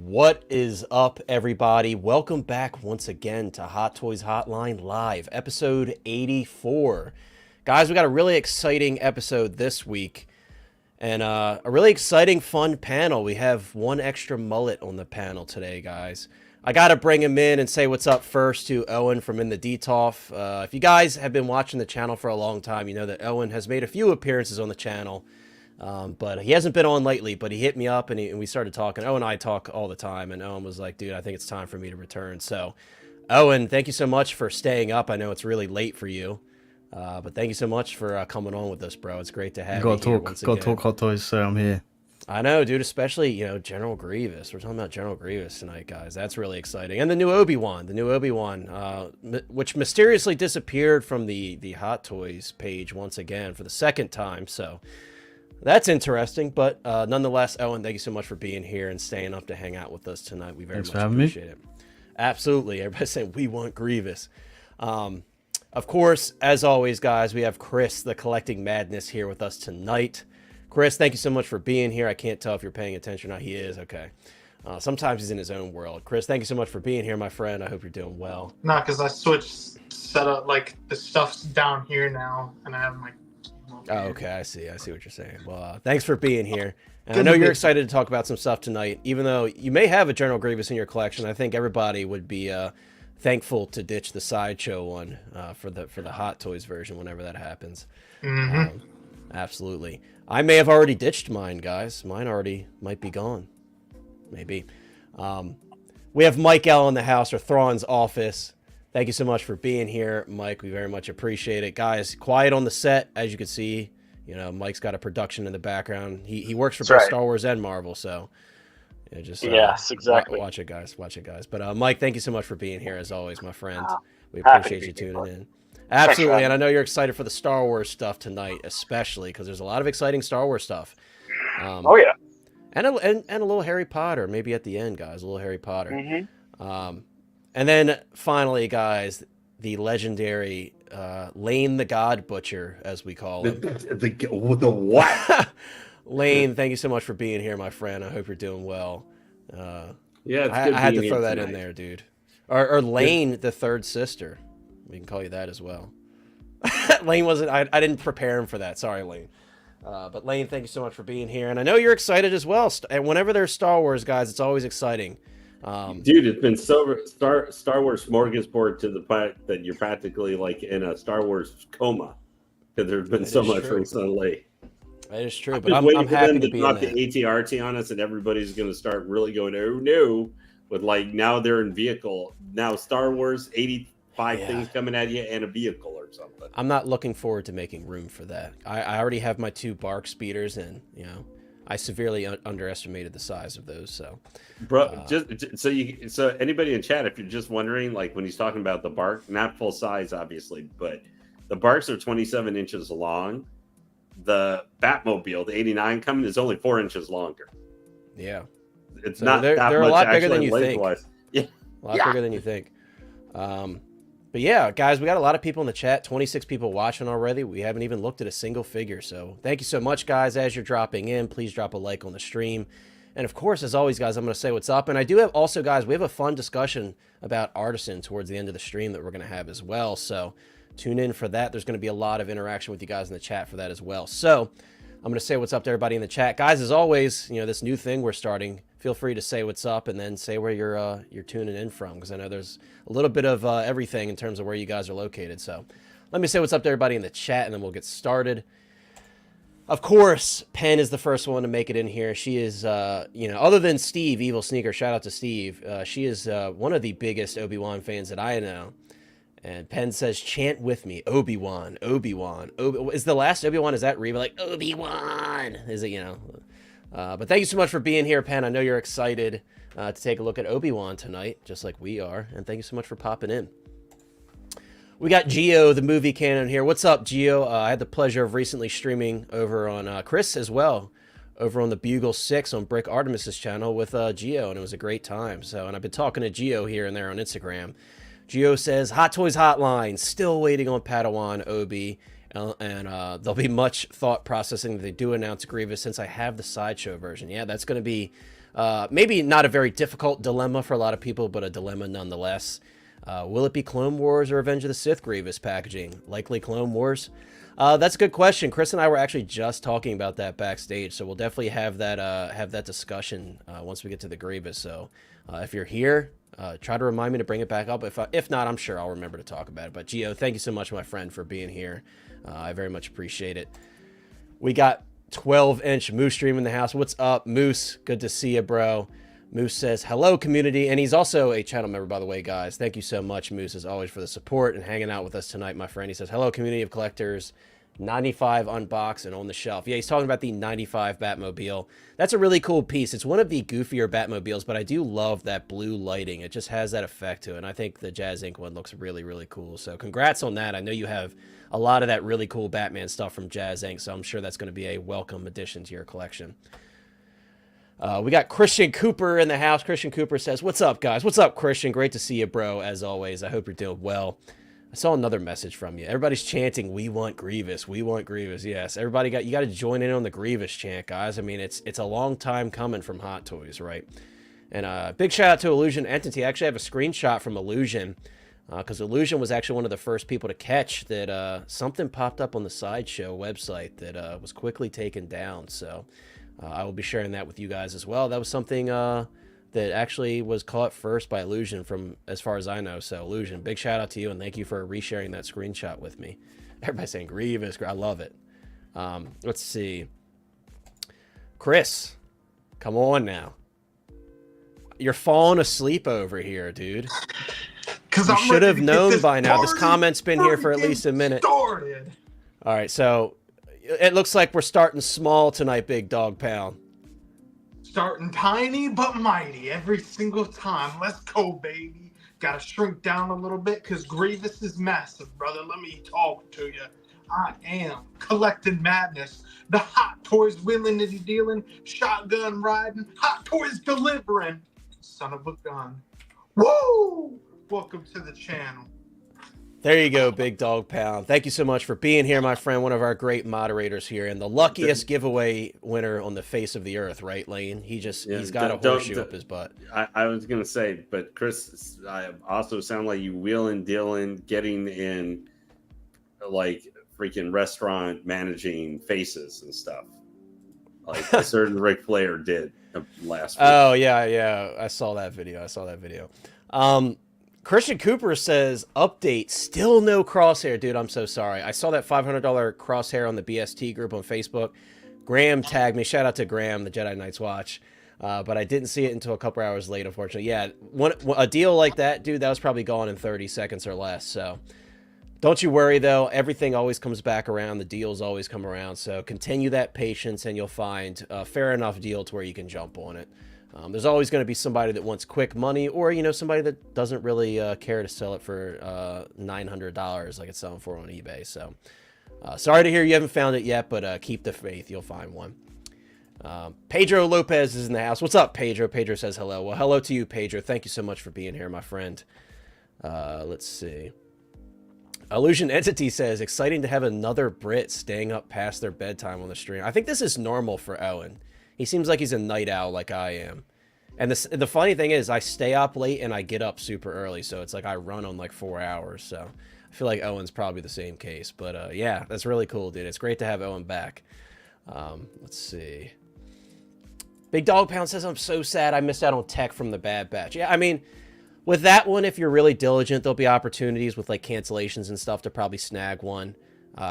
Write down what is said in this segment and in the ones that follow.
What is up, everybody? Welcome back once again to Hot Toys Hotline Live, episode 84. Guys, we got a really exciting episode this week, and a really exciting, fun panel. We have one extra mullet on the panel today, guys. I got to bring him in and say what's up first to Owen from In the DTOF. If you guys have been watching the channel for a long time, you know that Owen has made a few appearances on the channel. But he hasn't been on lately, but he hit me up and we started talking. Owen and I talk all the time, and Owen was like, dude, I think it's time for me to return. So, Owen, thank you so much for staying up. I know it's really late for you, but thank you so much for coming on with us, bro. It's great to have you here once again. Gotta talk Hot Toys, so I'm here. I know, dude, especially, you know, General Grievous. We're talking about General Grievous tonight, guys. That's really exciting. And the new Obi-Wan, which mysteriously disappeared from the Hot Toys page once again for the second time, so... That's interesting, but nonetheless, Owen, thank you so much for being here and staying up to hang out with us tonight. We very much appreciate it. Absolutely. Everybody's saying we want Grievous. Of course, as always, guys, we have Chris, the Collecting Madness, here with us tonight. Chris, thank you so much for being here. I can't tell if you're paying attention or not. He is. Okay. Sometimes he's in his own world. Chris, thank you so much for being here, my friend. I hope you're doing well. Nah, because I switched setup. Like, the stuff's down here now, and I have my... Oh, okay. I see what you're saying. Well, thanks for being here. And I know you're excited to talk about some stuff tonight, even though you may have a General Grievous in your collection. I think everybody would be thankful to ditch the Sideshow one for the Hot Toys version whenever that happens. Mm-hmm. Absolutely. I may have already ditched mine, guys. Mine already might be gone. Maybe. We have Mike L in the house, or Thrawn's office. Thank you so much for being here, Mike. We very much appreciate it. Guys, quiet on the set, as you can see. You know, Mike's got a production in the background. He works for both Star Wars and Marvel, so yeah, just yes, exactly. Watch it, guys. Watch it, guys. But Mike, thank you so much for being here, as always, my friend. We appreciate you tuning in. Absolutely, and I know you're excited for the Star Wars stuff tonight, especially because there's a lot of exciting Star Wars stuff. Oh yeah, and a little Harry Potter, maybe at the end, guys. A little Harry Potter. Mm-hmm. And then finally, guys, the legendary Lane the God Butcher, as we call him. The what? Lane, thank you so much for being here, my friend. I hope you're doing well. Yeah, it's I had to throw that in there, dude. Or Lane, the third sister. We can call you that as well. Lane wasn't... I didn't prepare him for that. Sorry, Lane. But Lane, thank you so much for being here. And I know you're excited as well. And whenever there's Star Wars, guys, it's always exciting. Dude, it's been so Star Wars smorgasbord to the fact that you're practically like in a Star Wars coma because there's been so much recently. That is true, but I'm happy to be drop the ATRT on us, and everybody's going to start really going, oh no, with like now they're in vehicle now. Star Wars 85 things coming at you and a vehicle or something. I'm not looking forward to making room for that. I already have my 2 bark speeders, and you know. I severely underestimated the size of those. So, bro, so anybody in chat, if you're just wondering, like when he's talking about the bark, not full size, obviously, but the barks are 27 inches long. The Batmobile, the 89 coming, is only 4 inches longer. Yeah, it's not. They're a lot bigger than you think. Yeah, a lot bigger than you think. But yeah, guys, we got a lot of people in the chat, 26 people watching already. We haven't even looked at a single figure. So thank you so much, guys. As you're dropping in, please drop a like on the stream. And of course, as always, guys, I'm going to say what's up. And I do have also, guys, we have a fun discussion about Artisan towards the end of the stream that we're going to have as well. So tune in for that. There's going to be a lot of interaction with you guys in the chat for that as well. So I'm going to say what's up to everybody in the chat. Guys, as always, you know, this new thing we're starting, feel free to say what's up and then say where you're tuning in from, because I know there's a little bit of everything in terms of where you guys are located. So let me say what's up to everybody in the chat, and then we'll get started. Of course, Penn is the first one to make it in here. She is, you know, other than Steve, Evil Sneaker, shout out to Steve. She is one of the biggest Obi-Wan fans that I know. And Penn says, chant with me, Obi-Wan, Obi-Wan. Is the last Obi-Wan, is that Reva? Like, Obi-Wan! Is it, you know... but thank you so much for being here, Penn. I know you're excited to take a look at Obi-Wan tonight, just like we are. And thank you so much for popping in. We got Geo, the movie canon here. What's up, Geo? I had the pleasure of recently streaming over on Chris as well, over on the Bugle 6 on Brick Artemis's channel with Geo, and it was a great time. So, and I've been talking to Geo here and there on Instagram. Geo says, Hot Toys Hotline, still waiting on Padawan Obi. And there'll be much thought processing that they do announce Grievous, since I have the Sideshow version. Yeah, that's going to be Maybe not a very difficult dilemma for a lot of people, but a dilemma nonetheless. Will it be Clone Wars or Revenge of the Sith Grievous packaging? Likely Clone Wars. That's a good question. Chris and I were actually just talking about that backstage, so we'll definitely have that discussion once we get to the Grievous. So if you're here, try to remind me to bring it back up. If not, I'm sure I'll remember to talk about it. But Gio, thank you so much, my friend, for being here. I very much appreciate it. We got 12-inch Moose Stream in the house. What's up, Moose? Good to see you, bro. Moose says, hello, community. And he's also a channel member, by the way, guys. Thank you so much, Moose, as always, for the support and hanging out with us tonight, my friend. He says, hello, community of collectors. 95 unboxed and on the shelf. Yeah, he's talking about the 95 Batmobile. That's a really cool piece. It's one of the goofier Batmobiles, but I do love that blue lighting. It just has that effect to it, and I think the Jazz Inc. one looks really, really cool. So congrats on that. I know you have a lot of that really cool Batman stuff from Jazz Inc., so I'm sure that's going to be a welcome addition to your collection. We got Christian Cooper in the house. Christian Cooper says, what's up, guys? What's up, Christian? Great to see you, bro, as always. I hope you're doing well. I saw another message from you. Everybody's chanting, we want Grievous. We want Grievous. Yes, everybody you got to join in on the Grievous chant, guys. I mean, it's a long time coming from Hot Toys, right? And big shout out to Illusion Entity. I actually have a screenshot from Illusion because Illusion was actually one of the first people to catch that something popped up on the Sideshow website that was quickly taken down. So I will be sharing that with you guys as well. That was something that actually was caught first by Illusion from as far as I know. So Illusion, big shout out to you and thank you for resharing that screenshot with me. Everybody's saying Grievous. I love it. Let's see. Chris, come on now. You're falling asleep over here, dude. You should have known by now. This comment's been here for at least a minute. All right, so it looks like we're starting small tonight, Big Dog Pound. Starting tiny but mighty every single time. Let's go, baby. Gotta shrink down a little bit because Grievous is massive, brother. Let me talk to you. I am collecting madness. The Hot Toys willing and dealing, shotgun riding, Hot Toys delivering. Son of a gun. Woo! Welcome to the channel. There you go, Big Dog Pound. Thank you so much for being here, my friend. One of our great moderators here, and the luckiest giveaway winner on the face of the earth, right, Lane? He's got a horseshoe up his butt. I was gonna say, but Chris, I also sound like you wheeling, dealing, getting in, like freaking restaurant managing faces and stuff, like a certain Ric Flair did last week. Oh yeah, I saw that video. Christian Cooper says, update, still no crosshair. Dude, I'm so sorry. I saw that $500 crosshair on the BST group on Facebook. Graham tagged me. Shout out to Graham, the Jedi Knights Watch. But I didn't see it until a couple hours late, unfortunately. Yeah, a deal like that, dude, that was probably gone in 30 seconds or less. So don't you worry, though. Everything always comes back around. The deals always come around. So continue that patience, and you'll find a fair enough deal to where you can jump on it. There's always going to be somebody that wants quick money, or somebody that doesn't really care to sell it for $900 like it's selling for on eBay. So sorry to hear you haven't found it yet, but keep the faith. You'll find one. Pedro Lopez is in the house. What's up, Pedro? Pedro says hello. Well, hello to you, Pedro. Thank you so much for being here, my friend. Let's see. Illusion Entity says, exciting to have another Brit staying up past their bedtime on the stream. I think this is normal for Owen. He seems like he's a night owl like I am. And the funny thing is, I stay up late and I get up super early. So it's like I run on like 4 hours. So I feel like Owen's probably the same case. But yeah, that's really cool, dude. It's great to have Owen back. Let's see. Big Dog Pound says, I'm so sad I missed out on tech from the Bad Batch. Yeah, I mean, with that one, if you're really diligent, there'll be opportunities with like cancellations and stuff to probably snag one.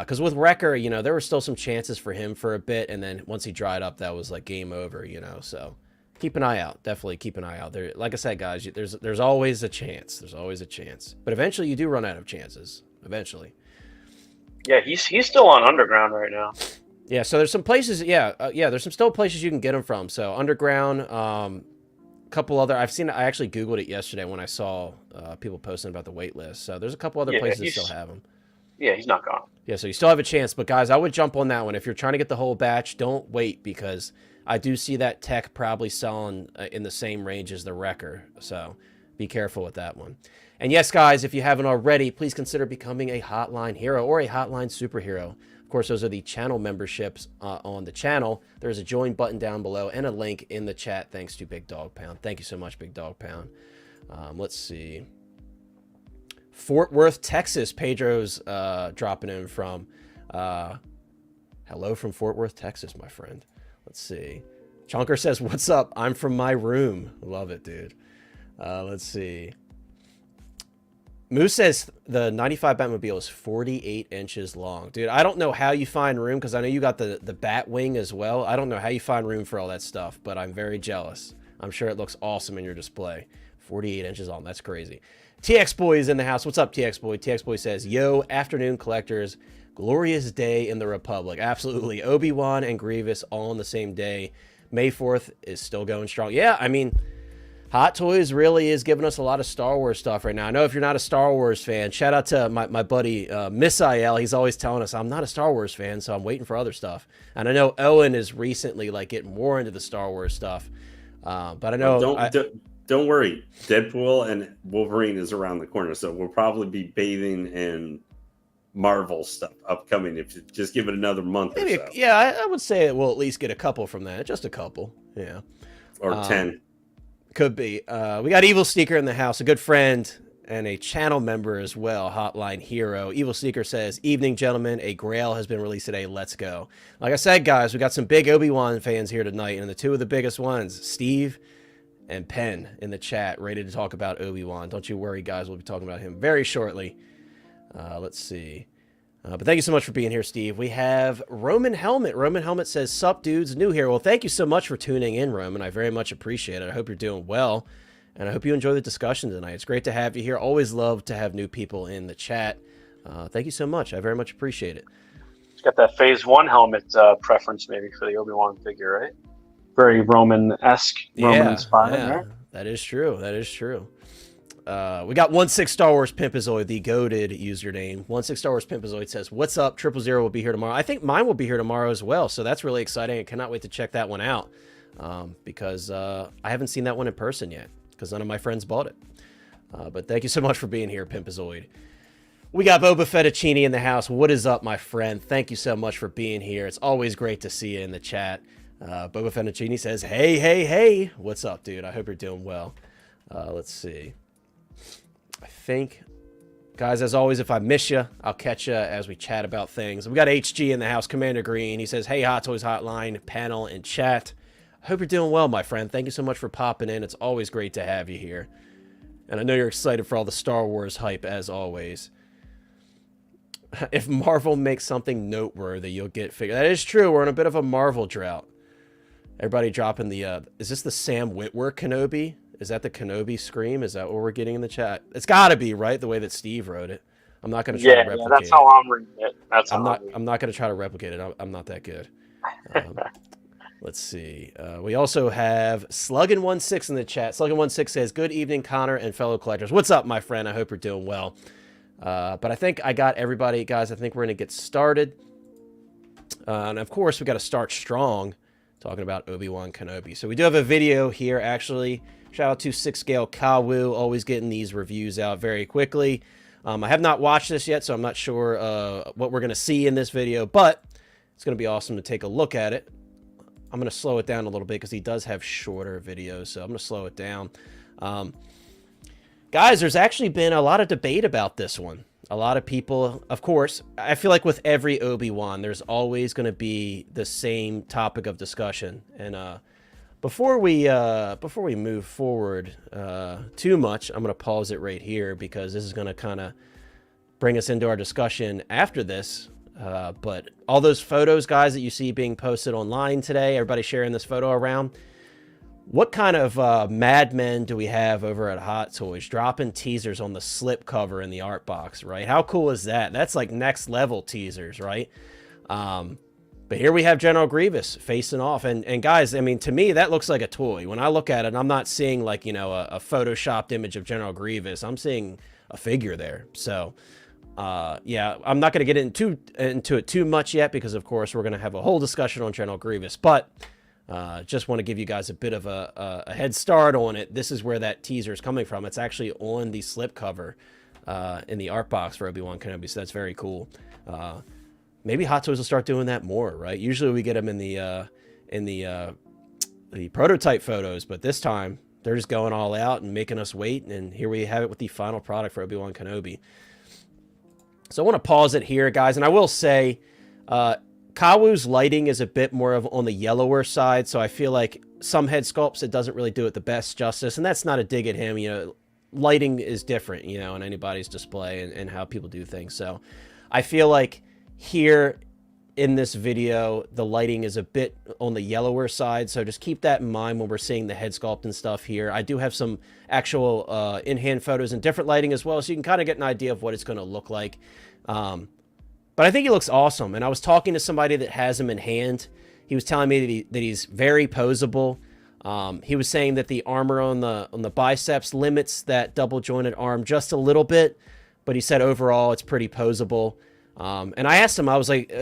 Because with Wrecker, there were still some chances for him for a bit, and then once he dried up, that was like game over, so keep an eye out. Definitely keep an eye out. There, like I said, guys, there's always a chance. There's always a chance. But eventually you do run out of chances. Eventually. Yeah, he's still on Underground right now. Yeah, so there's some places, there's still places you can get them from. So Underground, couple other, I actually Googled it yesterday when I saw people posting about the wait list. So there's a couple other places that still have them. Yeah, he's not gone. Yeah, so you still have a chance. But, guys, I would jump on that one. If you're trying to get the whole batch, don't wait, because I do see that tech probably selling in the same range as the Wrecker. So be careful with that one. And, yes, guys, if you haven't already, please consider becoming a Hotline hero or a Hotline superhero. Of course, those are the channel memberships on the channel. There's a join button down below and a link in the chat. Thanks to Big Dog Pound. Thank you so much, Big Dog Pound. Let's see. Fort Worth, Texas. Pedro's dropping in from. Hello from Fort Worth, Texas, my friend. Let's see. Chonker says, "What's up? I'm from my room." Love it, dude. Let's see. Moose says the 95 Batmobile is 48 inches long. Dude, I don't know how you find room, because I know you got the bat wing as well. I don't know how you find room for all that stuff, but I'm very jealous. I'm sure it looks awesome in your display. 48 inches long. That's crazy. TX Boy is in the house. What's up, TX Boy? TX Boy says, "Yo, afternoon collectors. Glorious day in the Republic." Absolutely. Obi-Wan and Grievous all on the same day. May 4th is still going strong. Yeah, I mean, Hot Toys really is giving us a lot of Star Wars stuff right now. I know if you're not a Star Wars fan, shout out to my buddy Misael. He's always telling us, I'm not a Star Wars fan, so I'm waiting for other stuff. And I know Owen is recently like getting more into the Star Wars stuff. But I know... Don't worry. Deadpool and Wolverine is around the corner, so we'll probably be bathing in Marvel stuff upcoming. If you just give it another month or so. Yeah, I would say we'll at least get a couple from that. Just a couple. Yeah. Or 10. Could be. We got Evil Sneaker in the house, a good friend and a channel member as well, Hotline Hero. Evil Sneaker says, "Evening, gentlemen. A Grail has been released today. Let's go." Like I said, guys, we got some big Obi-Wan fans here tonight, and the two of the biggest ones, Steve and Penn, in the chat, ready to talk about Obi-Wan. Don't you worry, guys. We'll be talking about him very shortly. Let's see. But thank you so much for being here, Steve. We have Roman Helmet. Roman Helmet says, "Sup, dudes, new here." Well, thank you so much for tuning in, Roman. I very much appreciate it. I hope you're doing well, and I hope you enjoy the discussion tonight. It's great to have you here. Always love to have new people in the chat. Thank you so much. I very much appreciate it. It's got that Phase 1 helmet preference maybe for the Obi-Wan figure, right? Very Roman-esque, Roman-inspired, right? That is true. That is true. We got 16 Star Wars Pimpazoid, the goated username. 16 Star Wars Pimpazoid says, "What's up? 000 will be here tomorrow." I think mine will be here tomorrow as well, so that's really exciting. I cannot wait to check that one out because I haven't seen that one in person yet because none of my friends bought it. But thank you so much for being here, Pimpazoid. We got Boba Fettuccine in the house. What is up, my friend? Thank you so much for being here. It's always great to see you in the chat. Boba Fettuccine says, "Hey, hey, hey." What's up, dude? I hope you're doing well. Let's see. I think, guys, as always, if I miss you, I'll catch you as we chat about things. We got HG in the house, Commander Green. He says, "Hey, Hot Toys Hotline, panel, and chat. I hope you're doing well, my friend. Thank you so much for popping in. It's always great to have you here. And I know you're excited for all the Star Wars hype, as always. If Marvel makes something noteworthy, you'll get figured." That is true. We're in a bit of a Marvel drought. Everybody dropping the, is this the Sam Witwer Kenobi? Is that the Kenobi scream? Is that what we're getting in the chat? It's got to be, right? The way that Steve wrote it. I'm not going to try to replicate it. Yeah, that's how I'm reading it. I'm not going to try to replicate it. I'm not that good. Let's see. We also have Sluggin16 in the chat. Sluggin16 says, "Good evening, Connor and fellow collectors." What's up, my friend? I hope you're doing well. But I think I got everybody, guys. I think we're going to get started. And of course, we got to start strong talking about Obi-Wan Kenobi. So we do have a video here, actually. Shout out to 6 Scale Kawu, always getting these reviews out very quickly. I have not watched this yet, so I'm not sure what we're going to see in this video, but it's going to be awesome to take a look at it. I'm going to slow it down a little bit because he does have shorter videos, so I'm going to slow it down. Guys, there's actually been a lot of debate about this one. A lot of people, of course, I feel like with every Obi-Wan, there's always going to be the same topic of discussion. And before we move forward too much, I'm going to pause it right here because this is going to kind of bring us into our discussion after this. But all those photos, guys, that you see being posted online today, everybody sharing this photo around. What kind of madmen do we have over at Hot Toys dropping teasers on the slip cover in the art box, right? How cool is that? That's like next level teasers, right? But here we have General Grievous facing off. And guys, I mean, to me, that looks like a toy. When I look at it, I'm not seeing like, you know, a photoshopped image of General Grievous. I'm seeing a figure there. So, yeah, I'm not going to get into it too much yet because, of course, we're going to have a whole discussion on General Grievous. But just want to give you guys a bit of a head start on it. This is where that teaser is coming from. It's actually on the slip cover in the art box for Obi-Wan Kenobi, so that's very cool. maybe Hot Toys will start doing that more, right? Usually we get them in the prototype photos, but this time they're just going all out and making us wait. And here we have it with the final product for Obi-Wan Kenobi. So I want to pause it here, guys. And I will say, Kawu's lighting is a bit more of on the yellower side. So I feel like some head sculpts, it doesn't really do it the best justice. And that's not a dig at him. You know, lighting is different, you know, in anybody's display and how people do things. So I feel like here in this video, the lighting is a bit on the yellower side. So just keep that in mind when we're seeing the head sculpt and stuff here. I do have some actual in-hand photos and different lighting as well. So you can kind of get an idea of what it's going to look like. But I think he looks awesome. And I was talking to somebody that has him in hand. He was telling me that he's very poseable. He was saying that the armor on the biceps limits that double jointed arm just a little bit, but he said overall it's pretty poseable. And I asked him, I was like,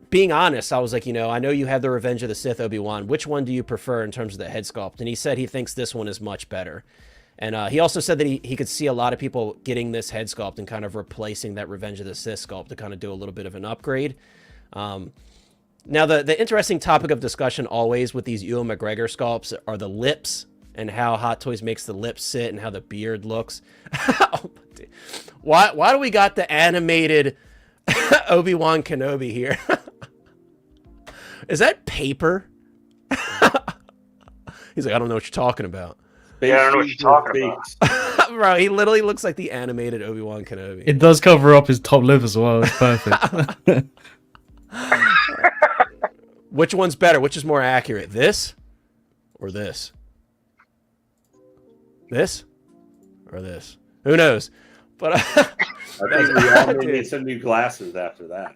being honest, I was like, you know, I know you have the Revenge of the Sith Obi-Wan. Which one do you prefer in terms of the head sculpt? And he said he thinks this one is much better. And he also said that he could see a lot of people getting this head sculpt and kind of replacing that Revenge of the Sith sculpt to kind of do a little bit of an upgrade. Now, the interesting topic of discussion always with these Ewan McGregor sculpts are the lips and how Hot Toys makes the lips sit and how the beard looks. Why do we got the animated Obi-Wan Kenobi here? Is that paper? He's like, I don't know what you're talking about. Yeah, I don't know what you're talking about. Bro, he literally looks like the animated Obi-Wan Kenobi. It does cover up his top lip as well. It's perfect. Which one's better? Which is more accurate? This or this? This or this? Who knows? But I think we all need some new glasses after that.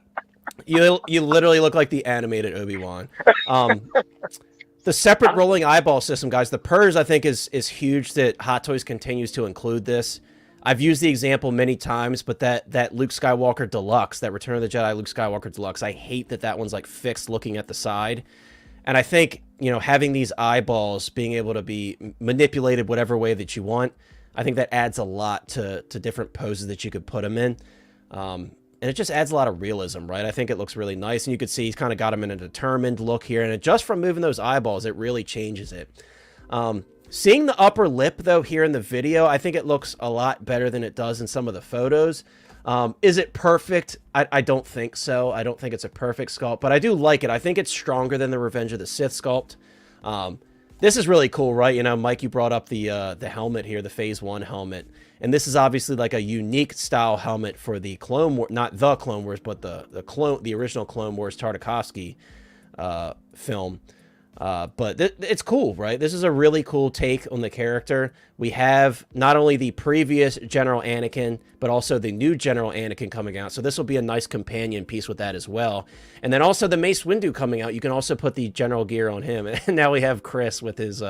you literally look like the animated Obi-Wan. The separate rolling eyeball system, guys. The purrs, I think, is huge that Hot Toys continues to include this. I've used the example many times, but that Luke Skywalker Deluxe, that Return of the Jedi Luke Skywalker Deluxe, I hate that one's like fixed looking at the side. And I think, you know, having these eyeballs being able to be manipulated whatever way that you want, I think that adds a lot to different poses that you could put them in. And it just adds a lot of realism, right? I think it looks really nice. And you could see he's kind of got him in a determined look here. And just from moving those eyeballs, it really changes it. Seeing the upper lip, though, here in the video, I think it looks a lot better than it does in some of the photos. Is it perfect? I don't think so. I don't think it's a perfect sculpt, but I do like it. I think it's stronger than the Revenge of the Sith sculpt. This is really cool, right? You know, Mike, you brought up the helmet here, the Phase 1 helmet. And this is obviously like a unique style helmet for the Clone Wars, not the Clone Wars, but the original Clone Wars Tartakovsky film. But it's cool, right? This is a really cool take on the character. We have not only the previous General Anakin, but also the new General Anakin coming out. So this will be a nice companion piece with that as well. And then also the Mace Windu coming out. You can also put the general gear on him. And now we have Chris with his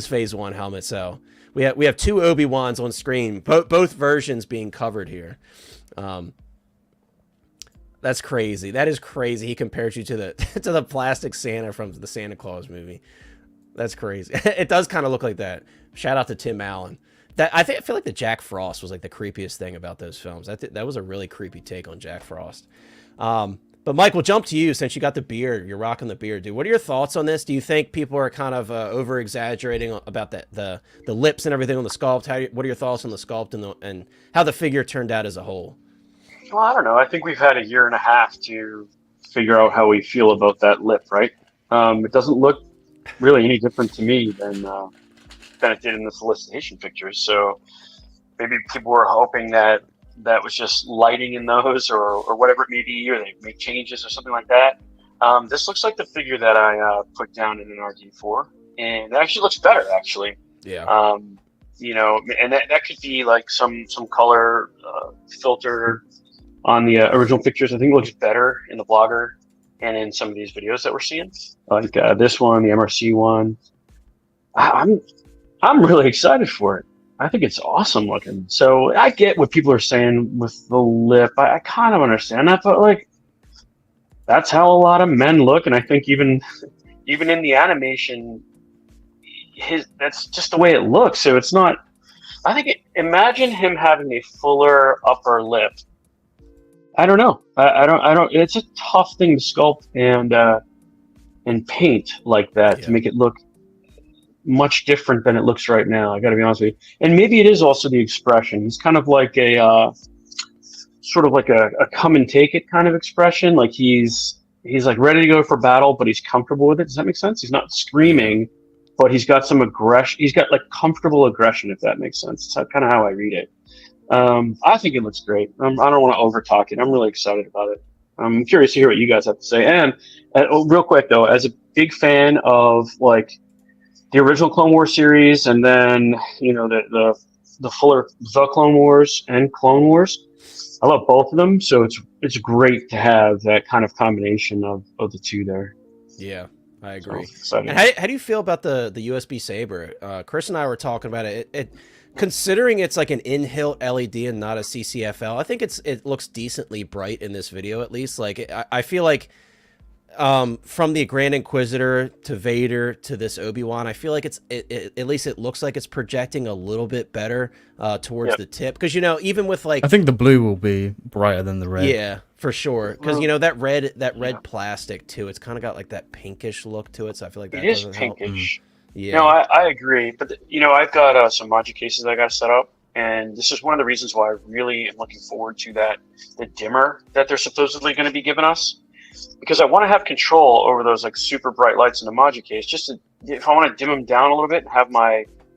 Phase 1 helmet. So we have two Obi-Wans on screen, both versions being covered here. That's crazy. That is crazy. He compares you to the plastic Santa from the Santa Claus movie. That's crazy. It does kind of look like that. Shout out to Tim Allen. I feel like the Jack Frost was like the creepiest thing about those films. That was a really creepy take on Jack Frost. But Mike, we'll jump to you since you got the beard. You're rocking the beard, dude. What are your thoughts on this? Do you think people are kind of over exaggerating about the lips and everything on the sculpt? What are your thoughts on the sculpt and how the figure turned out as a whole? Well, I don't know. I think we've had a year and a half to figure out how we feel about that lip, right? It doesn't look really any different to me than it did in the solicitation pictures. So maybe people were hoping that was just lighting in those or whatever it may be, or they make changes or something like that. This looks like the figure that I put down in an RD4, and it actually looks better, actually. Yeah. You know, and that could be like some color filter on the original pictures. I think it looks better in the blogger and in some of these videos that we're seeing, like this one, the MRC one. I'm really excited for it. I think it's awesome looking. So I get what people are saying with the lip. I kind of understand that, but like that's how a lot of men look, and I think even in the animation, that's just the way it looks. So it's not. I think imagine him having a fuller upper lip I don't know. I don't. It's a tough thing to sculpt and paint like that Yeah. to make it look much different than it looks right now. I got to be honest with you. And maybe it is also the expression. He's kind of like a sort of like a come and take it kind of expression. Like he's like ready to go for battle, but he's comfortable with it. Does that make sense? He's not screaming, but he's got some aggression. He's got like comfortable aggression, if that makes sense. That's kind of how I read it. I think it looks great. I don't want to over talk it. I'm really excited about it. I'm curious to hear what you guys have to say. And real quick though, as a big fan of like the original Clone Wars series, and then the fuller The Clone Wars and Clone Wars, I love both of them. So it's great to have that kind of combination of the two there. Yeah, I agree. So, and how do you feel about the USB saber? Chris and I were talking about it. Considering it's like an in-hilt LED and not a CCFL, I think it looks decently bright in this video, at least. Like I feel like from the Grand Inquisitor to Vader to this Obi-Wan, I feel like at least it looks like it's projecting a little bit better towards the tip, because even with like, I think the blue will be brighter than the red. Yeah, for sure, because that red plastic too, it's kind of got like that pinkish look to it, so I feel like that it is doesn't pinkish. help. Yeah. No, I agree. But, I've got some module cases I got to set up. And this is one of the reasons why I really am looking forward to the dimmer that they're supposedly going to be giving us. Because I want to have control over those like super bright lights in the module case. If I want to dim them down a little bit and have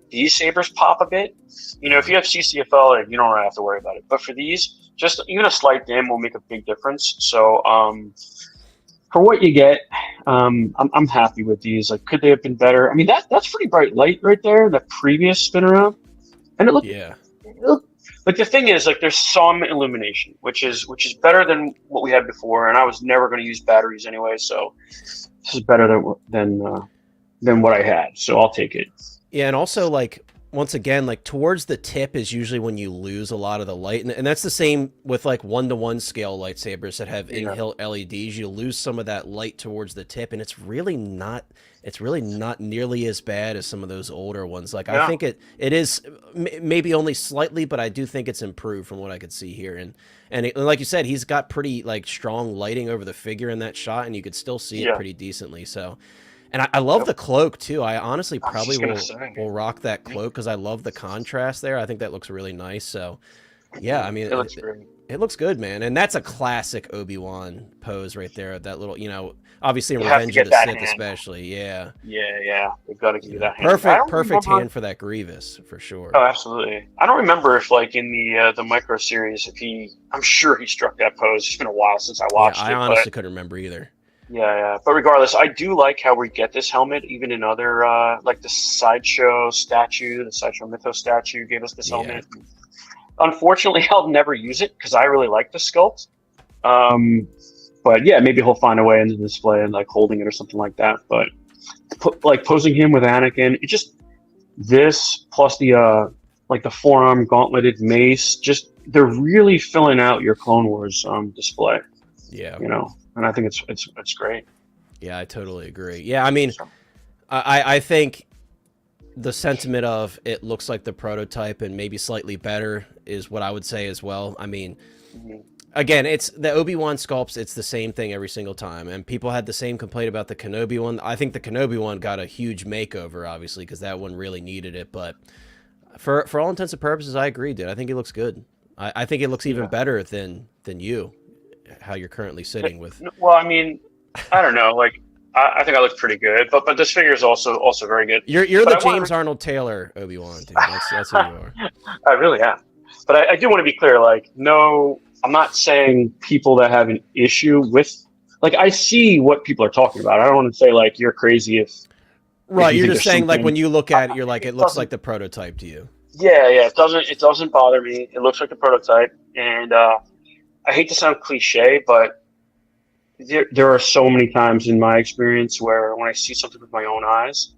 these sabers pop a bit. If you have CCFL, you don't really have to worry about it. But for these, just even a slight dim will make a big difference. So, for what you get, I'm happy with these. Like, could they have been better? I mean, that's pretty bright light right there. That previous spin around, and it looked like the thing is like there's some illumination, which is better than what we had before. And I was never going to use batteries anyway, so this is better than what I had. So I'll take it. Yeah, and also like once again, like towards the tip is usually when you lose a lot of the light, and that's the same with like 1-to-1 scale lightsabers that have in-hilt LEDs. You lose some of that light towards the tip, and it's really not nearly as bad as some of those older ones. Like I think it is maybe only slightly, but I do think it's improved from what I could see here. And like you said, he's got pretty like strong lighting over the figure in that shot, and you could still see it pretty decently. So. And I love the cloak too. I honestly probably will rock that cloak because I love the contrast there. I think that looks really nice. So, yeah, I mean, it looks good, man. And that's a classic Obi-Wan pose right there. That little, obviously in Revenge of the Sith, especially. Yeah. Yeah. We've got to give you that hand. Perfect hand for that Grievous for sure. Oh, absolutely. I don't remember if like in the micro series, I'm sure he struck that pose. It's been a while since I watched it. I honestly couldn't remember either. Yeah. But regardless, I do like how we get this helmet, even in other, like the Sideshow Mythos statue gave us this helmet. Unfortunately, I'll never use it because I really like the sculpt. But yeah, maybe he'll find a way into the display and like holding it or something like that. But like posing him with Anakin, it just this plus the like the forearm gauntleted mace, they're really filling out your Clone Wars display. Yeah. And I think it's great. Yeah, I totally agree. Yeah, I mean, I think the sentiment of it looks like the prototype and maybe slightly better is what I would say as well. I mean, again, it's the Obi-Wan sculpts. It's the same thing every single time. And people had the same complaint about the Kenobi one. I think the Kenobi one got a huge makeover, obviously, because that one really needed it. But for all intents and purposes, I agree, dude. I think it looks good. I think it looks even better than you, how you're currently sitting with. Well, I mean, I don't know. Like, I think I look pretty good, but this figure is also very good. You're the James Arnold Taylor Obi-Wan, dude. That's who you are. I really am. But I do want to be clear. Like, no, I'm not saying people that have an issue with. Like, I see what people are talking about. I don't want to say like you're crazy if. Right, you're just saying like when you look at it, you're like it looks like the prototype to you. Yeah. It doesn't bother me. It looks like the prototype, and I hate to sound cliche, but. There are so many times in my experience where when I see something with my own eyes,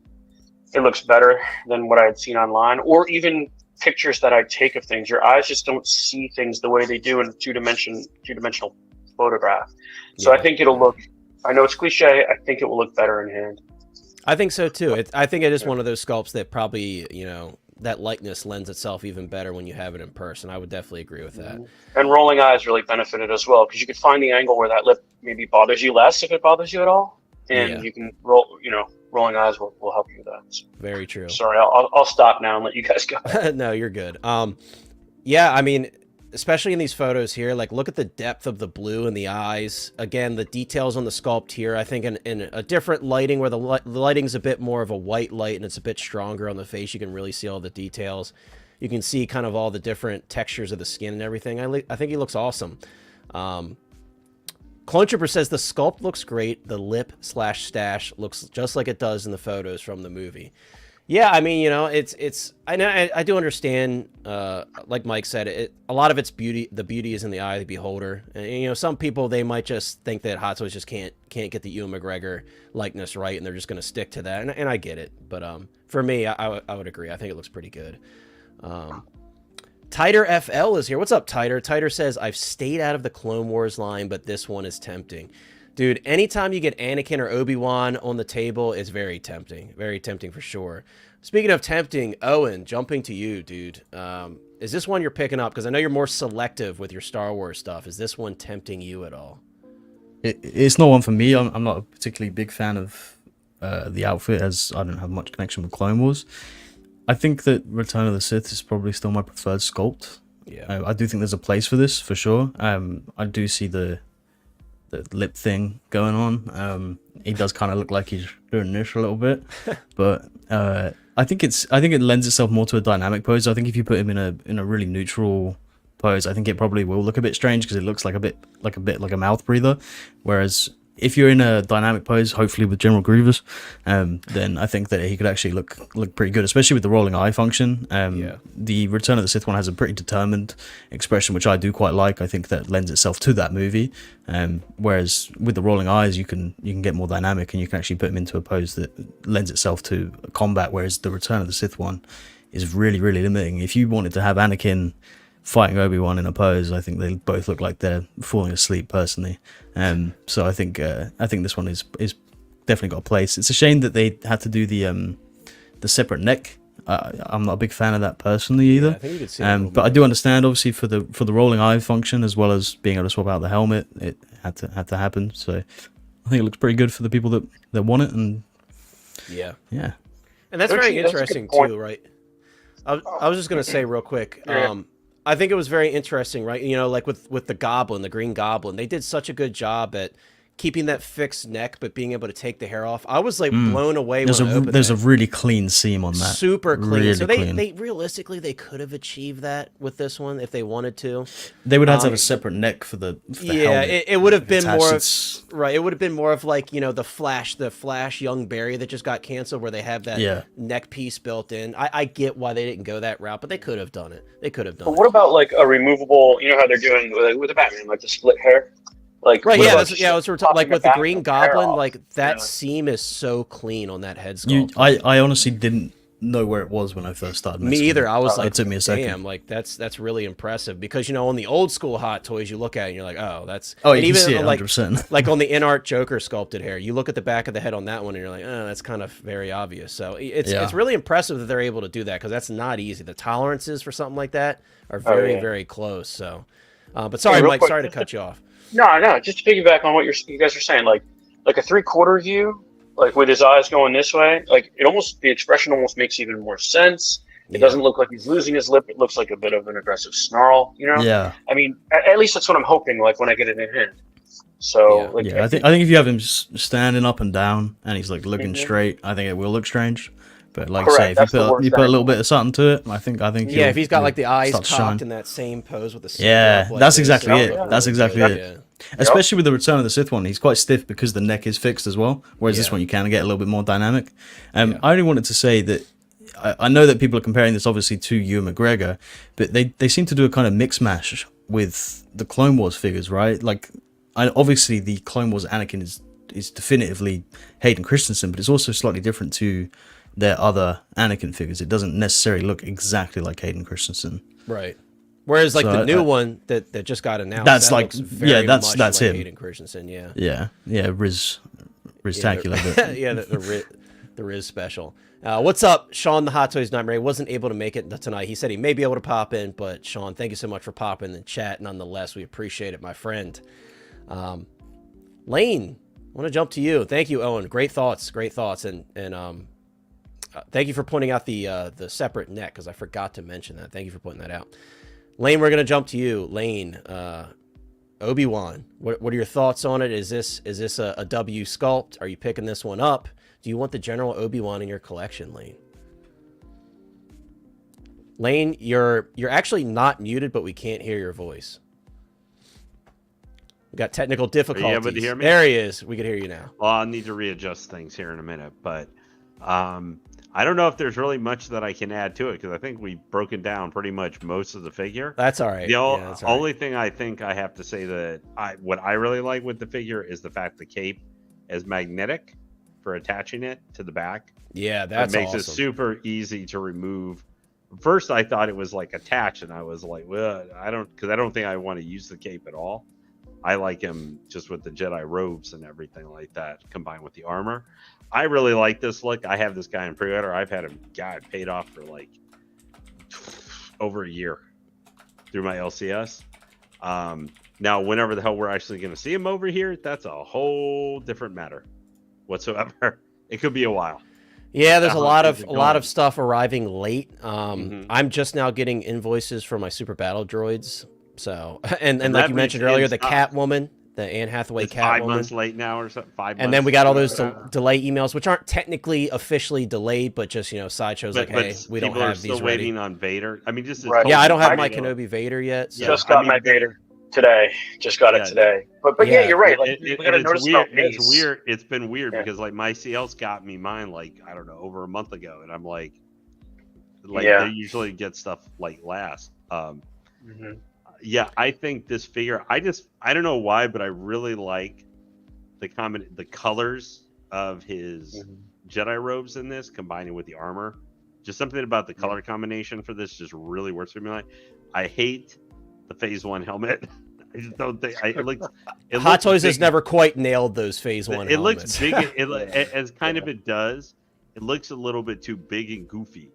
it looks better than what I had seen online, or even pictures that I take of things. Your eyes just don't see things the way they do in a two-dimensional photograph. So I think it'll look. I know it's cliche. I think it will look better in hand. I think so too. I think it is one of those sculpts that probably that likeness lends itself even better when you have it in person. I would definitely agree with that. And rolling eyes really benefited as well, because you could find the angle where that lip maybe bothers you less, if it bothers you at all, and Yeah. you can rolling eyes will help you with that. So, Very true. sorry, I'll stop now and let you guys go. No, you're good. Yeah, I mean, especially in these photos here, like look at the depth of the blue in the eyes. Again, the details on the sculpt here, I think in a different lighting where the lighting's a bit more of a white light and it's a bit stronger on the face, you can really see all the details. You can see kind of all the different textures of the skin and everything. I think he looks awesome. Clone Trooper says the sculpt looks great. The lip/stash looks just like it does in the photos from the movie. Yeah, I mean, I do understand, like Mike said, a lot of it's beauty. The beauty is in the eye of the beholder. And, some people, they might just think that Hot Toys just can't get the Ewan McGregor likeness right, and they're just going to stick to that. And I get it. But for me, I would agree. I think it looks pretty good. Titer FL is here. What's up, Titer? Titer says, I've stayed out of the Clone Wars line, but this one is tempting. Dude, anytime you get Anakin or Obi-Wan on the table, it's very tempting. Very tempting for sure. Speaking of tempting, Owen, jumping to you, dude. Is this one you're picking up? Because I know you're more selective with your Star Wars stuff. Is this one tempting you at all? It's not one for me. I'm not a particularly big fan of the outfit, as I don't have much connection with Clone Wars. I think that Return of the Sith is probably still my preferred sculpt. Yeah. I do think there's a place for this, for sure. I do see the lip thing going on. He does kind of look like he's doing this a little bit, but I think it lends itself more to a dynamic pose. I think if you put him in a really neutral pose, I think it probably will look a bit strange because it looks like a bit like a mouth breather. Whereas if you're in a dynamic pose, hopefully with General Grievous, then I think that he could actually look pretty good, especially with the rolling eye function. The Return of the Sith one has a pretty determined expression, which I do quite like. I think that lends itself to that movie. Whereas with the rolling eyes, you can get more dynamic, and you can actually put him into a pose that lends itself to combat. Whereas the Return of the Sith one is really, really limiting. If you wanted to have Anakin fighting Obi-Wan in a pose, I think they both look like they're falling asleep personally. So I think this one is definitely got a place. It's a shame that they had to do the separate neck. I'm not a big fan of that personally either. Yeah, I think you could see but I do understand, obviously, for the rolling eye function, as well as being able to swap out the helmet, it had to happen. So I think it looks pretty good for the people that want it. And yeah. And That's that's very a good interesting point. too, right? I was just gonna say real quick. Yeah. I think it was very interesting, right? Like with the Goblin, the Green Goblin, they did such a good job at keeping that fixed neck, but being able to take the hair off. I was like blown away. there's a really clean seam on that. Super clean. Really So clean. they realistically they could have achieved that with this one if they wanted to. They would have to have a separate neck for the helmet. It would have been attached. more It's- right. It would have been more of like the Flash Young Barry that just got canceled, where they have that neck piece built in. I get why they didn't go that route, but they could have done it. They could have done But it. what about like a removable? You know how they're doing with the Batman, like the split hair. Like Right, what yeah, about that's what we're talking. Like popping with the back Green of the hair Goblin, off? like that Yeah. seam is so clean on that head sculpt. I honestly didn't know where it was when I first started. Me messing with either. it. I was like, it took me a second. damn, like that's really impressive because on the old school Hot Toys, you look at it and you're like, oh, that's Oh, and you can even see it like 100%. like on the Inart Joker sculpted hair, you look at the back of the head on that one and you're like, oh, that's kind of very obvious. So it's really impressive that they're able to do that because that's not easy. The tolerances for something like that are very very close. So, but sorry, real Mike, quick, sorry to cut you off. No, just to piggyback on what you guys are saying, like a 3/4 view, like with his eyes going this way, like the expression almost makes even more sense. It doesn't look like he's losing his lip. It looks like a bit of an aggressive snarl, Yeah. I mean, at least that's what I'm hoping, like when I get it in hand. So, I think if you have him standing up and down and he's like looking straight, I think it will look strange. But like Correct, say, if that's the you worst put a little angle. bit of something to it, I think Yeah, if he's got like the eyes start to shine. cocked in that same pose with the Yeah, like that's this, exactly it'll it. look That's really exactly good, it. yeah. Especially with the Return of the Sith one, he's quite stiff because the neck is fixed as well. Whereas this Yeah. one, you can get a little bit more dynamic. I only wanted to say that I know that people are comparing this obviously to Ewan McGregor, but they seem to do a kind of mix mash with the Clone Wars figures, right? Like, obviously the Clone Wars Anakin is definitively Hayden Christensen, but it's also slightly different to their other Anakin figures. It doesn't necessarily look exactly like Hayden Christensen. Right. Whereas like So, the new one that just got announced, that's that like- looks very yeah, that's- much that's like him. Hayden Christensen, yeah. Yeah, Riz-tacular. Yeah, There is special. What's up, Sean? The Hot Toys Nightmare wasn't able to make it tonight. He said he may be able to pop in, but Sean, thank you so much for popping in the chat. Nonetheless, we appreciate it, my friend. Lane, I want to jump to you. Thank you, Owen. Great thoughts, and thank you for pointing out the separate neck, because I forgot to mention that. Thank you for pointing that out. Lane, we're gonna jump to you. Lane, Obi-Wan, what are your thoughts on it? Is this a W sculpt? Are you picking this one up? Do you want the general Obi-Wan in your collection, Lane? Lane, you're actually not muted, but we can't hear your voice. We got technical difficulties. Are you able to hear me? There he is. We can hear you now. Well, I'll need to readjust things here in a minute, but I don't know if there's really much that I can add to it, because I think we've broken down pretty much most of the figure. That's all right. The that's all only thing I think I have to say that what I really like with the figure is the fact the cape is magnetic for attaching it to the back. Yeah, that's it makes awesome. it super easy to remove. First, I thought it was like attached, and I was like, well, I don't think I want to use the cape at all. I like him just with the Jedi robes and everything like that, combined with the armor. I really like this look. I have this guy in pre-order. I've had him, paid off for like over a year through my LCS. Now, whenever the hell we're actually going to see him over here, that's a whole different matter whatsoever. It could be a while. Yeah, there's a lot of stuff arriving late. I'm just now getting invoices for my Super Battle Droids. So and like you mentioned earlier, the Catwoman, the Anne Hathaway Catwoman. 5 months late now or something. 5 months. And then we got all those delay emails, which aren't technically officially delayed, but just Sideshow's like, hey, we don't have these ready. People are still waiting on Vader. I mean, just yeah, I don't have my Kenobi Vader yet. So. Just got my Vader today. Just got it today. But yeah, you're right. Like, we gotta notice weird. It's weird. It's been weird because like my CL's got me mine like I don't know over a month ago, and I'm like they usually get stuff like last. Yeah, I think this figure. I don't know why, but I really like the colors of his Jedi robes in this, combining with the armor. Just something about the color combination for this just really works for me. Like, I hate the Phase 1 helmet. I just don't think it looks. Hot Toys has never quite nailed those Phase 1 helmets. It looks big. As kind of it does. It looks a little bit too big and goofy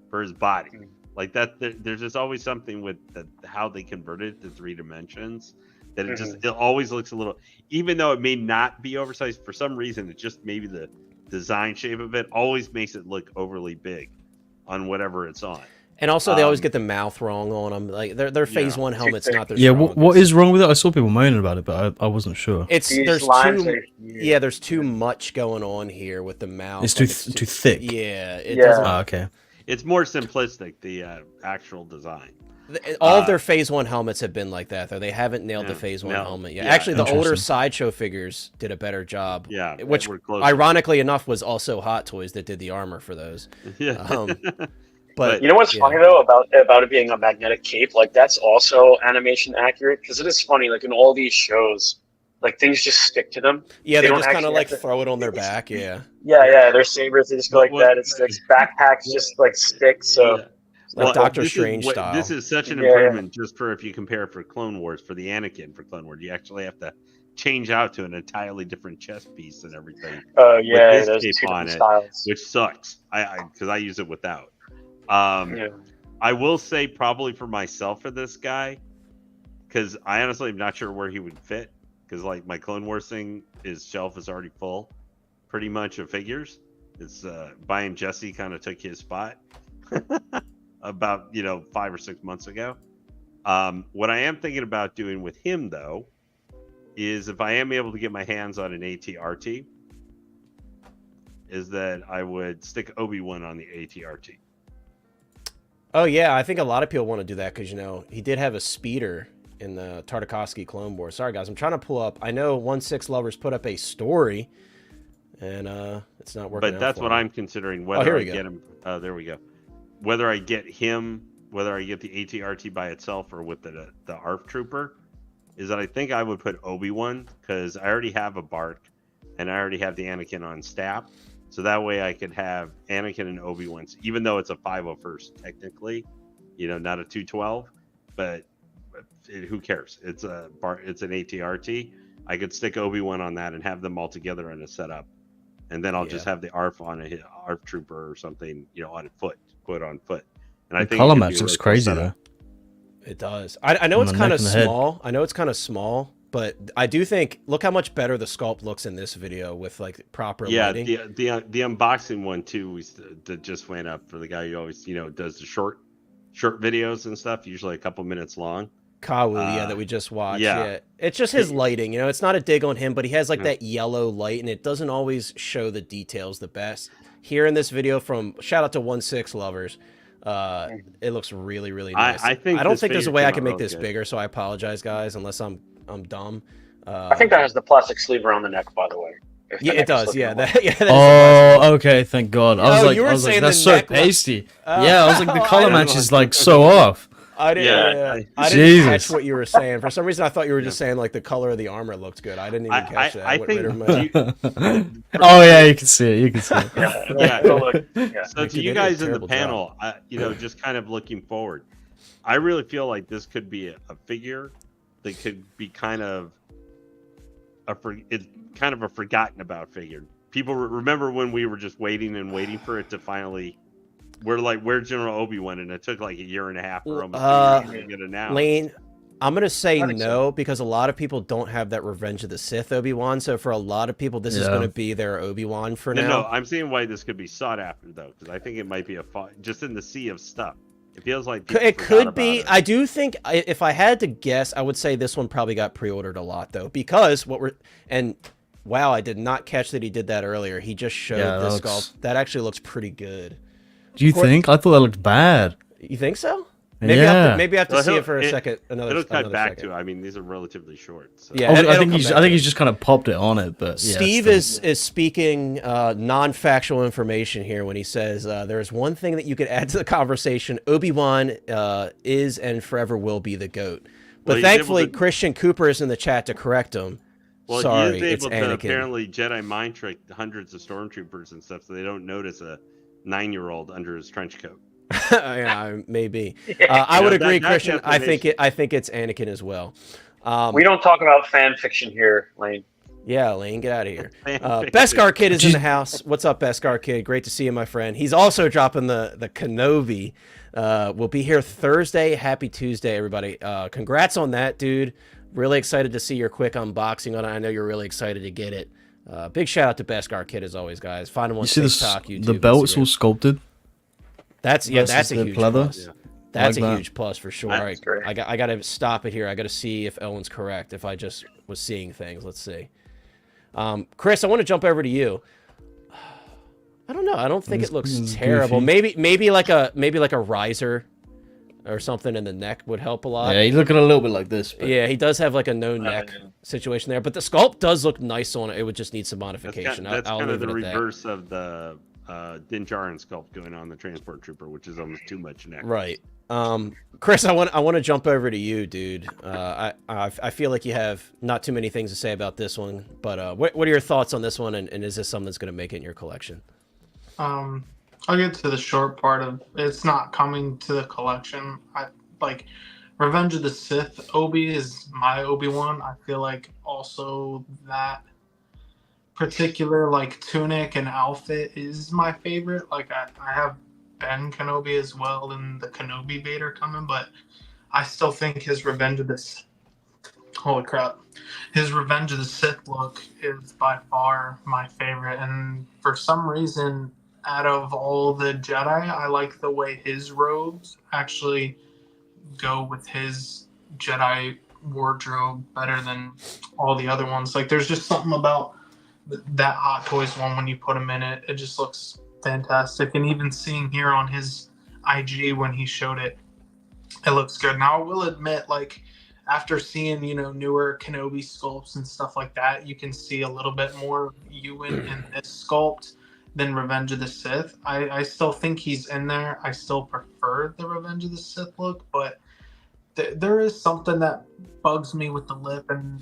for his body. Like that, there's just always something with how they converted it to 3 dimensions that it always looks a little, even though it may not be oversized for some reason, it just maybe the design shape of it always makes it look overly big on whatever it's on. And also, they always get the mouth wrong on them. Like their Phase 1 helmet's not their strongest. What is wrong with it? I saw people moaning about it, but I wasn't sure. There's too much going on here with the mouth. It's too thick. Yeah, it doesn't. Okay. It's more simplistic, the actual design. All of their Phase 1 helmets have been like that, though. They haven't nailed the Phase 1 helmet yet. Actually, the older Sideshow figures did a better job. Yeah, which, ironically enough, was also Hot Toys that did the armor for those. Yeah. But you know what's funny, though, about it being a magnetic cape? Like, that's also animation accurate, because it is funny, like, in all these shows, like, things just stick to them. Yeah, they just kind of, like, throw it on their back, Yeah, their sabers, they just go like that. It's like backpacks just, like, stick, so... Yeah. Like Doctor Strange style. This is such an improvement just for if you compare it for Clone Wars, for the Anakin for Clone Wars. You actually have to change out to an entirely different chest piece and everything. Oh, yeah, there's two on it, which sucks, because I use it without. I will say probably for myself for this guy, because I honestly am not sure where he would fit, because like my Clone Wars thing, his shelf is already full pretty much of figures. It's buying Jesse kind of took his spot about 5 or 6 months ago. What I am thinking about doing with him though is if I am able to get my hands on an AT-RT, is that I would stick Obi-Wan on the AT-RT. Oh yeah, I think a lot of people want to do that because he did have a speeder in the Tartakovsky Clone Wars. Sorry guys, I'm trying to pull up. I know 1/6 Lovers put up a story, and it's not working. But that's what I'm considering. Whether I get him. There we go. Whether I get him, whether I get the AT-RT by itself or with the ARF Trooper, is that I think I would put Obi-Wan because I already have a Bark, and I already have the Anakin on staff. So that way I could have Anakin and Obi-Wan, even though it's a 501st technically, not a 212, but who cares? It's an AT-RT. I could stick Obi-Wan on that and have them all together in a setup and then I'll just have the ARF on a ARF trooper or something, on foot, quote on foot. And I The think color it could match be a looks really cool crazy setup. though. It does. I know On it's the kind neck of and the head. small. I know it's kind of small, but I do think look how much better the sculpt looks in this video with like proper Yeah, lighting. the unboxing one too that just went up for the guy who always does the short videos and stuff, usually a couple minutes long. Kawu, that we just watched. yeah. Yeah. It's just his lighting, it's not a dig on him, but he has like that yellow light and it doesn't always show the details the best. Here in this video from shout out to 1/6 lovers. It looks really, really nice. I think I don't this think there's a figure way I came can out make really this good. bigger, so I apologize, guys, unless I'm dumb. I think that has the plastic sleeve around the neck, by the way. if the Yeah, neck it is does. looking Yeah, away. that is the plastic. Oh, okay, thank God. I was Oh, like, you were saying that's the so neck was- pasty. Yeah, I was like, the Oh, color I match didn't- is like so off. I didn't. Yeah, I didn't Jesus. catch what you were saying. For some reason, I thought you were just saying like the color of the armor looked good. I didn't even catch that. I Went right think over my head. Oh yeah, you can see it. You can see it. Yeah. So look, yeah. So You to you did a guys in the terrible panel, just kind of looking forward, I really feel like this could be a figure that could be kind of it's kind of a forgotten about figure. People remember when we were just waiting for it to finally. We're like, where's General Obi-Wan? And it took like a year and a half for almost to get announced. Lane, I'm gonna say I think no so. because a lot of people don't have that Revenge of the Sith Obi-Wan. So for a lot of people, this is Yeah. gonna be their Obi-Wan for No, now. I'm seeing why this could be sought after though, because I think it might be just in the sea of stuff. It feels like people It forgot could about be. it. I do think if I had to guess, I would say this one probably got pre-ordered a lot though, because wow, I did not catch that he did that earlier. He just showed Yeah, that this looks- sculpt. That actually looks pretty good. Do you think? I thought that looked bad. You think so? Maybe Yeah. I have to Well, see it for a second. It'll cut back second. to it. I mean, these are relatively short. So. Yeah, I it'll think come he's. back I to think it. he's just kind of popped it on it. But yeah, Steve still. is speaking non-factual information here when he says there's one thing that you could add to the conversation. Obi-Wan is and forever will be the GOAT. But Well, he's thankfully, able to- Christian Cooper is in the chat to correct him. Well, Sorry, he is it's able to Anakin. apparently Jedi mind trick hundreds of stormtroopers and stuff, so they don't notice a 9-year-old under his trench coat. Yeah, maybe. I would Yeah, agree, that's Christian. I think information. it's Anakin as well. We don't talk about fan fiction here, Lane. Yeah, Lane, get out of here. Fan Beskar Kid is in Jeez. the house. What's up, Beskar Kid? Great to see you, my friend. He's also dropping the Kenobi. We'll be here Thursday. Happy Tuesday, everybody. Congrats on that, dude. Really excited to see your quick unboxing on it. I know you're really excited to get it. Big shout out to Beskar Kid as always, guys. Find him on You see TikTok, YouTube. the belts all Instagram. sculpted. That's a versus the huge pleather. plus. That's Like a that. huge plus for sure. That's All right, great. I got to stop it here. I got to see if Ellen's correct. If I just was seeing things, let's see. Chris, I want to jump over to you. I don't know. I don't think It's- it looks it's terrible. goofy. Maybe like a riser or something in the neck would help a lot. Yeah, he's looking a little bit like this. But Yeah, he does have like a no neck yeah. situation there, but the sculpt does look nice on it. It would just need some That's, modification. that's I'll kind of leave the it at that. reverse of the Din Djarin sculpt going on the transport trooper, which is almost too much neck. Right. Chris, I want to jump over to you, dude. I feel like you have not too many things to say about this one, but what are your thoughts on this one, and is this something that's going to make it in your collection? I'll get to the short part of it's not coming to the collection. I like Revenge of the Sith Obi is my Obi-Wan. I feel like also that particular like tunic and outfit is my favorite. Like I have Ben Kenobi as well and the Kenobi Vader coming, but I still think his Revenge of the holy crap. His Revenge of the Sith look is by far my favorite, and for some reason out of all the Jedi, I like the way his robes actually go with his Jedi wardrobe better than all the other ones. Like, there's just something about that Hot Toys one when you put him in it. It just looks fantastic. And even seeing here on his IG when he showed it, it looks good. Now, I will admit, like, after seeing, newer Kenobi sculpts and stuff like that, you can see a little bit more of Ewan in this sculpt than Revenge of the Sith. I still think he's in there. I still prefer the Revenge of the Sith look, but there is something that bugs me with the lip, and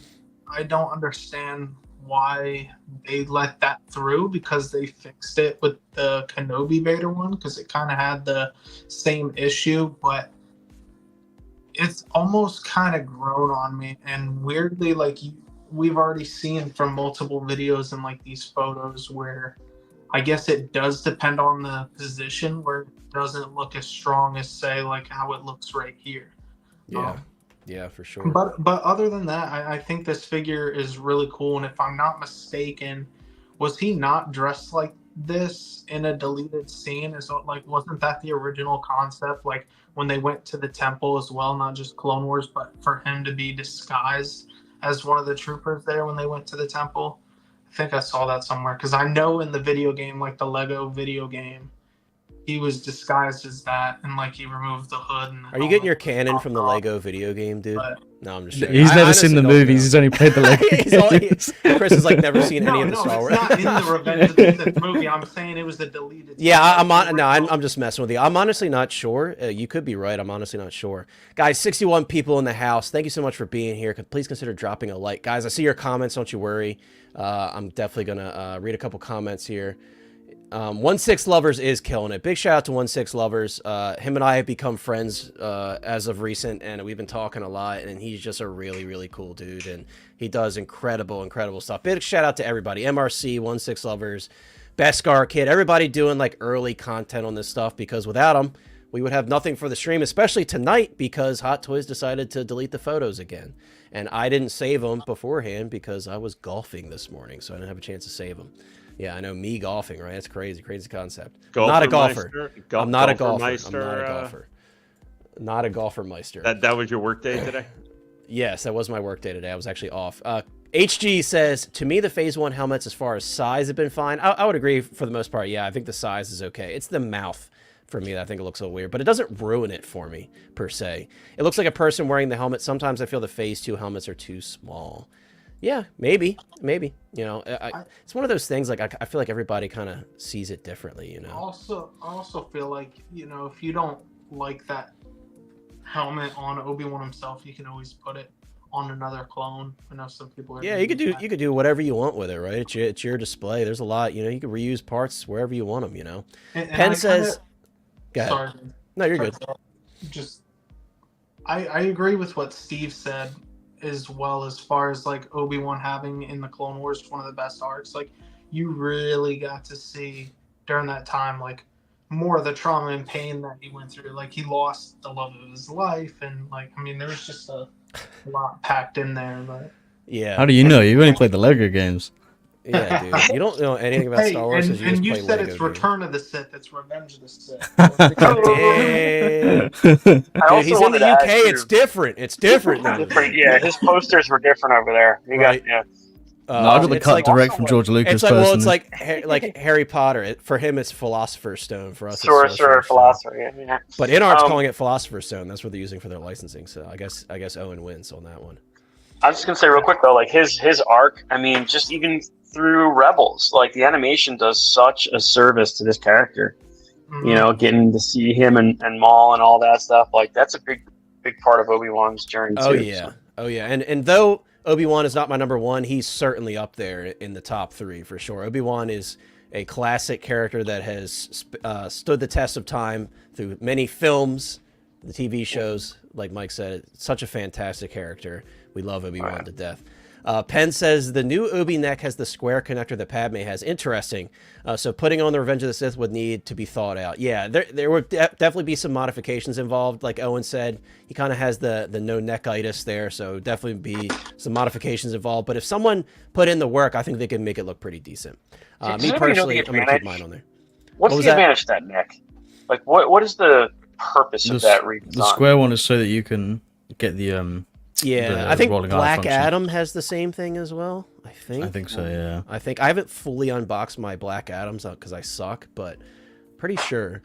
I don't understand why they let that through, because they fixed it with the Kenobi Vader one, because it kind of had the same issue, but it's almost kind of grown on me. And weirdly, like, we've already seen from multiple videos and like these photos where I guess it does depend on the position where it doesn't look as strong as say like how it looks right here. Yeah. Yeah, for sure. But other than that, I think this figure is really cool. And if I'm not mistaken, was he not dressed like this in a deleted scene? Is like wasn't that the original concept? Like when they went to the temple as well, not just Clone Wars, but for him to be disguised as one of the troopers there when they went to the temple. I think I saw that somewhere because I know in the video game, like the Lego video game, he was disguised as that, and like he removed the hood. And Are you getting your canon from the Lego video game, dude? No, I'm just joking. He's never seen the movies. He's only played the Lego games. Chris has like never seen any of the Star Wars. It's not in the Revenge of the Sith movie. I'm saying it was the deleted. Yeah, I'm just messing with you. I'm honestly not sure. You could be right. I'm honestly not sure. Guys, 61 people in the house. Thank you so much for being here. Please consider dropping a like. Guys, I see your comments. Don't you worry. I'm definitely gonna read a couple comments here. 1-6 Lovers is killing it. Big shout out to 1-6 Lovers. Him and I have become friends as of recent, and we've been talking a lot, and he's just a really, really cool dude, and he does incredible stuff. Big shout out to everybody. MRC, 1-6 Lovers, Beskar Kid, everybody doing like early content on this stuff, because without them, we would have nothing for the stream, especially tonight, because Hot Toys decided to delete the photos again. And I didn't save them beforehand because I was golfing this morning, so I didn't have a chance to save them. Yeah, I know, me golfing, right? That's crazy concept. Not a golfer. I'm not a golfer. I'm not a golfer. Not a golfer meister. That was your work day today? Yes, that was my work day today. I was actually off. HG says, to me, the Phase 1 helmets, as far as size, have been fine. I would agree for the most part. Yeah, I think the size is okay. It's the mouth for me that I think it looks a little weird, but it doesn't ruin it for me, per se. It looks like a person wearing the helmet. Sometimes I feel the Phase 2 helmets are too small. Yeah, maybe. You know, it's one of those things, like, I feel like everybody kind of sees it differently, you know? I also feel like, you know, if you don't like that helmet on Obi-Wan himself, you can always put it on another clone. I know some people are... Yeah, you could do whatever you want with it, right? It's your display. There's a lot, you know, you can reuse parts wherever you want them, you know? And Penn says... Go ahead. Sorry. No, you're good. Just... I agree with what Steve said, as well, as far as like Obi-Wan having in the Clone Wars one of the best arcs. Like, you really got to see during that time like more of the trauma and pain that he went through. Like, he lost the love of his life, and like, I mean, there was just a lot packed in there. But yeah, how do you know? You've only played the Lego games. Yeah, dude, you don't know anything about Star Wars. And you said it's Return of the Sith. It's Revenge of the Sith. Damn. Dude, he's in the UK. It's different. It's different now. Yeah, his posters were different over there. Right. No, I got the cut direct from George Lucas. It's like, well, it's like Harry Potter. For him, it's Philosopher's Stone. For us, Sorcerer, Philosopher. Yeah. But Inart's calling it Philosopher's Stone. That's what they're using for their licensing. So I guess Owen wins on that one. I was just gonna say real quick though, like his arc. I mean, just even through Rebels, like the animation does such a service to this character. Mm-hmm. You know, getting to see him and Maul and all that stuff. Like, that's a big part of Obi-Wan's journey too. Oh yeah. And though Obi-Wan is not my number one, he's certainly up there in the top 3 for sure. Obi-Wan is a classic character that has stood the test of time through many films, the TV shows. Like Mike said, such a fantastic character. We love Obi-Wan to death. Penn says, the new Obi neck has the square connector that Padme has. Interesting. So putting on the Revenge of the Sith would need to be thought out. Yeah, there would definitely be some modifications involved. Like Owen said, he kind of has the no neckitis there, so definitely be some modifications involved. But if someone put in the work, I think they can make it look pretty decent. Me personally, I'm going to keep mine on there. What's the advantage to that neck? Like, what is the purpose of that redesign? The square one is so that you can get the yeah, I think Black Adam has the same thing as well. I think so. Yeah. I haven't fully unboxed my Black Adams because I suck, but pretty sure.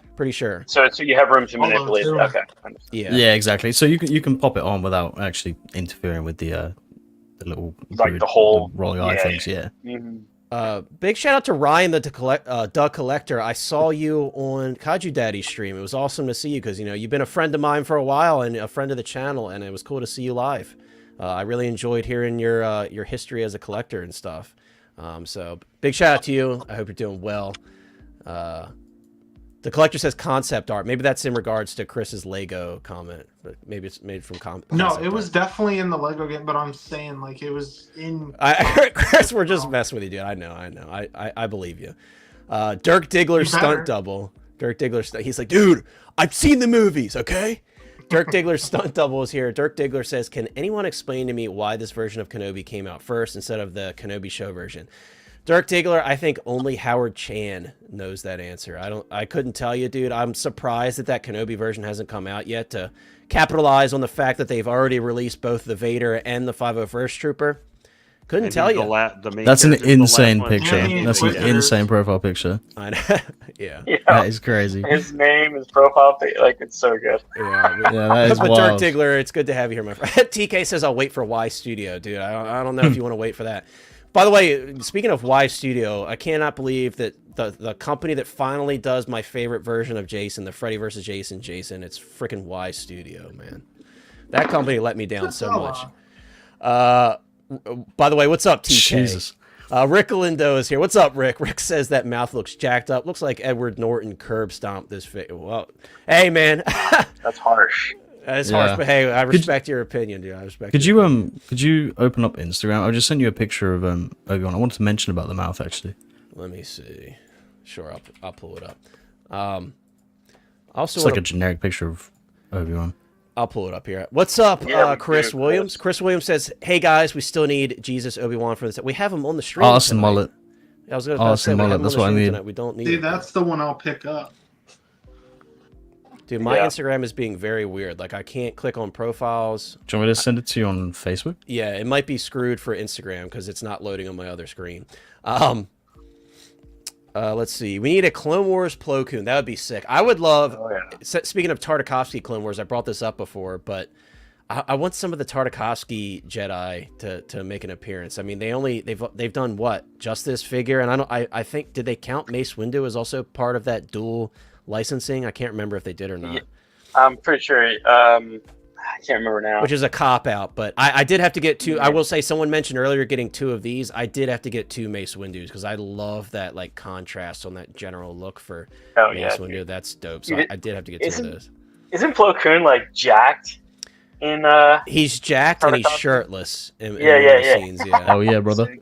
So you have room to manipulate it. Okay. Yeah, exactly. So you can pop it on without actually interfering with the little like the whole rolling eye things. Yeah. Mm-hmm. Big shout out to Ryan, the Duck Collector. I saw you on Kaiju Daddy's stream. It was awesome to see you because, you know, you've been a friend of mine for a while and a friend of the channel, and it was cool to see you live. I really enjoyed hearing your history as a collector and stuff. So big shout out to you. I hope you're doing well. The The collector says concept art. Maybe that's in regards to Chris's Lego comment. But maybe it's made from No, it was definitely in the Lego game, but I'm saying like it was in. Chris, we're just messing with you, dude. I know. I believe you. Dirk Diggler stunt double. Dirk Diggler, he's like, dude, I've seen the movies, okay? Dirk Diggler's stunt double is here. Dirk Diggler says, can anyone explain to me why this version of Kenobi came out first instead of the Kenobi show version? Dirk Diggler, I think only Howard Chan knows that answer. I couldn't tell you, dude. I'm surprised that Kenobi version hasn't come out yet to capitalize on the fact that they've already released both the Vader and the 501st Trooper. Couldn't tell you. That's an insane picture. That's an insane profile picture. I know. Yeah. That is crazy. His name, his profile, like it's so good. Yeah, that is but wild. Dirk Diggler, it's good to have you here, my friend. TK says I'll wait for Y Studio, dude. I don't know if you want to wait for that. By the way, speaking of Y Studio, I cannot believe that the company that finally does my favorite version of Jason, the Freddy vs. Jason, it's freaking Y Studio, man. That company let me down so much. By the way, what's up, TK? Jesus. Rick Lindo is here. What's up, Rick? Rick says that mouth looks jacked up. Looks like Edward Norton curb stomped this fit. Well, hey, man. That's harsh. It's harsh, but hey, I respect your opinion, dude. I respect. Could you open up Instagram? I just sent you a picture of Obi-Wan. I wanted to mention about the mouth actually. Let me see. Sure, I'll pull it up. Also, it's like a generic picture of Obi-Wan. I'll pull it up here. What's up, Chris Williams? Chris Williams says, "Hey guys, we still need Jesus Obi-Wan for this. We have him on the stream. Austin Mullet. I was going to say Mullet. That's what I need. We don't need. See, that's the one I'll pick up. Dude, my Instagram is being very weird. Like, I can't click on profiles. Do you want me to send it to you on Facebook? Yeah, it might be screwed for Instagram because it's not loading on my other screen. Let's see. We need a Clone Wars Plo Koon. That would be sick. I would love... Speaking of Tartakovsky Clone Wars, I brought this up before, but I want some of the Tartakovsky Jedi to make an appearance. I mean, they've done what? Just this figure? And I think... Did they count Mace Windu as also part of that dual licensing? I can't remember if they did or not. Yeah, I'm pretty sure. I can't remember now. Which is a cop out, but I did have to get two. I will say, someone mentioned earlier getting two of these. I did have to get two Mace Windu's because I love that like contrast on that general look for Mace Windu. Dude. That's dope. So I did have to get two of those. Isn't Plo Koon like jacked? He's jacked and he's shirtless in scenes. Yeah. Oh yeah, brother.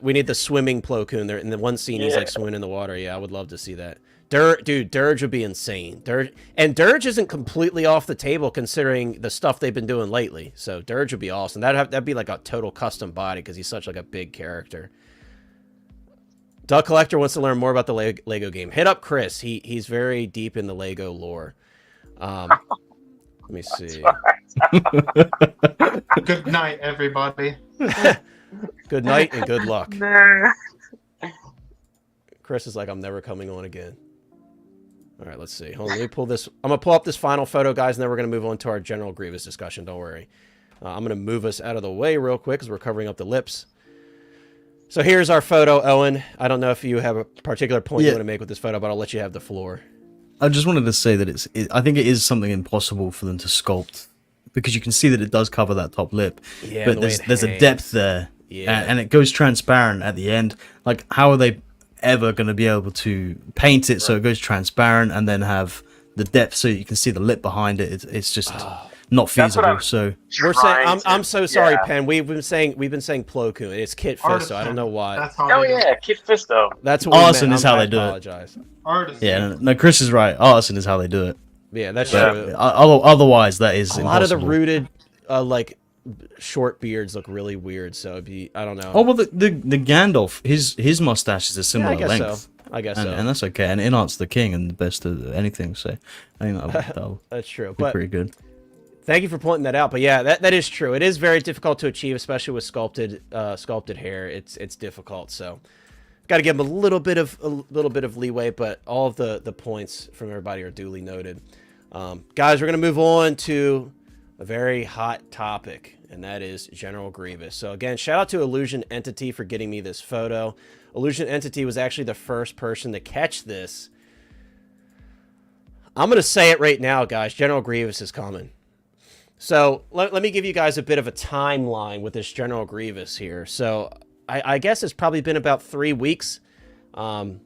We need the swimming Plo Koon there. In the one scene, he's like swimming in the water. Yeah, I would love to see that. Dirge would be insane. Dirge isn't completely off the table considering the stuff they've been doing lately. So Dirge would be awesome. That'd be like a total custom body because he's such like a big character. Duck Collector wants to learn more about the Lego game. Hit up Chris. He's very deep in the Lego lore. Let me see. Good night, everybody. Good night and good luck. Chris is like, I'm never coming on again. All right, let's see. Hold on, let me pull this. I'm going to pull up this final photo, guys, and then we're going to move on to our General Grievous discussion. Don't worry. I'm going to move us out of the way real quick because we're covering up the lips. So here's our photo, Owen. I don't know if you have a particular point you want to make with this photo, but I'll let you have the floor. I just wanted to say that I think it is something impossible for them to sculpt because you can see that it does cover that top lip, but there's a depth there, and it goes transparent at the end. Like, how are they ever going to be able to paint it so it goes transparent and then have the depth so you can see the lip behind it? It's just not feasible. So we're saying I'm so sorry, Pen. We've been saying Plo Koon. It's Kit Fisto. I don't know why. That's how Kit Fisto. That's what Artisan is how they do it. Artisan. Yeah, no, Chris is right. Artisan is how they do it. Yeah, that's true. Otherwise, that is a lot of the rooted like short beards look really weird. So it'd be, I don't know. Oh well, the Gandalf, his mustache is a similar length. I guess so. And that's okay. And Inart's the king and the best of anything. So I think that'll that's true. Be pretty good. Thank you for pointing that out. But yeah, that is true. It is very difficult to achieve, especially with sculpted hair. It's difficult. So got to give them a little bit of leeway. But all of the points from everybody are duly noted. Guys, we're gonna move on to a very hot topic, and that is General Grievous. So again, shout out to Illusion Entity for getting me this photo. Illusion Entity was actually the first person to catch this. I'm gonna say it right now, guys. General Grievous is coming. So let me give you guys a bit of a timeline with this General Grievous here. So I guess it's probably been about 3 weeks. I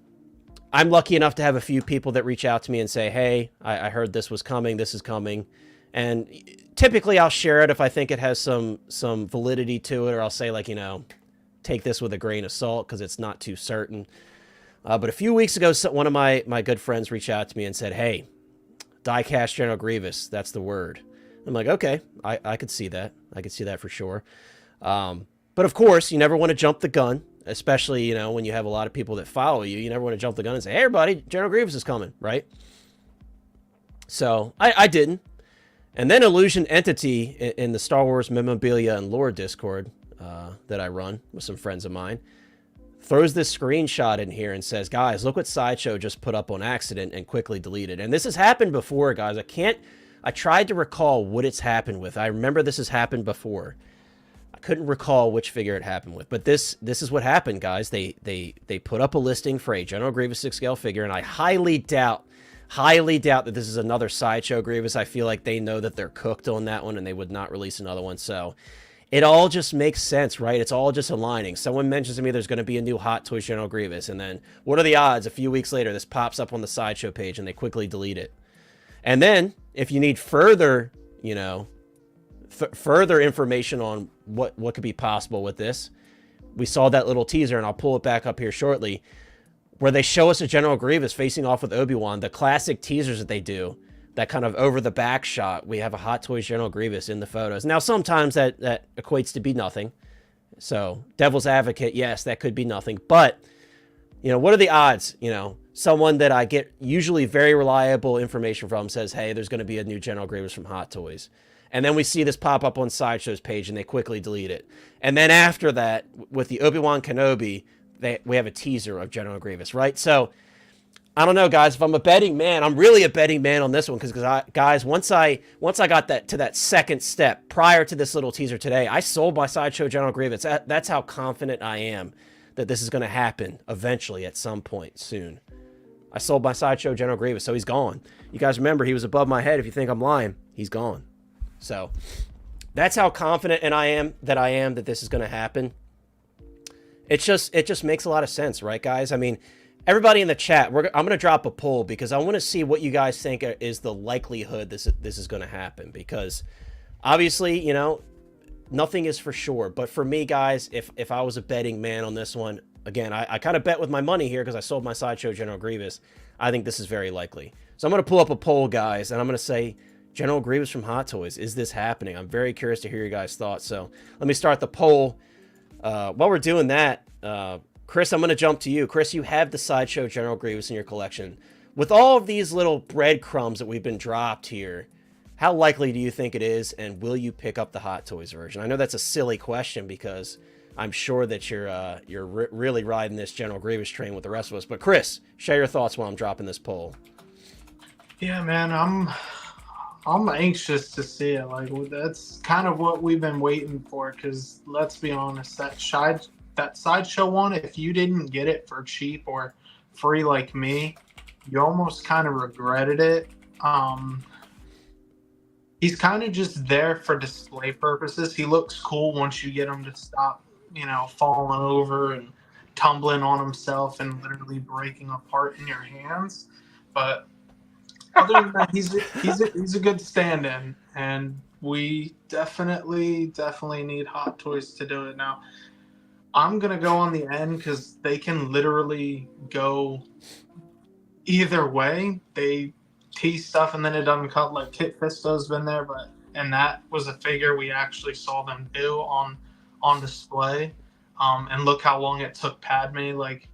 I'm lucky enough to have a few people that reach out to me and say, hey, I heard this was coming, this is coming. And typically I'll share it if I think it has some validity to it, or I'll say, like, you know, take this with a grain of salt because it's not too certain. But a few weeks ago, one of my good friends reached out to me and said, hey, die-cast General Grievous, that's the word. I'm like, okay, I could see that. I could see that for sure. But of course, you never want to jump the gun, especially, you know, when you have a lot of people that follow you. You never want to jump the gun and say, hey, everybody, General Grievous is coming, right? So I didn't. And then Illusion Entity in the Star Wars Memorabilia and Lore Discord that I run with some friends of mine throws this screenshot in here and says, guys, look what Sideshow just put up on accident and quickly deleted. And this has happened before, guys. I tried to recall what it's happened with. I remember this has happened before. I couldn't recall which figure it happened with, but this is what happened, guys. They put up a listing for a General Grievous 6-scale figure, and I highly doubt that this is another Sideshow Grievous. I feel like they know that they're cooked on that one, and they would not release another one. So it all just makes sense, right? It's all just aligning. Someone mentions to me there's going to be a new Hot Toys General Grievous, and then what are the odds? A few weeks later, this pops up on the Sideshow page, and they quickly delete it. And then, if you need further, you know, further information on what could be possible with this, we saw that little teaser, and I'll pull it back up here shortly, where they show us a General Grievous facing off with Obi-Wan, the classic teasers that they do, that kind of over-the-back shot. We have a Hot Toys General Grievous in the photos. Now, sometimes that equates to be nothing. So, devil's advocate, yes, that could be nothing. But, you know, what are the odds? You know, someone that I get usually very reliable information from says, hey, there's going to be a new General Grievous from Hot Toys. And then we see this pop up on Sideshow's page, and they quickly delete it. And then after that, with the Obi-Wan Kenobi, we have a teaser of General Grievous, right? So, I don't know, guys. If I'm a betting man, I'm really a betting man on this one because guys, once I got that second step prior to this little teaser today, I sold my Sideshow General Grievous. That's how confident I am that this is going to happen eventually at some point soon. I sold my Sideshow General Grievous, so he's gone. You guys remember he was above my head. If you think I'm lying, he's gone. So that's how confident I am that this is going to happen. It just makes a lot of sense, right, guys? I mean, everybody in the chat, I'm going to drop a poll because I want to see what you guys think is the likelihood this is going to happen. Because obviously, you know, nothing is for sure. But for me, guys, if I was a betting man on this one, again, I kind of bet with my money here because I sold my Sideshow General Grievous. I think this is very likely. So I'm going to pull up a poll, guys, and I'm going to say, General Grievous from Hot Toys, is this happening? I'm very curious to hear your guys' thoughts. So let me start the poll. While we're doing that, Chris, I'm going to jump to you. Chris, you have the Sideshow General Grievous in your collection. With all of these little breadcrumbs that we've been dropped here, how likely do you think it is, and will you pick up the Hot Toys version? I know that's a silly question because I'm sure that you're really riding this General Grievous train with the rest of us. But Chris, share your thoughts while I'm dropping this poll. Yeah, man, I'm anxious to see it. Like, that's kind of what we've been waiting for. Because let's be honest, that Sideshow one, if you didn't get it for cheap or free like me, you almost kind of regretted it. He's kind of just there for display purposes. He looks cool once you get him to stop, you know, falling over and tumbling on himself and literally breaking apart in your hands. But other than that, he's a good stand-in, and we definitely need Hot Toys to do it. Now, I'm gonna go on the end because they can literally go either way. They tease stuff and then it doesn't cut. Like Kit Fisto's been there, and that was a figure we actually saw them do on display. And look how long it took Padme. Like,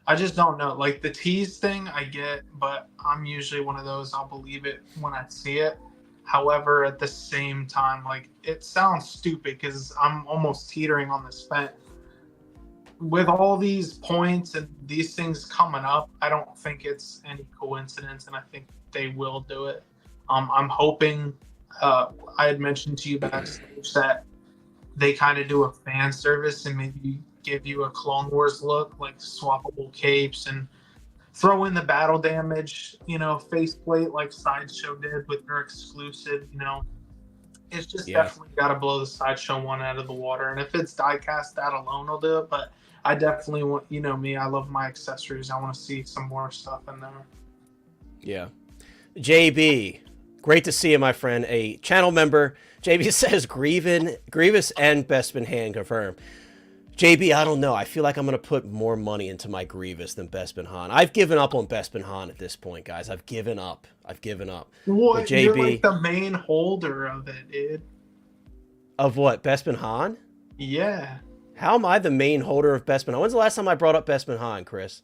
I just don't know. Like, the tease thing, I get, but I'm usually one of those, I'll believe it when I see it. However, at the same time, like, it sounds stupid because I'm almost teetering on this fence. With all these points and these things coming up, I don't think it's any coincidence, and I think they will do it. I'm hoping, I had mentioned to you backstage that they kind of do a fan service and maybe give you a Clone Wars look, like swappable capes, and throw in the battle damage, you know, faceplate like Sideshow did with their exclusive, you know, It's just Yeah. definitely got to blow the sideshow one out of the water. And if it's diecast, that alone will do it. But I definitely want, you know me, I love my accessories. I want to see some more stuff in there. Yeah. JB, great to see you, my friend. A channel member. JB says Grievous and Bespin hand confirmed. JB, I don't know. I feel like I'm going to put more money into my Grievous than Bespin Han. I've given up on Bespin Han at this point, guys. I've given up. What? But JB, You're like the main holder of it, dude. Of what? Bespin Han? Yeah. How am I the main holder of Bespin Han? When's the last time I brought up Bespin Han, Chris?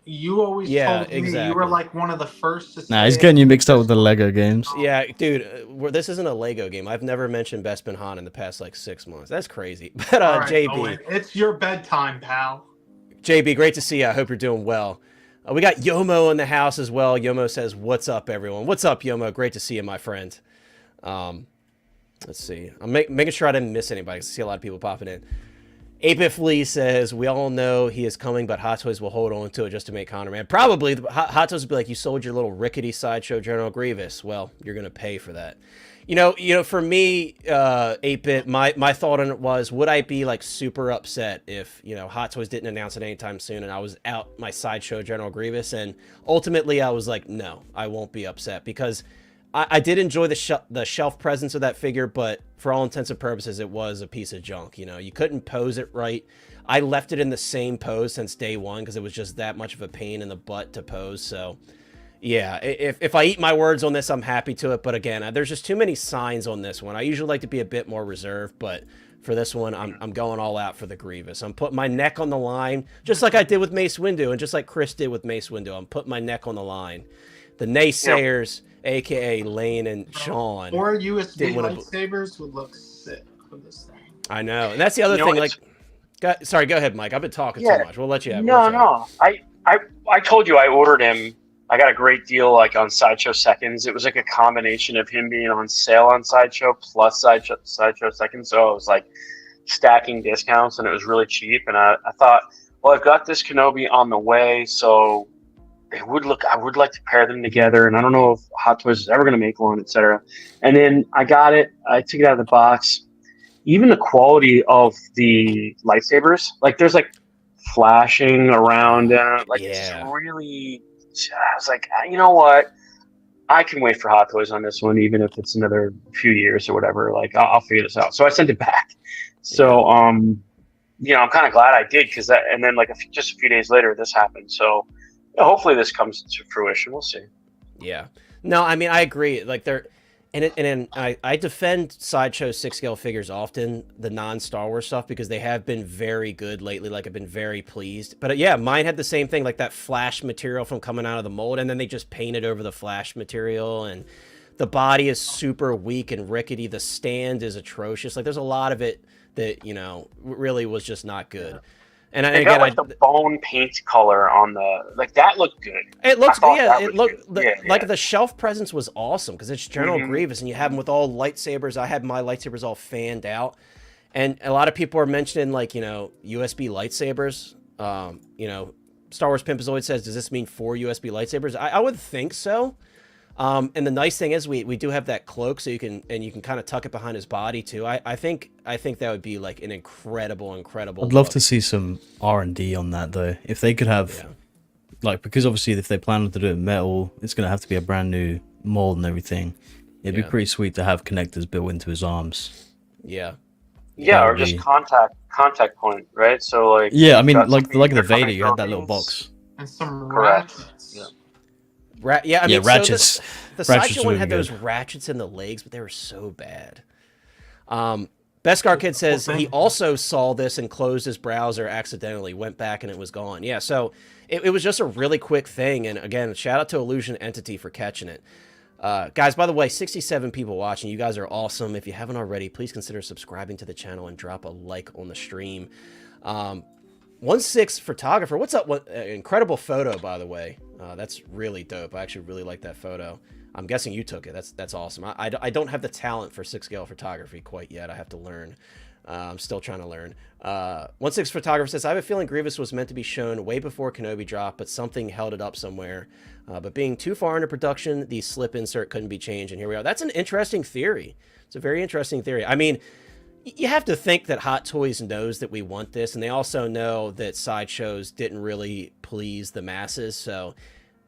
You always told me you were like one of the first to say. Nah, he's getting you mixed up with the Lego games. Yeah, dude, this isn't a Lego game. I've never mentioned Bespin Han in the past like 6 months. That's crazy. But All right, JB, Owen, it's your bedtime, pal. JB, great to see you. I hope you're doing well. We got Yomo in the house as well. Yomo says, "What's up, everyone? What's up, Yomo? Great to see you, my friend." Let's see. I'm making sure I didn't miss anybody. I see a lot of people popping in. 8-Bit Flea says, "We all know he is coming, but Hot Toys will hold on to it just to make Connor mad." Probably. Hot Toys will be like, "You sold your little rickety sideshow General Grievous. Well, you're going to pay for that." You know, for me, 8-Bit, my thought on it was, would I be like super upset if, you know, Hot Toys didn't announce it anytime soon and I was out my sideshow General Grievous? And ultimately I was like, no, I won't be upset, because I did enjoy the shelf presence of that figure, but for all intents and purposes, it was a piece of junk. You know, you couldn't pose it right. I left it in the same pose since day one because it was just that much of a pain in the butt to pose. So, yeah, if I eat my words on this, I'm happy to it. But again, there's just too many signs on this one. I usually like to be a bit more reserved, but for this one, I'm going all out for the Grievous. I'm putting my neck on the line, just like I did with Mace Windu, and just like Chris did with Mace Windu. I'm putting my neck on the line. The naysayers, aka Lane and Sean, or USB lightsabers would look sick for this thing. I know, and that's the other thing. Like, sorry, go ahead, Mike. I've been talking too much. We'll let you have. No. I told you I ordered him. I got a great deal like on Sideshow Seconds. It was like a combination of him being on sale on Sideshow plus Sideshow Seconds. So it was like stacking discounts, and it was really cheap. And I thought, well, I've got this Kenobi on the way, so I would like to pair them together, and I don't know if Hot Toys is ever going to make one, etc. And then I got it. I took it out of the box. Even the quality of the lightsabers, like there's like flashing around, it's really. I was like, you know what? I can wait for Hot Toys on this one, even if it's another few years or whatever. Like I'll figure this out. So I sent it back. So you know, I'm kind of glad I did, because that. And then like just a few days later, this happened. So. Hopefully this comes to fruition. We'll see. Yeah. No, I mean, I agree. Like I defend Sideshow 6-scale figures often, the non-Star Wars stuff, because they have been very good lately. Like, I've been very pleased. But yeah, mine had the same thing, like that flash material from coming out of the mold, and then they just painted over the flash material, and the body is super weak and rickety. The stand is atrocious. Like, there's a lot of it that, you know, really was just not good. Yeah. And they got like the bone paint color on the that looked good. It looks it looked like the shelf presence was awesome, because it's General Grievous, and you have them with all lightsabers. I had my lightsabers all fanned out, and a lot of people are mentioning, like, you know, USB lightsabers. You know, Star Wars Pimpazoid says, does this mean 4 USB lightsabers? I would think so. And the nice thing is we do have that cloak, so you can kind of tuck it behind his body too. I think that would be like an incredible. I'd love to see some R&D on that though. If they could have, like, because obviously if they plan to do it metal, it's gonna have to be a brand new mold and everything. It'd be pretty sweet to have connectors built into his arms. Yeah. Yeah, or just contact point, right? So like. Yeah, I mean, like the Vader, you had that little box. And some ratchets. Yeah. I mean, ratchets. So the Sideshow one had those ratchets in the legs, but they were so bad. Beskar Kid says he also saw this and closed his browser accidentally, went back, and it was gone. Yeah, so it was just a really quick thing. And again, shout out to Illusion Entity for catching it. Guys, by the way, 67 people watching. You guys are awesome. If you haven't already, please consider subscribing to the channel and drop a like on the stream. 16 Photographer, what's up? Incredible photo, by the way. That's really dope. I actually really like that photo. I'm guessing you took it. That's awesome. I don't have the talent for 6-scale photography quite yet. I have to learn. I'm still trying to learn. 16 Photographer says, I have a feeling Grievous was meant to be shown way before Kenobi dropped, but something held it up somewhere. But being too far into production, the slip insert couldn't be changed, and here we are. That's an interesting theory. It's a very interesting theory. I mean, you have to think that Hot Toys knows that we want this, and they also know that sideshows didn't really please the masses, so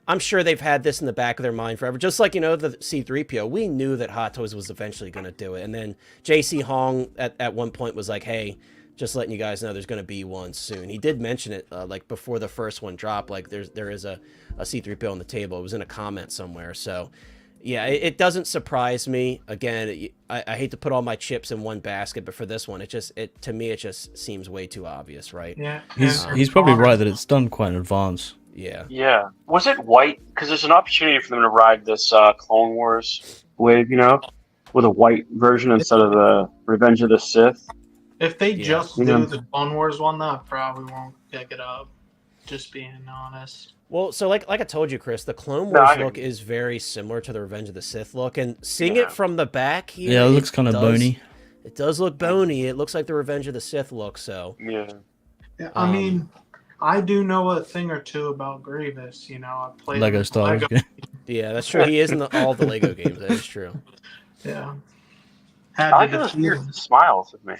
I'm sure they've had this in the back of their mind forever. Just like, you know, the C-3PO, we knew that Hot Toys was eventually going to do it, and then J.C. Hong at one point was like, hey, just letting you guys know there's going to be one soon. He did mention it, like, before the first one dropped, like, there is a C-3PO on the table. It was in a comment somewhere, so... Yeah, it doesn't surprise me. Again, I hate to put all my chips in one basket, but for this one, to me, it just seems way too obvious, right? Yeah. He's probably right that it's done quite in advance. Yeah. Yeah. Was it white? Because there's an opportunity for them to ride this Clone Wars wave, you know, with a white version instead of the Revenge of the Sith. If they just do Yeah. the Clone Wars one, though, I probably won't pick it up. Just being honest. Well, so like I told you, Chris, the Clone No, Wars I hear look you. is very similar to the Revenge of the Sith look, and seeing Yeah. it from the back here, Yeah, it looks kind of does- bony. It does look bony. It looks like the Revenge of the Sith look, so... Yeah. Yeah, I mean, I do know a thing or two about Grievous. You know, I played Lego Star Wars game. Yeah, that's true. He is in all the Lego games. That is true. Yeah. I Had like to those defeat weird him. smiles at me.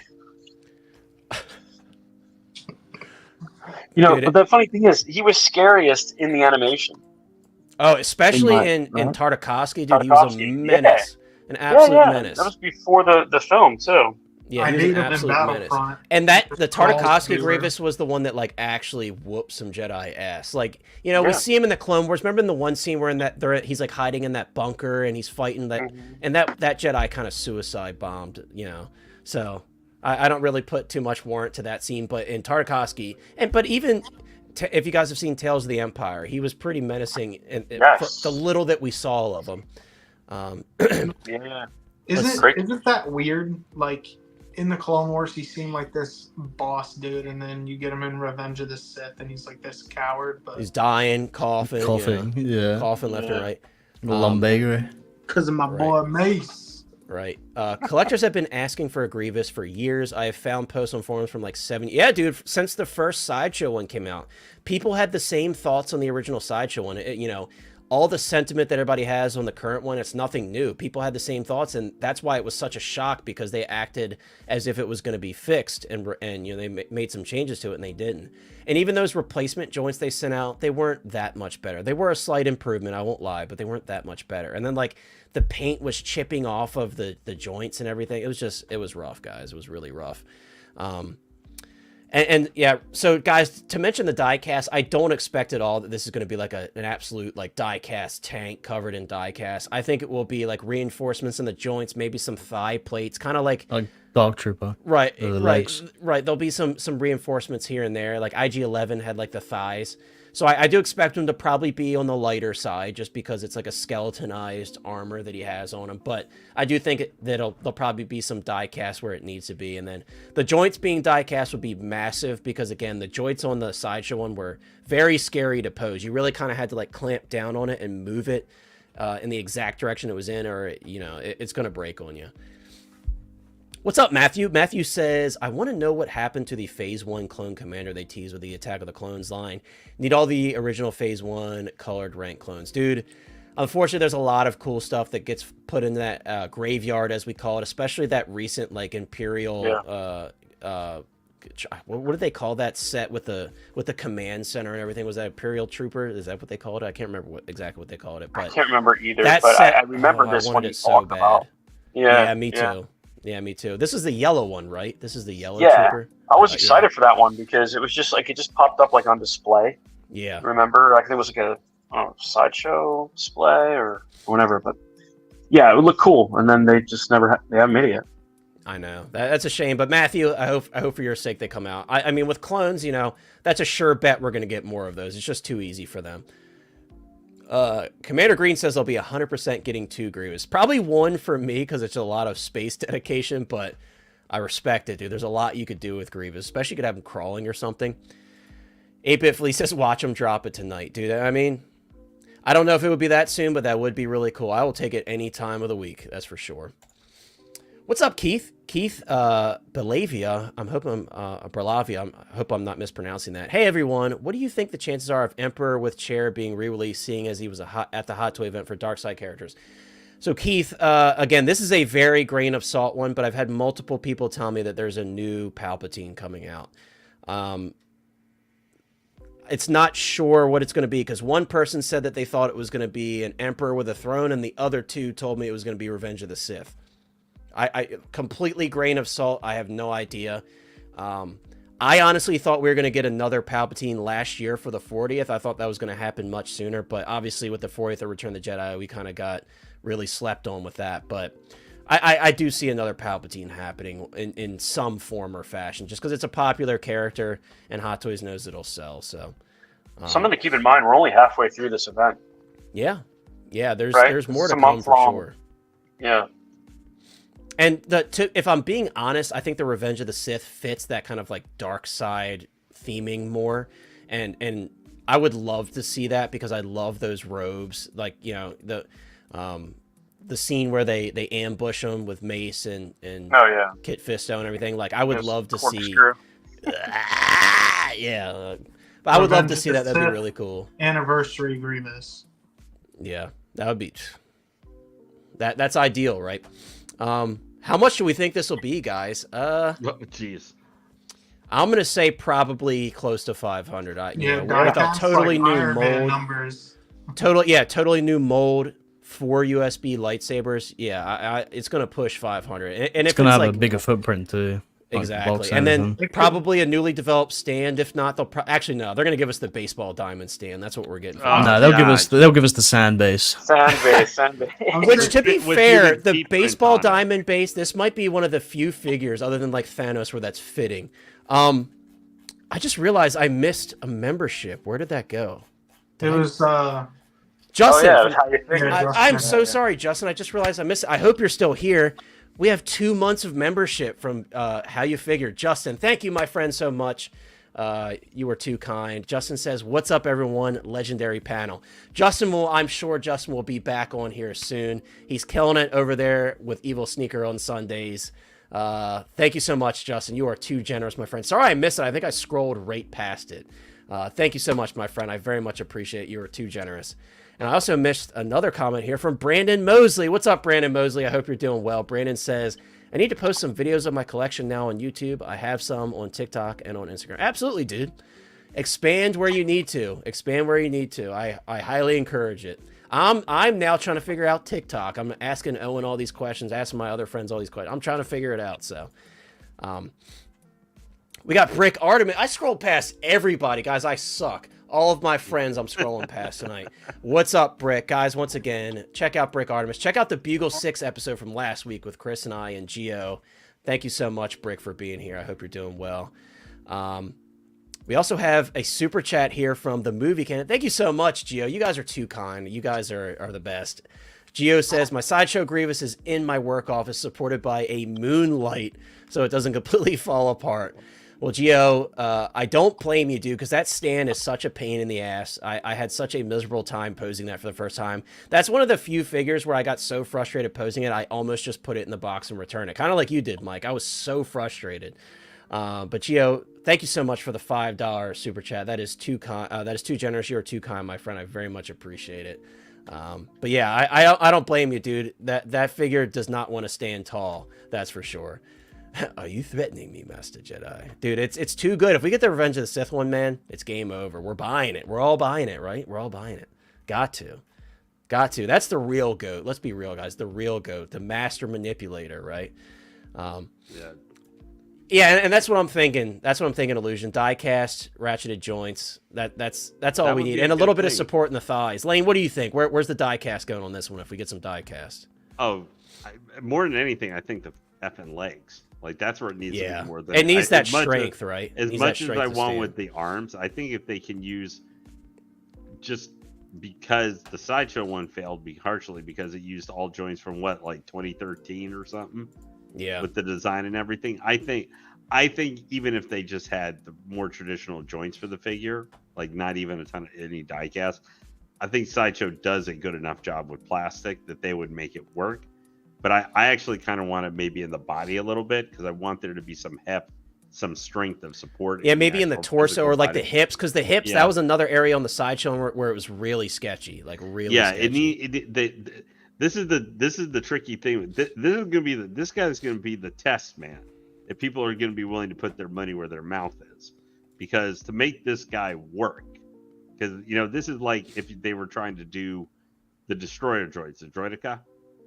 You know, Dude, but the funny thing is, he was scariest in the animation. Oh, especially In my- in Tartakovsky, dude. He was a Tartakovsky, menace. An absolute menace. That was before the film too. Yeah, I he was hate an him in absolute menace. Battlefront. And the Crawls Tartakovsky everywhere. Grievous was the one that like actually whooped some Jedi ass. Like, you know, we Yeah. see him in the Clone Wars. Remember in the one scene where he's like hiding in that bunker and he's fighting that, and that Jedi kind of suicide bombed, you know. So I don't really put too much warrant to that scene, but in Tartakovsky, but even if you guys have seen Tales of the Empire, he was pretty menacing, and Yes. the little that we saw of him. Yeah. Isn't that weird? Like in the Clone Wars, he seemed like this boss dude, and then you get him in Revenge of the Sith, and he's like this coward. But He's dying, coughing, Coughing, yeah. coughing left and Yeah. right. Lumbago. because of my Right. boy Mace. Right. Collectors have been asking for a Grievous for years. I have found posts on forums from like 7. Yeah, dude, since the first Sideshow one came out, people had the same thoughts on the original Sideshow one. You know, all the sentiment that everybody has on the current one, it's nothing new. People had the same thoughts, and that's why it was such a shock, because they acted as if it was going to be fixed, and you know, they made some changes to it, and they didn't. And even those replacement joints they sent out, they weren't that much better. They were a slight improvement, I won't lie, but they weren't that much better. And then like the paint was chipping off of the joints and everything. It was rough, guys. It was really rough. And yeah, so guys, to mention the die-cast, I don't expect at all that this is going to be like an absolute like die-cast tank covered in die-cast. I think it will be like reinforcements in the joints, maybe some thigh plates, kind of like Dark Trooper. right, the right, legs. right. There'll be some reinforcements here and there. Like IG-11 had like the thighs. So I do expect him to probably be on the lighter side, just because it's like a skeletonized armor that he has on him. But I do think that there'll probably be some die cast where it needs to be. And then the joints being die cast would be massive, because again, the joints on the Sideshow one were very scary to pose. You really kind of had to like clamp down on it and move it in the exact direction it was in, or you know, it's going to break on you. What's up, Matthew? Matthew says, I want to know what happened to the Phase 1 clone commander they teased with the Attack of the Clones line. Need all the original Phase 1 colored rank clones. Dude, unfortunately, there's a lot of cool stuff that gets put in that graveyard, as we call it, especially that recent, like, Imperial... what did they call that set with the command center and everything? Was that Imperial Trooper? Is that what they called it? I can't remember exactly what they called it. But I can't remember either, that but set, I remember this I one wanted you it so talked bad. about. Yeah, me too. Yeah, me too. This is the yellow one, right? This is the yellow Trooper. I was Yeah. excited for that one because it was just like it just popped up like on display. Yeah. Remember, I think it was like a Sideshow display or whatever. But yeah, it would look cool, and then they just they haven't made it yet. I know that's a shame, but Matthew, I hope for your sake they come out. I mean, with clones, you know, that's a sure bet we're going to get more of those. It's just too easy for them. Commander Green says they'll be 100% getting 2 Grievous. Probably 1 for me because it's a lot of space dedication, but I respect it, dude. There's a lot you could do with Grievous, especially you could have him crawling or something. 8-Bit Flea says watch him drop it tonight, dude. I mean, I don't know if it would be that soon, but that would be really cool. I will take it any time of the week, that's for sure. What's up, Keith? Keith Belavia. I hope I'm not mispronouncing that. Hey, everyone. What do you think the chances are of Emperor with Chair being re-released, seeing as he was at the Hot Toy event for Dark Side characters? So, Keith, again, this is a very grain of salt one, but I've had multiple people tell me that there's a new Palpatine coming out. It's not sure what it's going to be, because one person said that they thought it was going to be an Emperor with a throne, and the other two told me it was going to be Revenge of the Sith. I completely grain of salt. I have no idea. I honestly thought we were going to get another Palpatine last year for the 40th. I thought that was going to happen much sooner, but obviously with the 40th of Return of the Jedi, we kind of got really slept on with that. But I do see another Palpatine happening in some form or fashion, just because it's a popular character and Hot Toys knows it'll sell. So something to keep in mind, we're only halfway through this event. Yeah, there's right? there's more It's to a come month for long. sure. Yeah. And if I'm being honest, I think the Revenge of the Sith fits that kind of like dark side theming more, and I would love to see that, because I love those robes, like, you know, the scene where they ambush them with Mace and Oh yeah. Kit Fisto and everything. Like, I would There's love to see. corkscrew. Yeah, but I would love to Revenge see of the that. That'd be Sith. really cool. Anniversary Grievous. Yeah, that would be. That's ideal, right? How much do we think this will be, guys? Jeez. I'm gonna say probably close to 500. Yeah, With a totally like new Iron Man mold, numbers. totally new mold for USB lightsabers. Yeah, it's gonna push 500, and It's if gonna have like, a bigger footprint too. like exactly, box and then everything. probably a newly developed stand. If not, they'll actually no, they're gonna give us the baseball diamond stand. That's what we're getting. Oh, No, they'll God. give us the sand base. Sand base. Which, to be With fair, human the feet print baseball on it. diamond base, this might be one of the few figures, other than like Thanos, where that's fitting. I just realized I missed a membership. Where did that go? It was Justin. Oh yeah, how you think? Yeah. I'm so Yeah. sorry, Justin. I just realized I missed it. I hope you're still here. We have 2 months of membership from How You Figure. Justin, thank you, my friend, so much. You were too kind. Justin says, "What's up, everyone? Legendary panel." I'm sure Justin will be back on here soon. He's killing it over there with Evil Sneaker on Sundays. Thank you so much, Justin. You are too generous, my friend. Sorry I missed it. I think I scrolled right past it. Thank you so much, my friend. I very much appreciate it. You are too generous. And I also missed another comment here from Brandon Mosley. What's up, Brandon Mosley? I hope you're doing well. Brandon says, "I need to post some videos of my collection now on YouTube. I have some on TikTok and on Instagram." Absolutely, dude. Expand where you need to. I highly encourage it. I'm now trying to figure out TikTok. I'm asking Owen all these questions, asking my other friends all these questions. I'm trying to figure it out. So, we got Brick Artemis. I scrolled past everybody, guys. I suck. All of my friends I'm scrolling past tonight. What's up, Brick? Guys, once again, check out Brick Artemis. Check out the Bugle 6 episode from last week with Chris and I and Gio. Thank you so much, Brick, for being here. I hope you're doing well. We also have a super chat here from the Movie Canon. Thank you so much, Gio. You guys are too kind. You guys are the best. Gio says, "My Sideshow Grievous is in my work office, supported by a moonlight, so it doesn't completely fall apart." Well, Gio, I don't blame you, dude, because that stand is such a pain in the ass. I had such a miserable time posing that for the first time. That's one of the few figures where I got so frustrated posing it, I almost just put it in the box and return it. Kind of like you did, Mike. I was so frustrated. But Gio, thank you so much for the $5 super chat. That is too generous. You are too kind, my friend. I very much appreciate it. But yeah, I don't blame you, dude. That figure does not want to stand tall. That's for sure. Are you threatening me, Master Jedi? Dude, it's too good. If we get the Revenge of the Sith one, man, it's game over. We're buying it. We're all buying it, right? We're all buying it. Got to. That's the real GOAT. Let's be real, guys. The real GOAT. The master manipulator, right? Yeah, and that's what I'm thinking. Illusion. Die-cast, ratcheted joints. That's all That we would need. be a And a little good bit of thing. support in the thighs. Lane, what do you think? Where's the die-cast going on this one if we get some die-cast? Oh, more than anything, I think the effing legs. Like, that's where it needs to Yeah. be more than It needs that as much strength, right? As It needs much that as I strength to want stand. with the arms, I think if they can use, just because the Sideshow one failed partially because it used all joints from like 2013 or something. Yeah. With the design and everything, I think even if they just had the more traditional joints for the figure, like not even a ton of any die cast, I think Sideshow does a good enough job with plastic that they would make it work. but I actually kind of want it maybe in the body a little bit because I want there to be some heft, some strength of support. Yeah, maybe in the actual torso physical or like body. the hips, because the hips, that was another area on the sideshow where it was really sketchy, like really sketchy. This is the tricky thing. This is gonna be this guy's gonna be the test man. If people are gonna be willing to put their money where their mouth is, because to make this guy work, because this is like if they were trying to do the destroyer droids, the droidica,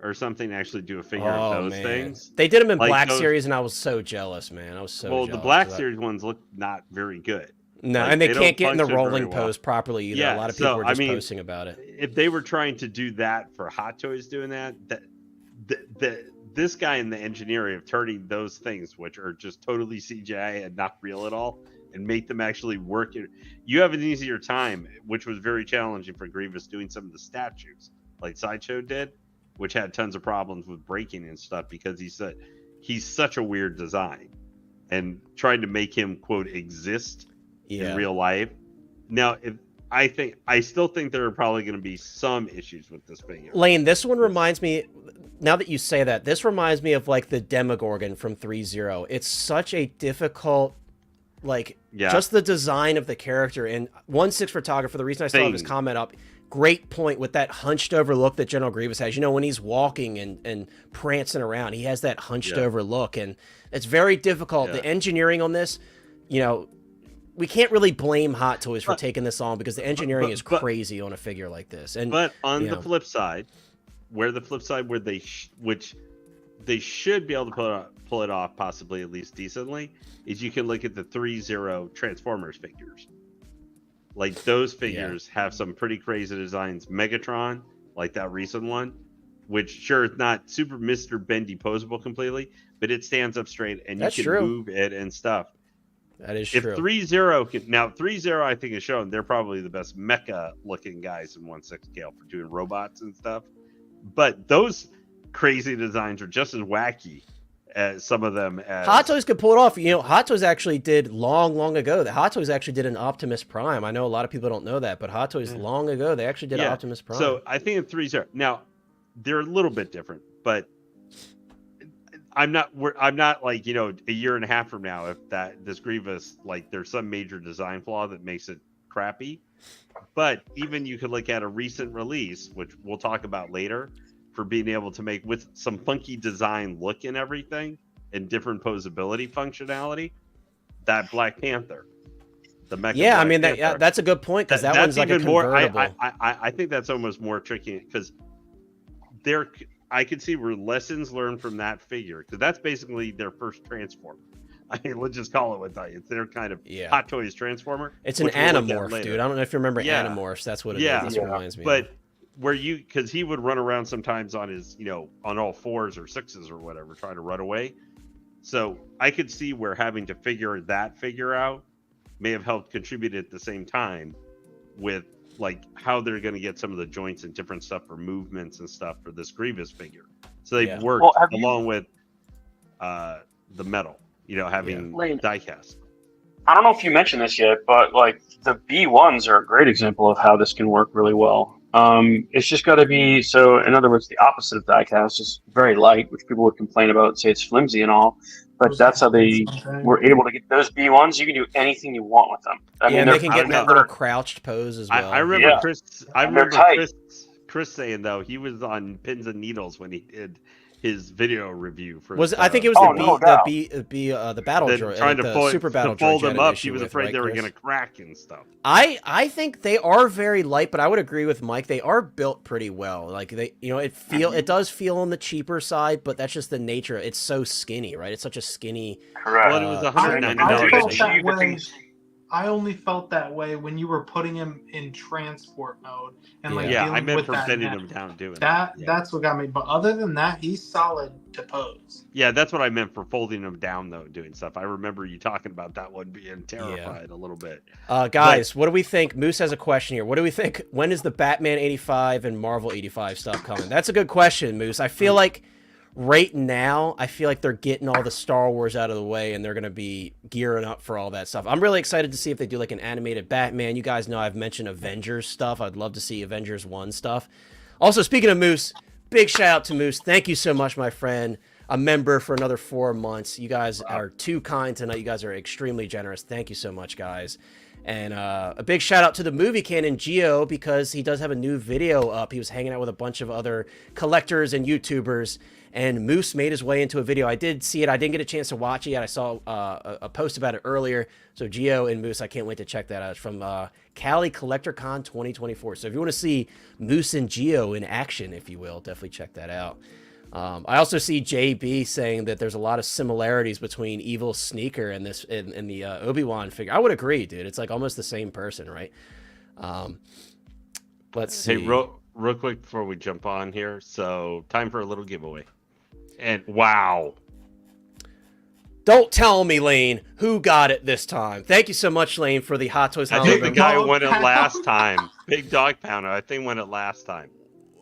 or something, actually do a figure of those things. They did them in Like Black those- Series, and I was so jealous, man. I was so well, jealous. the Black Series ones look not very good. No, Like, and they don't can't get in the function very rolling well. pose properly either. Yeah, A lot of people so, were just I mean, posting about it. If they were trying to do that for Hot Toys doing that, this guy in the engineering of turning those things, which are just totally CGI and not real at all, and make them actually work. You have an easier time, which was very challenging for Grievous doing some of the statues, like Sideshow did, which had tons of problems with breaking and stuff because he's such a weird design, and trying to make him quote exist in real life. Now, I still think there are probably going to be some issues with this figure. Lane, this one reminds me, now that you say that, this reminds me of like the Demogorgon from 3-0. It's such a difficult, just the design of the character. And 1-6 photographer, the reason I still have his comment up, great point with that hunched over look that General Grievous has. When he's walking and prancing around, he has that hunched over look, and it's very difficult. The engineering on this, we can't really blame Hot Toys for taking this on because the engineering is crazy on a figure like this. But on the flip side, where which they should be able to pull it off, possibly at least decently, is you can look at the 3-0 Transformers figures. Like those figures have some pretty crazy designs. Megatron, like that recent one, which sure is not super Mr. Bendy posable completely, but it stands up straight and you can move it and stuff. That is true. If 3-0 can now 3-0, I think has shown they're probably the best mecha looking guys in 1/6 scale for doing robots and stuff. But those crazy designs are just as wacky as some of them. Hot Toys could pull it off. Hot Toys actually did long ago. The Hot Toys actually did an Optimus Prime. I know a lot of people don't know that, but Hot Toys long ago they actually did an Optimus Prime. So I think in 3-0 now they're a little bit different, but I'm not like a year and a half from now if this Grievous there's some major design flaw that makes it crappy. But even you could look at a recent release, which we'll talk about later, for being able to make with some funky design look and everything and different posability functionality. That Black Panther, the mecha. Yeah, I mean that's a good point because that one's like a convertible. I think that's almost more tricky because I could see where lessons learned from that figure because that's basically their first Transformer. I mean, let's just call it what that is. It's their kind of Hot Toys Transformer. It's an Animorph, dude. I don't know if you remember Animorphs. That's what it is. That's what reminds me. But because he would run around sometimes on his, on all 4s or 6s or whatever, trying to run away. So I could see where having to figure that figure out may have helped contribute at the same time with how they're going to get some of the joints and different stuff for movements and stuff for this Grievous figure. So they've worked along with the metal, having diecast. I don't know if you mentioned this yet, but the B1s are a great example of how this can work really well. It's just got to be, so in other words, the opposite of diecast is very light, which people would complain about and say it's flimsy and all, but that's how they were able to get those B1s. You can do anything you want with them. I mean, they can get in that little crouched pose as well. I remember Chris saying though he was on pins and needles when he did his video review for. I think it was the battle droid, trying to super battle to fold droid them up. He was afraid they were going to crack and stuff. I think they are very light, but I would agree with Mike. They are built pretty well. It does feel on the cheaper side, but that's just the nature. It's so skinny, right? It's such a skinny. Correct. Well, it was $190. I only felt that way when you were putting him in transport mode and I meant with for that sending net. him down doing that. That's what got me. But other than that, he's solid to pose. Yeah, that's what I meant for folding him down though, doing stuff. I remember you talking about that one being terrified a little bit. Guys, what do we think? Moose has a question here. What do we think? When is the Batman 85 and Marvel 85 stuff coming? That's a good question, Moose. I feel like right now, I feel like they're getting all the Star Wars out of the way and they're going to be gearing up for all that stuff. I'm really excited to see if they do an animated Batman. You guys know I've mentioned Avengers stuff. I'd love to see Avengers 1 stuff. Also, speaking of Moose, big shout out to Moose. Thank you so much, my friend. A member for another 4 months. You guys are too kind tonight. You guys are extremely generous. Thank you so much, guys. And a big shout out to the movie canon Geo, because he does have a new video up. He was hanging out with a bunch of other collectors and YouTubers, and Moose made his way into a video. I did see it. I didn't get a chance to watch it yet. I saw a post about it earlier. So Geo and Moose, I can't wait to check that out. It's from Cali Collector Con 2024. So if you want to see Moose and Geo in action, if you will, definitely check that out. I also see JB saying that there's a lot of similarities between Evil Sneaker and this and the Obi-Wan figure. I would agree, dude. It's like almost the same person, right? Let's see. Hey, real quick before we jump on here. So time for a little giveaway. And wow. Don't tell me, Lane, who got it this time. Thank you so much, Lane, for the Hot Toys I Holiday. think the guy who won it last time. Big Dog Pounder. I think won it last time.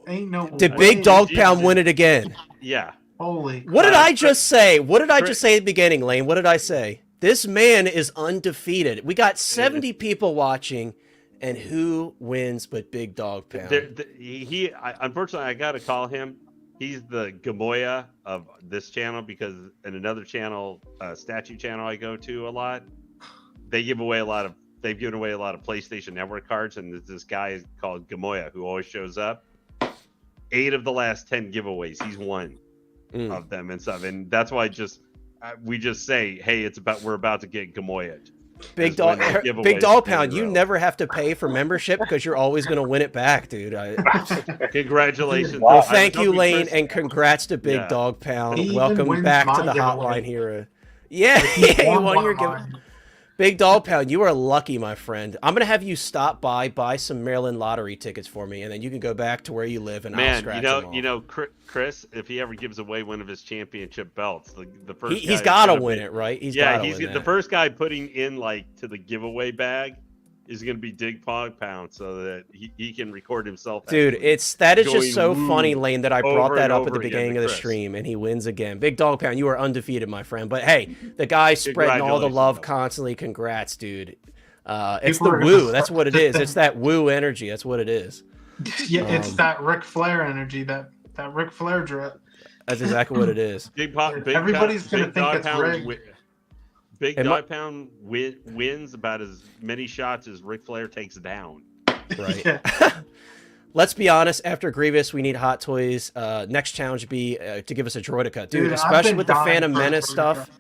Ain't no Did way. Big Dog Pound win it again? Yeah. Holy. What did I just say? What did I just say at the beginning, Lane? What did I say? This man is undefeated. We got 70 people watching, and who wins but Big Dog Pound? Unfortunately, I got to call him. He's the Gamoya of this channel, because in another channel, statue channel I go to a lot, they've given away a lot of PlayStation Network cards, and there's this guy called Gamoya who always shows up. 8 of the last 10 giveaways, he's won of them and stuff, and that's why we just say, hey, we're about to get Gamoya. Big Dog Pound, you never have to pay for membership because you're always going to win it back, dude. Congratulations. Well, I thank was you, hoping Lane, Chris- and congrats to Big Yeah. Dog Pound. He even Welcome wins back to my the Hotline giveaway. Hero. Yeah, you won your giveaway. Big Dog Pound, you are lucky, my friend. I'm going to have you stop by, buy some Maryland lottery tickets for me, and then you can go back to where you live, and I'll Man, scratch them all. Chris, if he ever gives away one of his championship belts, the first He's guy got to gonna win be- it, right? He's Yeah, got to he's win the that. first guy putting in to the giveaway bag is going to be Dig Pog Pound, so that he can record himself. Dude, actually that is just going so woo funny, Lane, that I brought over that and up at over the again beginning to of the Chris. stream, and he wins again. Big Dog Pound, you are undefeated, my friend. But hey, the guy spreading all the Congratulations, love though. constantly. Congrats, dude. It's People the are gonna woo. That's start what it is. to It's that woo energy. That's what it is. Yeah, it's that Ric Flair energy, that Ric Flair drip. That's exactly what it is. Everybody's gonna think Dog it's Pound rigged. Big And Dog Pound wins about as many shots as Ric Flair takes down. Right. Yeah. Let's be honest. After Grievous, we need Hot Toys. Next challenge would be to give us a Droideka, dude. Dude, I've especially been with the dying Phantom for a Menace Droideka. stuff.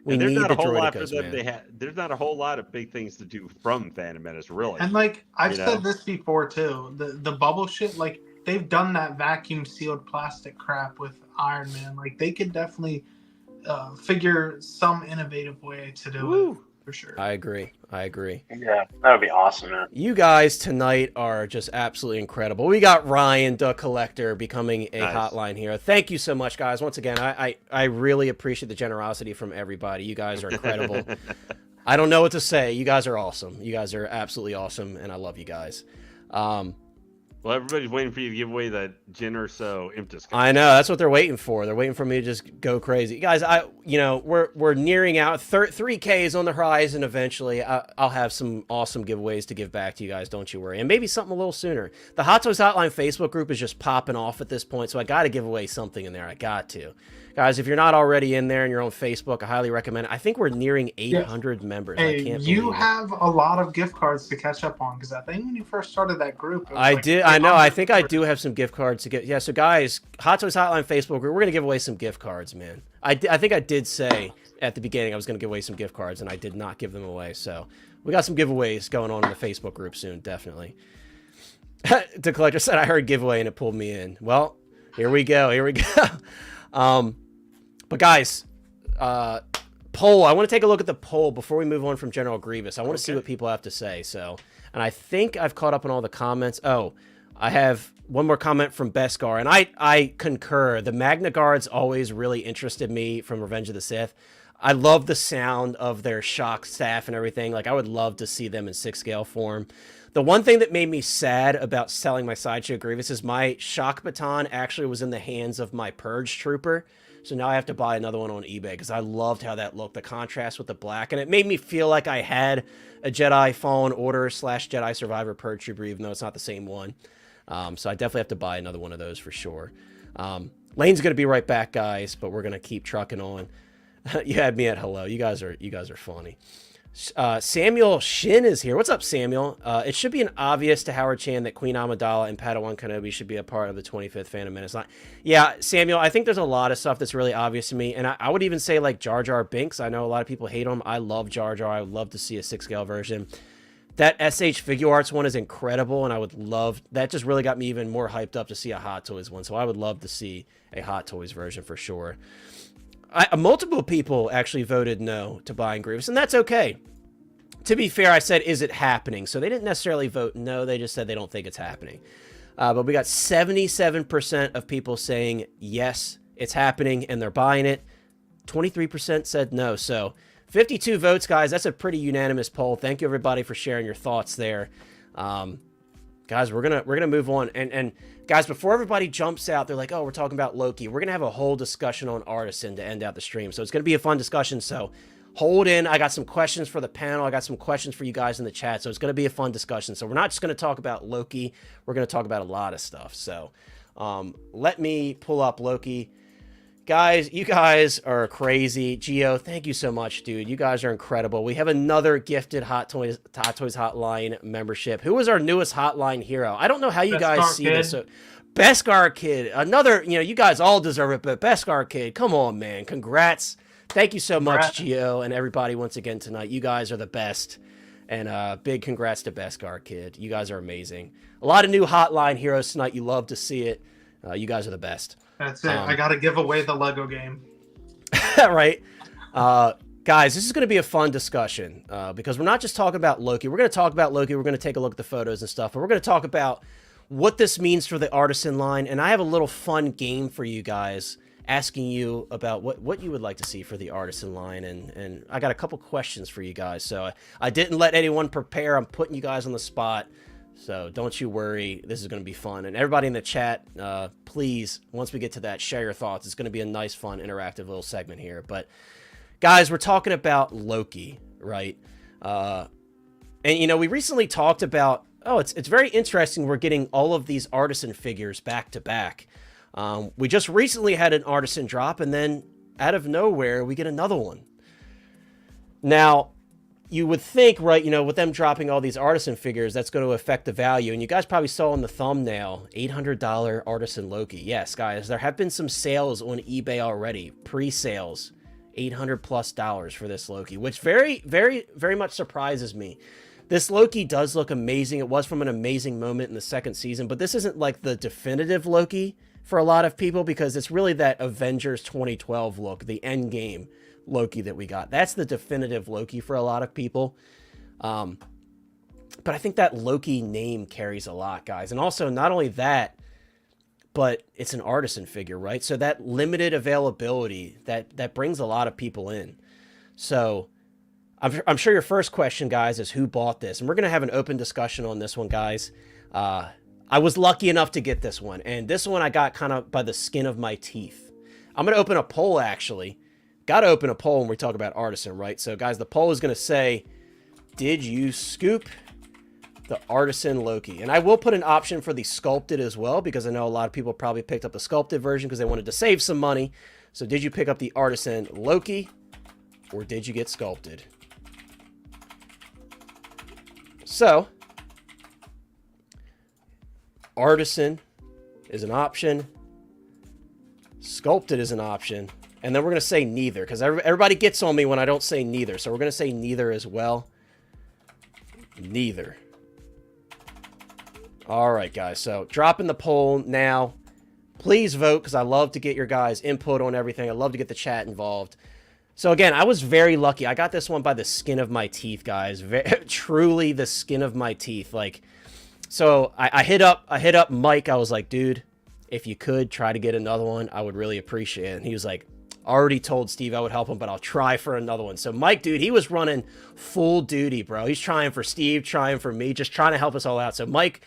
We And there's need not the a whole lot for Droidekas, them. man. There's not a whole lot of big things to do from Phantom Menace, really. And I've You know? said this before too. The bubble shit, they've done that vacuum sealed plastic crap with Iron Man. They could definitely figure some innovative way to do it for sure. I agree. Yeah, that would be awesome, man. You guys tonight are just absolutely incredible. We got Ryan, the collector, becoming a Nice. Hotline Hero. Thank you so much, guys. Once again, I really appreciate the generosity from everybody. You guys are incredible. I don't know what to say. You guys are awesome. You guys are absolutely awesome, and I love you guys. Well, everybody's waiting for you to give away that Jin or so Imtus. I know, that's what they're waiting for. They're waiting for me to just go crazy, guys. We're nearing out. 3K is on the horizon. Eventually, I'll have some awesome giveaways to give back to you guys. Don't you worry, and maybe something a little sooner. The Hot Toys Hotline Facebook group is just popping off at this point, so I got to give away something in there. I got to, guys. If you're not already in there and you're on Facebook, I highly recommend it. I think we're nearing 800 members. I Hey, can't you believe it. have a lot of gift cards to catch up on, because I think when you first started that group, it was I like did. I know. I think I 300. do have some gift cards to get. Yeah. So guys, Hot Toys Hotline Facebook group. We're gonna give away some gift cards, man. I think I did say at the beginning I was gonna give away some gift cards, and I did not give them away. So we got some giveaways going on in the Facebook group soon, definitely. The collector said I heard giveaway and it pulled me in. Well, here we go. But guys, poll. I want to take a look at the poll before we move on from General Grievous. I want to see what people have to say. So, and I think I've caught up on all the comments. Oh, I have one more comment from Beskar, and I concur. The Magna Guards always really interested me from Revenge of the Sith. I love the sound of their shock staff and everything. I would love to see them in 6-scale form. The one thing that made me sad about selling my Sideshow Grievous is my shock baton actually was in the hands of my Purge Trooper. So now I have to buy another one on eBay because I loved how that looked, the contrast with the black. And it made me feel like I had a Jedi Fallen Order / Jedi Survivor Purge Trooper, even though it's not the same one. So I definitely have to buy another one of those for sure. Lane's going to be right back, guys, but we're going to keep trucking on. You had me at hello. You guys are funny. Samuel Shin is here. What's up, Samuel? It should be an obvious to Howard Chan that Queen Amidala and Padawan Kenobi should be a part of the 25th Phantom Menace line. Yeah, Samuel, I think there's a lot of stuff that's really obvious to me, and I would even say like Jar Jar Binks. I know a lot of people hate him. I love Jar Jar. I would love to see a 6-scale version. That SH Figure Arts one is incredible, and I would love... That just really got me even more hyped up to see a Hot Toys one, so I would love to see a Hot Toys version for sure. Multiple people actually voted no to buying Grievous, and that's okay. To be fair, I said, is it happening? So they didn't necessarily vote no, they just said they don't think it's happening. But we got 77% of people saying yes, it's happening, and they're buying it. 23% said no, so... 52 votes, guys. That's a pretty unanimous poll. Thank you, everybody, for sharing your thoughts there. Guys, we're gonna move on. And guys, before everybody jumps out, they're like, oh, we're talking about Loki. We're gonna have a whole discussion on Artisan to end out the stream. So it's gonna be a fun discussion. So hold in. I got some questions for the panel. I got some questions for you guys in the chat. So it's gonna be a fun discussion. So we're not just gonna talk about Loki. We're gonna talk about a lot of stuff. So let me pull up Loki. Guys, you guys are crazy. Gio, thank you so much, dude. You guys are incredible. We have another gifted Hot Toys Hotline membership. Who is our newest Hotline hero? I don't know how you guys see this. So, Beskar Kid, another, you guys all deserve it, but Beskar Kid, come on, man. Congrats. Thank you so much, Gio, and everybody once again tonight. You guys are the best. And big congrats to Beskar Kid. You guys are amazing. A lot of new Hotline heroes tonight. You love to see it. You guys are the best. That's it. I got to give away the Lego game. Right. Guys, this is going to be a fun discussion because we're not just talking about Loki. We're going to talk about Loki. We're going to take a look at the photos and stuff. But we're going to talk about what this means for the Artisan line. And I have a little fun game for you guys, asking you about what you would like to see for the Artisan line. And I got a couple questions for you guys. So I didn't let anyone prepare. I'm putting you guys on the spot. So don't you worry, this is going to be fun. And everybody in the chat, please, once we get to that, share your thoughts. It's going to be a nice, fun, interactive little segment here. But guys, we're talking about Loki, right? And, we recently talked about, it's very interesting we're getting all of these Artisan figures back to back. We just recently had an Artisan drop, and then out of nowhere, we get another one. Now... You would think, right, with them dropping all these Artisan figures, that's going to affect the value. And you guys probably saw in the thumbnail, $800 Artisan Loki. Yes, guys, there have been some sales on eBay already. Pre-sales, $800+ for this Loki, which very, very, very much surprises me. This Loki does look amazing. It was from an amazing moment in the second season, but this isn't like the definitive Loki for a lot of people because it's really that Avengers 2012 look, the Endgame Loki that we got. That's the definitive Loki for a lot of people. But I think that Loki name carries a lot, guys. And also, not only that, but it's an Artisan figure, right? So that limited availability, that brings a lot of people in. So I'm sure your first question, guys, is who bought this? And we're going to have an open discussion on this one, guys. I was lucky enough to get this one. And this one I got kind of by the skin of my teeth. I'm going to open a poll, actually. Got to open a poll when we talk about Artisan, right? So, guys, the poll is going to say, did you scoop the Artisan Loki? And I will put an option for the sculpted as well, because I know a lot of people probably picked up the sculpted version because they wanted to save some money. So, did you pick up the Artisan Loki, or did you get sculpted? So, Artisan is an option. Sculpted is an option. And then we're going to say neither, because everybody gets on me when I don't say neither. So we're going to say neither as well. Neither. All right, guys. So dropping the poll now. Please vote, because I love to get your guys' input on everything. I love to get the chat involved. So again, I was very lucky. I got this one by the skin of my teeth, guys. Truly the skin of my teeth. So I hit up Mike. I was like, dude, if you could try to get another one, I would really appreciate it. And he was like, already told Steve I would help him, but I'll try for another one. So Mike, dude, he was running full duty, bro. He's trying for Steve, trying for me, just trying to help us all out. So Mike,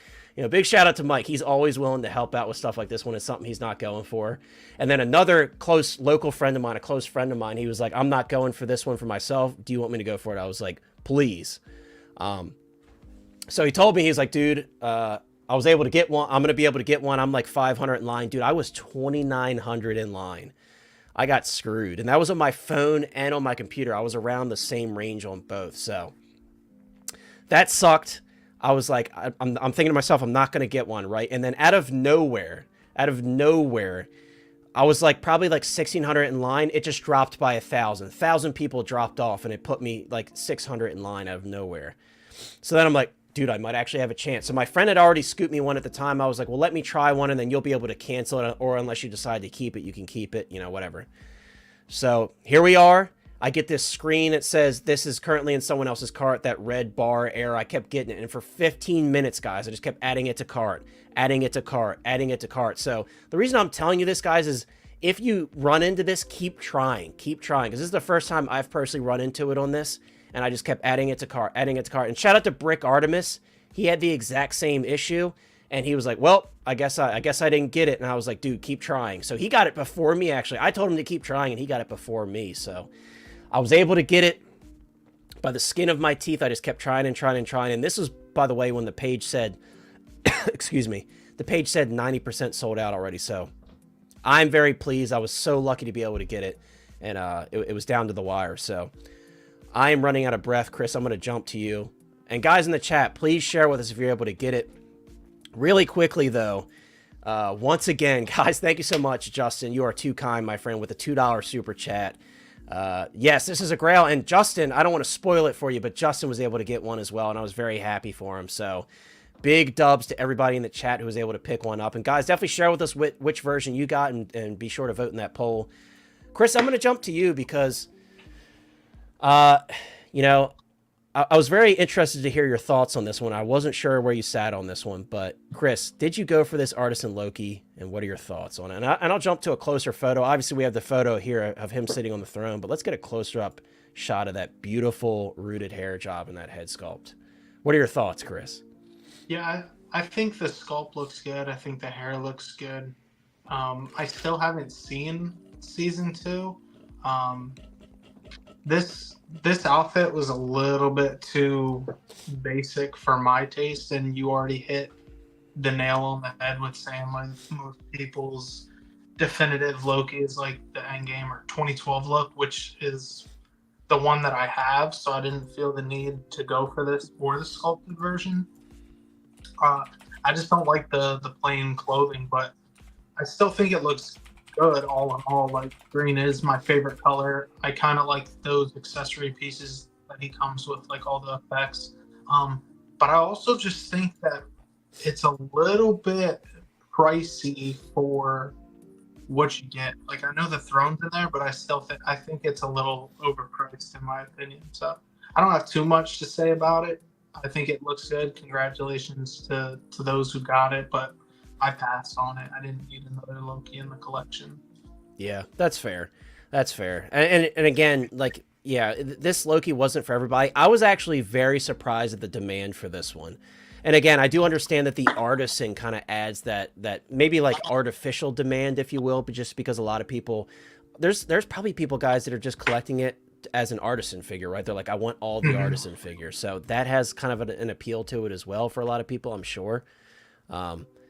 big shout out to Mike. He's always willing to help out with stuff like this when it's something he's not going for. And then another close local friend of mine, a close friend of mine, he was like, I'm not going for this one for myself. Do you want me to go for it? I was like, please. So he told me, he's like, dude, I was able to get one. I'm going to be able to get one. I'm like 500 in line. Dude, I was 2,900 in line. I got screwed. And that was on my phone and on my computer. I was around the same range on both. So that sucked. I was like, I'm thinking to myself, I'm not going to get one, right? And then out of nowhere, I was like probably like 1,600 in line. It just dropped by 1,000. 1,000 people dropped off, and it put me like 600 in line out of nowhere. So then I'm like, dude, I might actually have a chance. So my friend had already scooped me one at the time. I was like, well, let me try one, and then you'll be able to cancel it, or unless you decide to keep it, you can keep it, whatever. So here we are. I get this screen. It says this is currently in someone else's cart, that red bar error. I kept getting it. And for 15 minutes, guys, I just kept adding it to cart, adding it to cart, adding it to cart. So the reason I'm telling you this, guys, is if you run into this, keep trying. Keep trying. Because this is the first time I've personally run into it on this. And I just kept adding it to cart, adding it to cart. And shout out to Brick Artemis. He had the exact same issue. And he was like, well, I guess I didn't get it. And I was like, dude, keep trying. So he got it before me, actually. I told him to keep trying, and he got it before me. So I was able to get it by the skin of my teeth. I just kept trying and trying and trying. And this was, by the way, when the page said, excuse me, the page said 90% sold out already. So I'm very pleased. I was so lucky to be able to get it. And it was down to the wire. So I am running out of breath. Chris, I'm going to jump to you. And guys in the chat, please share with us if you're able to get it. Really quickly, though, once again, guys, thank you so much, Justin. You are too kind, my friend, with a $2 super chat. Yes, this is a grail. And Justin, I don't want to spoil it for you, but Justin was able to get one as well, and I was very happy for him. So big dubs to everybody in the chat who was able to pick one up. And guys, definitely share with us which version you got, and be sure to vote in that poll. Chris, I'm going to jump to you because, I was very interested to hear your thoughts on this one. I wasn't sure where you sat on this one, but Chris, did you go for this Artisan Loki, and what are your thoughts on it? And I'll jump to a closer photo. Obviously, we have the photo here of him sitting on the throne, but let's get a closer up shot of that beautiful rooted hair job and that head sculpt. What are your thoughts, Chris? Yeah, I think the sculpt looks good. I think the hair looks good. I still haven't seen season 2. This outfit was a little bit too basic for my taste, and you already hit the nail on the head with saying like most people's definitive Loki is like the Endgame or 2012 look, which is the one that I have, so I didn't feel the need to go for this or the sculpted version. I just don't like the plain clothing, but I still think it looks good all in all. Like, green is my favorite color. I kind of like those accessory pieces that he comes with, like all the effects. But I also just think that it's a little bit pricey for what you get. Like, I know the throne's in there, but I think it's a little overpriced in my opinion. So I don't have too much to say about it. I think it looks good. Congratulations to those who got it, but I passed on it. I didn't need another Loki in the collection. Yeah, that's fair. That's fair. And again, like, yeah, this Loki wasn't for everybody. I was actually very surprised at the demand for this one. And again, I do understand that the artisan kind of adds that maybe like artificial demand, if you will, but just because a lot of people, there's probably people, guys, that are just collecting it as an artisan figure, right? They're like, I want all the artisan figures. So that has kind of an appeal to it as well for a lot of people, I'm sure.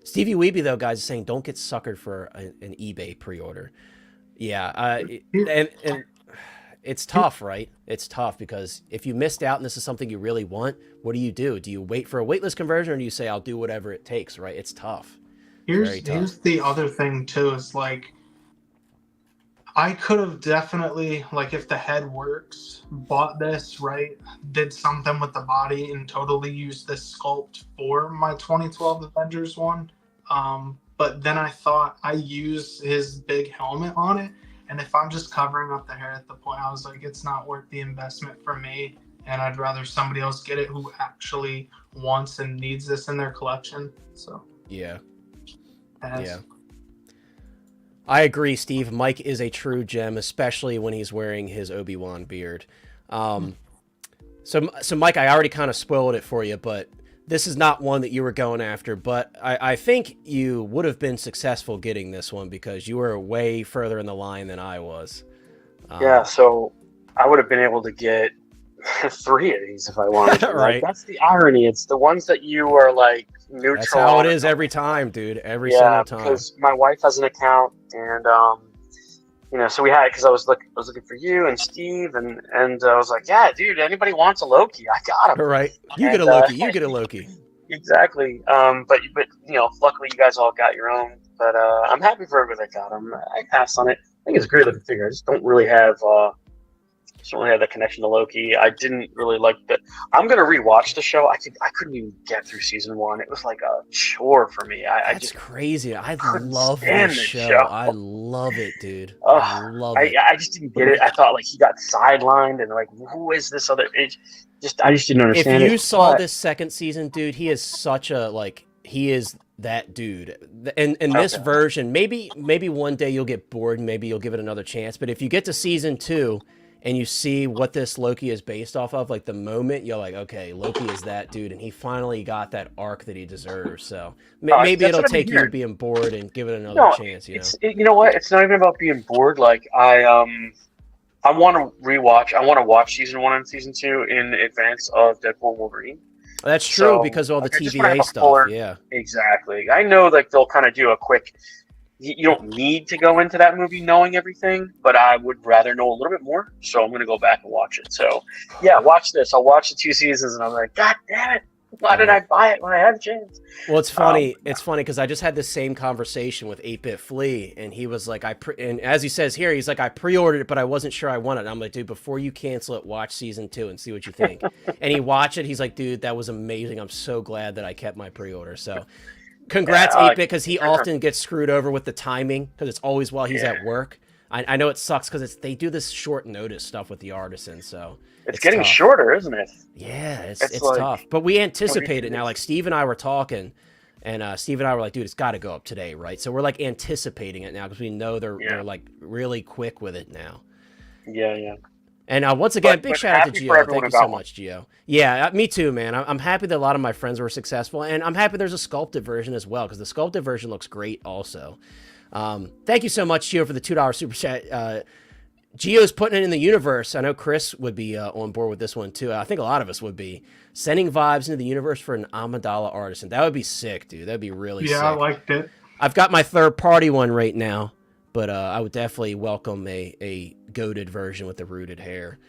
Stevie Weeby, though, guys, is saying don't get suckered for an eBay pre-order. Yeah, and it's tough, right? It's tough because if you missed out and this is something you really want, what do? Do you wait for a waitlist conversion, or do you say, I'll do whatever it takes, right? It's tough. Here's the other thing, too, is like, I could have definitely, like, if the head works, bought this, right, did something with the body and totally used this sculpt for my 2012 Avengers one. But then I thought I used his big helmet on it, and if I'm just covering up the hair at the point, I was like, it's not worth the investment for me, and I'd rather somebody else get it who actually wants and needs this in their collection. So yeah. I agree, Steve. Mike is a true gem, especially when he's wearing his Obi-Wan beard. So Mike, I already kind of spoiled it for you, but this is not one that you were going after. But I think you would have been successful getting this one because you were way further in the line than I was. Yeah, so I would have been able to get 3 of these if I wanted to. Right. Like, that's the irony. It's the ones that you are like neutral. That's how on it is and every time, dude. Every yeah, single time. because my wife has an account, and you know, so we had, because I was looking for you and Steve, and I was like, yeah, dude, anybody wants a Loki, I got him. All right. You get a And, Loki. You get a Loki. Exactly. But you know, luckily you guys all got your own. But I'm happy for everybody that got them. I passed on it. I think it's a great looking figure. I just don't really have that connection to Loki. I didn't really like that. I'm gonna rewatch the show. I couldn't even get through season 1. It was like a chore for me. I That's just crazy. I couldn't love stand this this show. show. I love it, dude. I love it. I just didn't get it. I thought like he got sidelined, and like, who is this other? I just didn't If understand it. you saw But- this second season, dude, he is such a he is that dude. And this Okay. version, maybe one day you'll get bored and maybe you'll give it another chance. But if you get to season 2 and you see what this Loki is based off of, like the moment you're like, okay, Loki is that dude, and he finally got that arc that he deserves. So maybe that's it'll what I've been take you hearing. being bored and give it another No, chance. You know. You know what? It's not even about being bored. Like I want to rewatch. I want to watch season 1 and season 2 in advance of Deadpool and Wolverine. That's true So, because of all the like, I just wanna have TVA a stuff. fuller- Yeah. Exactly. I know like they'll kind of do a quick. You don't need to go into that movie knowing everything, but I would rather know a little bit more. So I'm going to go back and watch it. So yeah, watch this. I'll watch the 2 seasons, and I'm like, God damn it! Why did I buy it when I had a chance? Well, it's funny. It's funny because I just had the same conversation with 8-Bit Flea, and he was like, and as he says here, he's like, I pre-ordered it, but I wasn't sure I wanted it. I'm like, dude, before you cancel it, watch season 2 and see what you think. And he watched it. He's like, dude, that was amazing. I'm so glad that I kept my pre-order. So, congrats, 8-Bit, because he often gets screwed over with the timing because it's always while he's at work. I know it sucks because they do this short notice stuff with the Artisan, so. It's getting tough. shorter, isn't it? Yeah, it's like, tough. But we anticipate it now. days. Like Steve and I were talking, and Steve and I were like, dude, it's got to go up today, right? So we're like anticipating it now because we know they're like really quick with it now. Yeah. And once again, But big shout out to happy for Gio. everyone Thank who you so got one. much, Gio. Yeah, me too, man. I'm happy that a lot of my friends were successful, and I'm happy there's a sculpted version as well because the sculpted version looks great also. Thank you so much, Gio, for the $2 super chat. Gio's putting it in the universe. I know Chris would be on board with this one too. I think a lot of us would be sending vibes into the universe for an Amidala Artisan. That would be sick, dude. That'd be really sick. Yeah, I liked it. I've got my third party one right now, but I would definitely welcome a goated version with the rooted hair.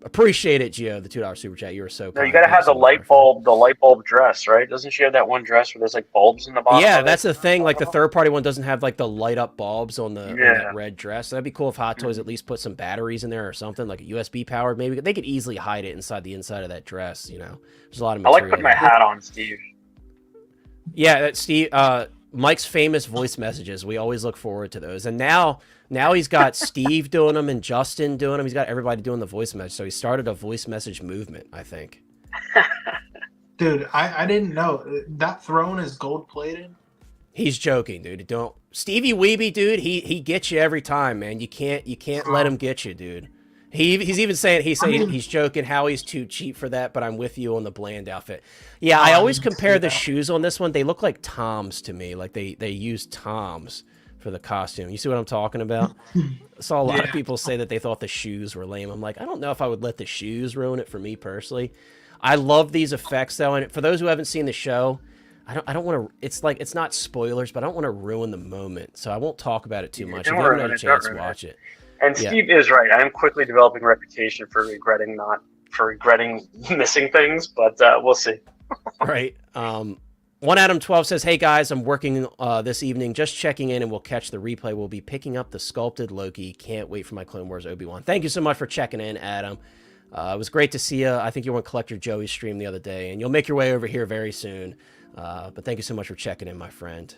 Appreciate it, Gio, the $2 super chat. You were so No, kind. you got to Thank have so the much, my light bulb dress, right? Doesn't she have that one dress where there's like bulbs in the bottom? Yeah, of that's it? the thing. Like the third party one doesn't have like the light up bulbs on the on Yeah. that red dress. So that'd be cool if Hot Toys at least put some batteries in there or something, like a USB powered. Maybe they could easily hide it inside the inside of that dress. You know, there's a lot of I material. like putting my there. hat on, Steve. Yeah, that's Steve. Mike's famous voice messages. We always look forward to those. And now he's got Steve doing them and Justin doing them. He's got everybody doing the voice message. So he started a voice message movement, I think. Dude, I didn't know that throne is gold plated. He's joking, dude. Don't Stevie Weeby, dude. He gets you every time, man. You can't let him get you, dude. He's even saying he's joking how he's too cheap for that, but I'm with you on the bland outfit. Yeah, I always compare the shoes on this one. They look like Toms to me. Like they use Toms for the costume. You see what I'm talking about? I saw a lot of people say that they thought the shoes were lame. I'm like, I don't know if I would let the shoes ruin it for me personally. I love these effects though, and for those who haven't seen the show, I don't want to. It's like it's not spoilers, but I don't want to ruin the moment, so I won't talk about it too much. If you haven't had a chance to watch it. And Yeah. Steve is right. I am quickly developing a reputation for regretting missing things, but we'll see. Right. One Adam 12 says, "Hey guys, I'm working this evening, just checking in, and we'll catch the replay. We'll be picking up the sculpted Loki. Can't wait for my Clone Wars Obi-Wan." Thank you so much for checking in, Adam. It was great to see you. I think you were on Collector Joey's stream the other day, and you'll make your way over here very soon. But thank you so much for checking in, my friend.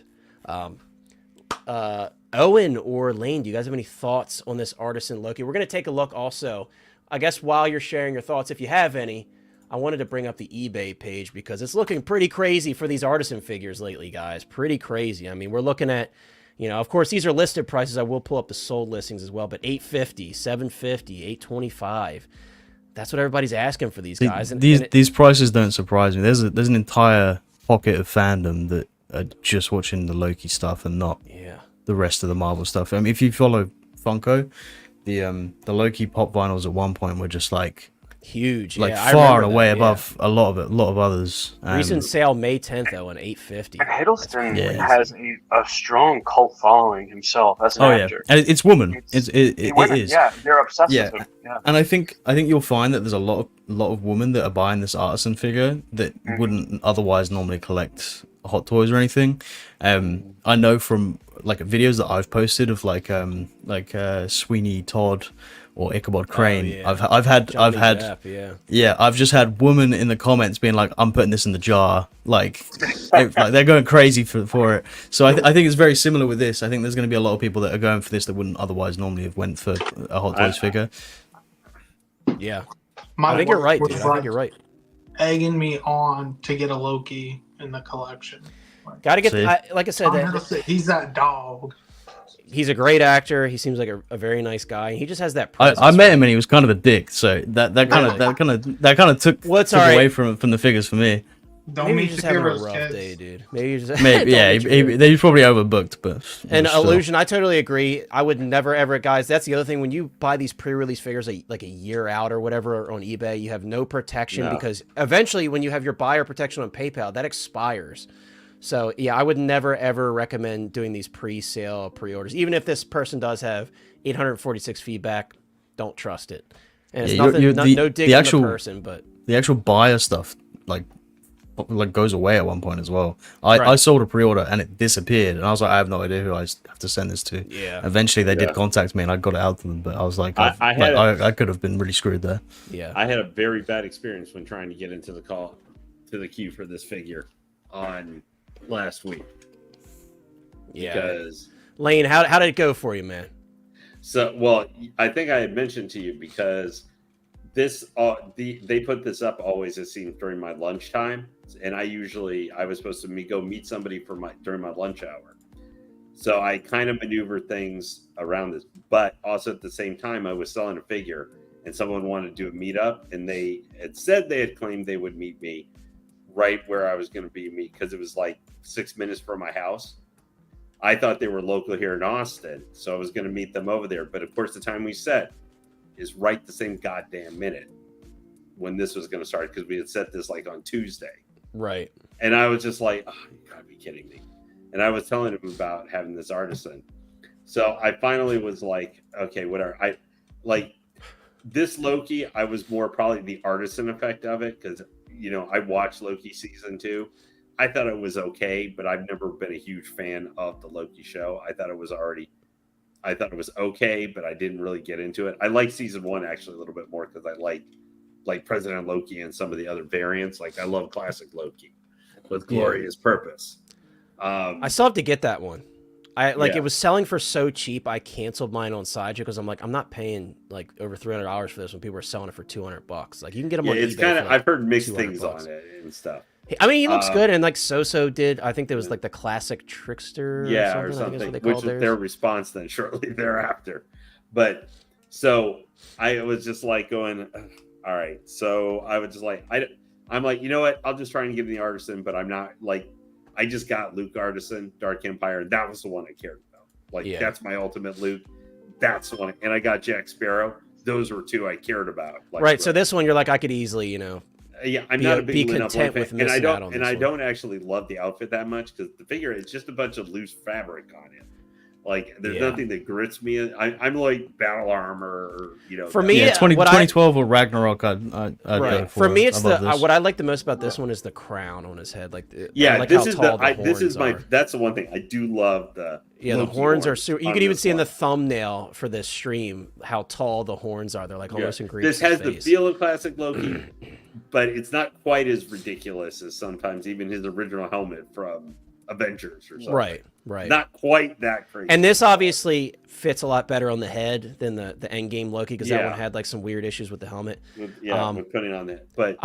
Owen or Lane, do you guys have any thoughts on this Artisan Loki? We're going to take a look also. I guess while you're sharing your thoughts, if you have any, I wanted to bring up the eBay page because it's looking pretty crazy for these Artisan figures lately, guys. Pretty crazy. I mean, we're looking at, of course, these are listed prices. I will pull up the sold listings as well, but $850, $750, $825. That's what everybody's asking for these guys. These prices don't surprise me. There's an entire pocket of fandom that are just watching the Loki stuff and not the rest of the Marvel stuff. I mean, if you follow Funko, the Loki pop vinyls at one point were just like Huge, like yeah, I far remember and away that, yeah. above a lot of others. Recent sale May 10th though, on 850. And That's Hiddleston crazy. has a strong cult following himself as an Oh yeah, actor. and it's woman. It's It women, is. yeah, they're obsessed Yeah, with him. Yeah. and I think you'll find that there's a lot of women that are buying this artisan figure that wouldn't otherwise normally collect hot toys or anything. I know from like videos that I've posted of like Sweeney Todd or Ichabod Crane. yeah. I've had Johnny Depp, yeah, I've just had women in the comments being like, "I'm putting this in the jar," like they're going crazy for it. So I think it's very similar with this. I think there's going to be a lot of people that are going for this that wouldn't otherwise normally have went for a Hot Toys figure. yeah. My I think you're wife right, was, dude. I like, think you're right. egging me on to get a Loki in the collection. Got to get, See? like I said, He's that dog. he's a great actor. He seems like a very nice guy. He just has that I presence. met him and he was kind of a dick, so that kind of took away from the figures for me. Don't Maybe meet you're just the having a heroes, rough kids. day, dude. Maybe you just Maybe, yeah, they probably overbooked, but And still. Illusion, I totally agree. I would never ever, guys. That's the other thing. When you buy these pre-release figures like a year out or whatever on eBay, you have no protection because eventually, when you have your buyer protection on PayPal, that expires. So yeah, I would never ever recommend doing these pre-sale pre-orders. Even if this person does have 846 feedback, don't trust it. And it's nothing, no dig on the person, but the actual buyer stuff like goes away at one point as well. I sold a pre-order and it disappeared, and I was like, I have no idea who I have to send this to. Yeah. Eventually, they did contact me, and I got it out to them. But I was like, I could have been really screwed there. Yeah. I had a very bad experience when trying to get into the queue for this figure on last week. Yeah. Because Lane, how did it go for you, man? So, well, I think I had mentioned to you because this they put this up always, it seems, during my lunchtime, and I was supposed to go meet somebody during my lunch hour. So I kind of maneuver things around this, but also at the same time, I was selling a figure, and someone wanted to do a meetup, and they had said they had claimed they would meet me right where I was going to be because it was like 6 minutes from my house. I thought they were local here in Austin, so I was going to meet them over there. But of course, the time we set is right the same goddamn minute when this was going to start, because we had set this like on Tuesday. Right. And I was just like, oh, you gotta be kidding me. And I was telling him about having this artisan. So I finally was like, okay, whatever. I like this Loki. I was more probably the artisan effect of it because, I watched Loki season 2. I thought it was okay, but I've never been a huge fan of the Loki show. I thought it was okay, but I didn't really get into it. I like season 1 actually a little bit more because I like President Loki and some of the other variants. Like I love classic Loki with glorious purpose. I still have to get that one. It was selling for so cheap. I canceled mine on Sideshow because I'm like, I'm not paying like over $300 for this when people are selling it for $200. Like you can get them on it's eBay. kind of, I've heard mixed things on it and stuff. I mean, he looks good, and like Soso did. I think there was like the classic Trickster, or something, which was their response then shortly thereafter. But so I was just like going, all right. So I was just like, I'm like, you know what? I'll just try and give the artisan, but I'm not like, I just got Luke Artisan, Dark Empire, and that was the one I cared about. Like that's my ultimate Luke. That's the one, and I got Jack Sparrow. Those were 2 I cared about. Like, right. So this one, you're like, I could easily, yeah, I'm not a big content with fan, and I one. don't actually love the outfit that much because the figure is just a bunch of loose fabric on it. Like there's nothing that grits me. I'm like battle armor, For me, 2012 or Ragnarok. I'd for me, it's what I like the most about this one is the crown on his head. Like that's the one thing I do love. The horns are super. You can even see in the thumbnail for this stream how tall the horns are. They're like almost in Grievous' This has face. the feel of classic Loki, but it's not quite as ridiculous as sometimes even his original helmet from Avengers or something. Right. Not quite that crazy. And this obviously fits a lot better on the head than the Endgame Loki because that one had like some weird issues with the helmet. With putting on that. But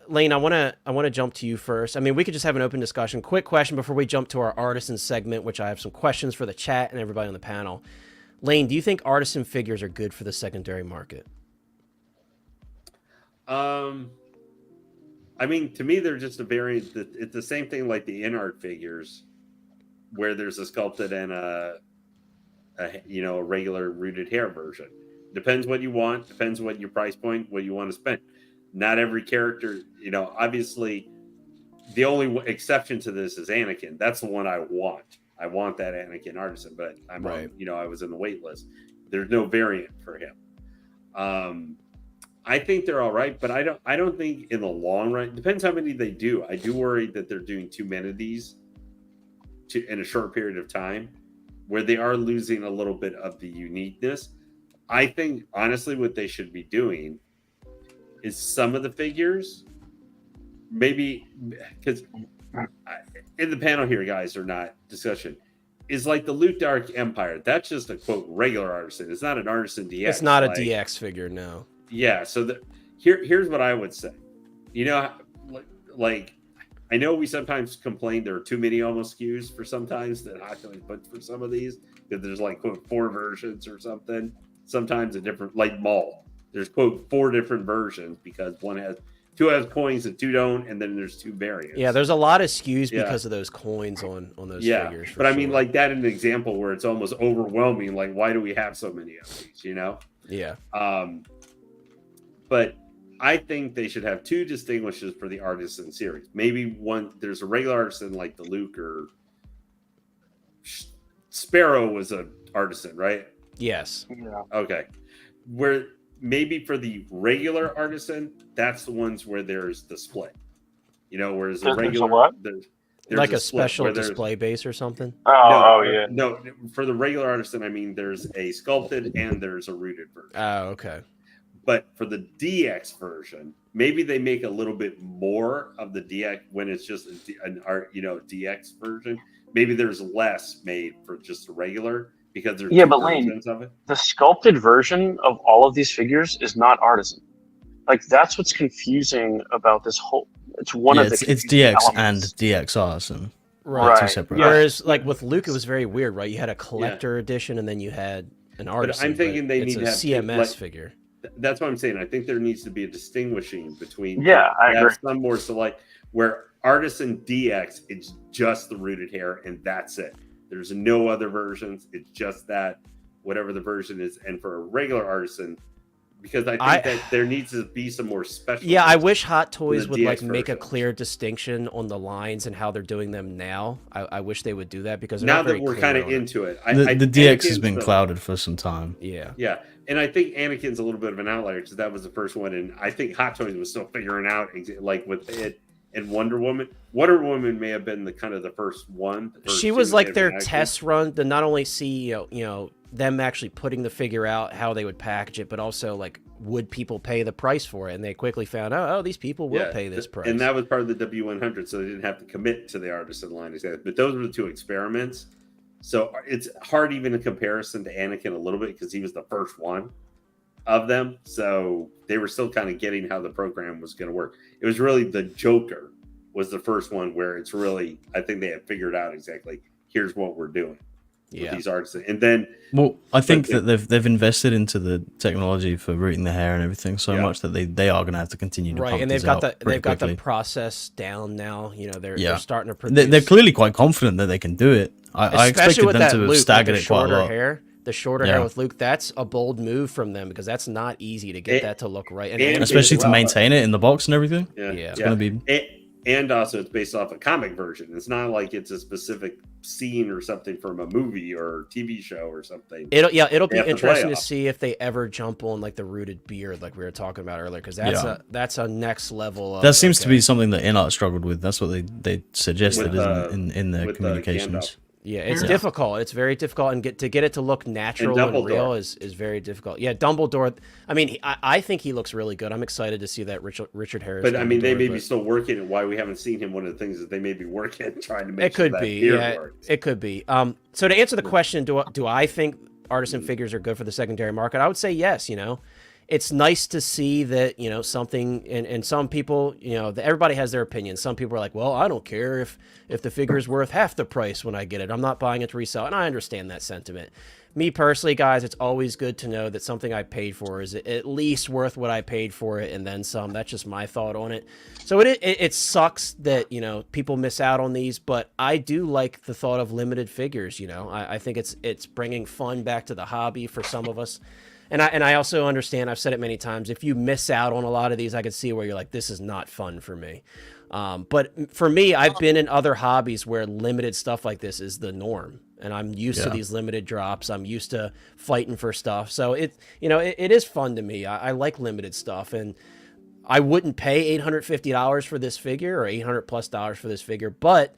Lane, I want to jump to you first. I mean, we could just have an open discussion. Quick question before we jump to our artisan segment, which I have some questions for the chat and everybody on the panel. Lane, do you think artisan figures are good for the secondary market? I mean, to me, they're just a variant. It's the same thing like the Inart figures, where there's a sculpted and a regular rooted hair version. Depends what you want. Depends what your price point, what you want to spend. Not every character, obviously, the only exception to this is Anakin. That's the one I want. I want that Anakin Artisan, but I'm Right. I was in the wait list. There's no variant for him. I think they're all right, but I don't think in the long run. Depends how many they do. I do worry that they're doing too many of these in a short period of time, where they are losing a little bit of the uniqueness. I think honestly, what they should be doing is some of the figures, maybe because in the panel here, guys, are not discussion. Is like the Luke Dark Empire. That's just a quote regular artisan. It's not an artisan DX. It's not a DX figure, no. Yeah. So here's what I would say. Like I know we sometimes complain there are too many almost SKUs for sometimes that Hot Toys put for some of these, because there's like quote 4 versions or something. Sometimes a different, like Maul. There's quote 4 different versions because 2 has coins and 2 don't, and then there's 2 variants. Yeah, there's a lot of SKUs because of those coins on those figures. But I mean, like that in an example where it's almost overwhelming. Like, why do we have so many of these? Yeah. But I think they should have 2 distinguishers for the artisan series. Maybe one, there's a regular artisan like the Luke, or Sparrow was an artisan, right? Yes. Yeah. Okay. Where maybe for the regular artisan, that's the ones where there's the split. Whereas the regular what? there's Like a split special where there's- display base or something? Yeah. No, for the regular artisan, I mean, there's a sculpted and there's a rooted version. Oh, okay. But for the DX version, maybe they make a little bit more of the DX when it's just an art, DX version. Maybe there's less made for just the regular, because there's but Lane, versions of it. the sculpted version of all of these figures is not artisan. Like, that's what's confusing about this whole. It's one of the. It's confusing DX elements. and DX Artisan. Right. Two separate. Whereas, like with Luke, it was very weird, right? You had a collector edition, and then you had an artisan. I'm thinking they it's need a to have CMS figure. That's what I'm saying. I think there needs to be a distinguishing between. Yeah, I have agree. some more select where artisan DX, it's just the rooted hair and that's it. There's no other versions. It's just that whatever the version is. And for a regular artisan, because I think that there needs to be some more special. Yeah, I wish Hot Toys would DX like make a versions. clear distinction on the lines and how they're doing them now. I wish they would do that, because they're now not very that we're clear kind of on it. into it. The DX has Anakin's been the- clouded for some time. Yeah. Yeah, and I think Anakin's a little bit of an outlier because that was the first one, and I think Hot Toys was still figuring out like with it and Wonder Woman. Wonder Woman may have been the kind of the first one. the first She two was that like had their been active. test run to not only see them actually putting the figure out, how they would package it, but also like would people pay the price for it? And they quickly found out, oh, these people will pay this price. And that was part of the W100, so they didn't have to commit to the artisan line exactly. But those were the 2 experiments. So it's hard even in comparison to Anakin a little bit because he was the first one of them. So they were still kind of getting how the program was going to work. It was really the Joker was the first one where it's really, I think they had figured out exactly, here's what we're doing with these artisans. And then, Well, I think But that they've invested into the technology for rooting the hair and everything so much that they are going to have to continue to right, pump and these they've got out the pretty got the quickly. process down now. They're starting to produce. They're clearly quite confident that they can do it. I Especially expected with them that to have Luke, staggered like it quite a lot. hair. The shorter hair with Luke, that's a bold move from them, because that's not easy to get that to look right. And and Especially to well, maintain it in the box and everything. Yeah. It's going to be... And also, it's based off a comic version. It's not like it's a specific scene or something from a movie or TV show or something. It'll be They have to play interesting to off. see if they ever jump on like the rooted beard, like we were talking about earlier, because that's a next level. Of, That seems to be something that Inart struggled with. That's what they suggested With, in their with, communications. Yeah, it's difficult. It's very difficult, and to get it to look natural and real is very difficult. Yeah, Dumbledore. I mean, I think he looks really good. I'm excited to see that Richard Harris. But I mean, they may Dumbledore, be but still working, and why we haven't seen him. One of the things that they may be working, trying to make it could sure that be. beard Yeah, works. it could be. So to answer the question, do I think artisan figures are good for the secondary market? I would say yes. It's nice to see that, something, and some people, everybody has their opinion. Some people are like, well, I don't care if the figure is worth half the price when I get it. I'm not buying it to resell. And I understand that sentiment. Me personally, guys, it's always good to know that something I paid for is at least worth what I paid for it and then some. That's just my thought on it. So it sucks that, people miss out on these, but I do like the thought of limited figures. I think it's bringing fun back to the hobby for some of us. And I also understand, I've said it many times, if you miss out on a lot of these, I could see where you're like, this is not fun for me. But for me, I've been in other hobbies where limited stuff like this is the norm. And I'm used to these limited drops. I'm used to fighting for stuff. So it is fun to me. I like limited stuff. And I wouldn't pay $850 for this figure or $800+ for this figure, but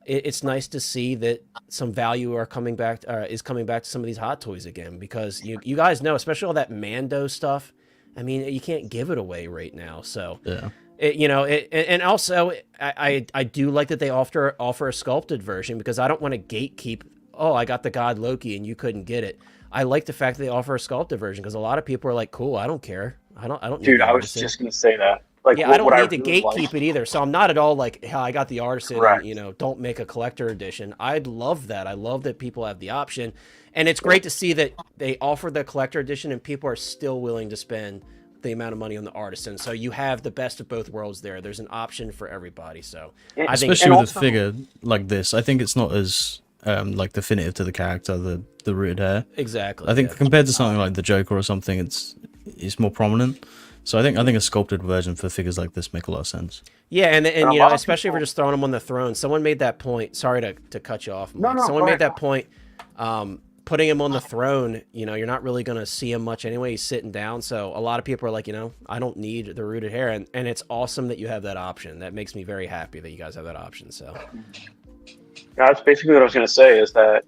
it's nice to see that some value is coming back to some of these Hot Toys again, because you guys know, especially all that Mando stuff. I mean, you can't give it away right now. So Yeah. And also I do like that they offer a sculpted version, because I don't want to gatekeep. Oh, I got the God Loki and you couldn't get it. I like the fact that they offer a sculpted version, because a lot of people are like, cool, I don't care. I don't. Dude, need I was just gonna say that. Like, yeah, I don't need to really gatekeep it either. So I'm not at all like, I got the artisan, Correct. and, don't make a collector edition. I'd love that. I love that people have the option. And it's great to see that they offer the collector edition and people are still willing to spend the amount of money on the artisan. So you have the best of both worlds there. There's an option for everybody. So I think, especially with a figure like this, I think it's not as like definitive to the character, the rooted hair. exactly. I think compared to something like the Joker or something, it's more prominent. So I think a sculpted version for figures like this make a lot of sense. Yeah, and a lot of especially if we're just throwing them on the throne. Someone made that point. Sorry to cut you off, Mike. No, Someone go made ahead. that point. Putting him on the throne, you're not really going to see him much anyway. He's sitting down. So a lot of people are like, I don't need the rooted hair. And it's awesome that you have that option. That makes me very happy that you guys have that option. So Yeah, that's basically what I was going to say, is that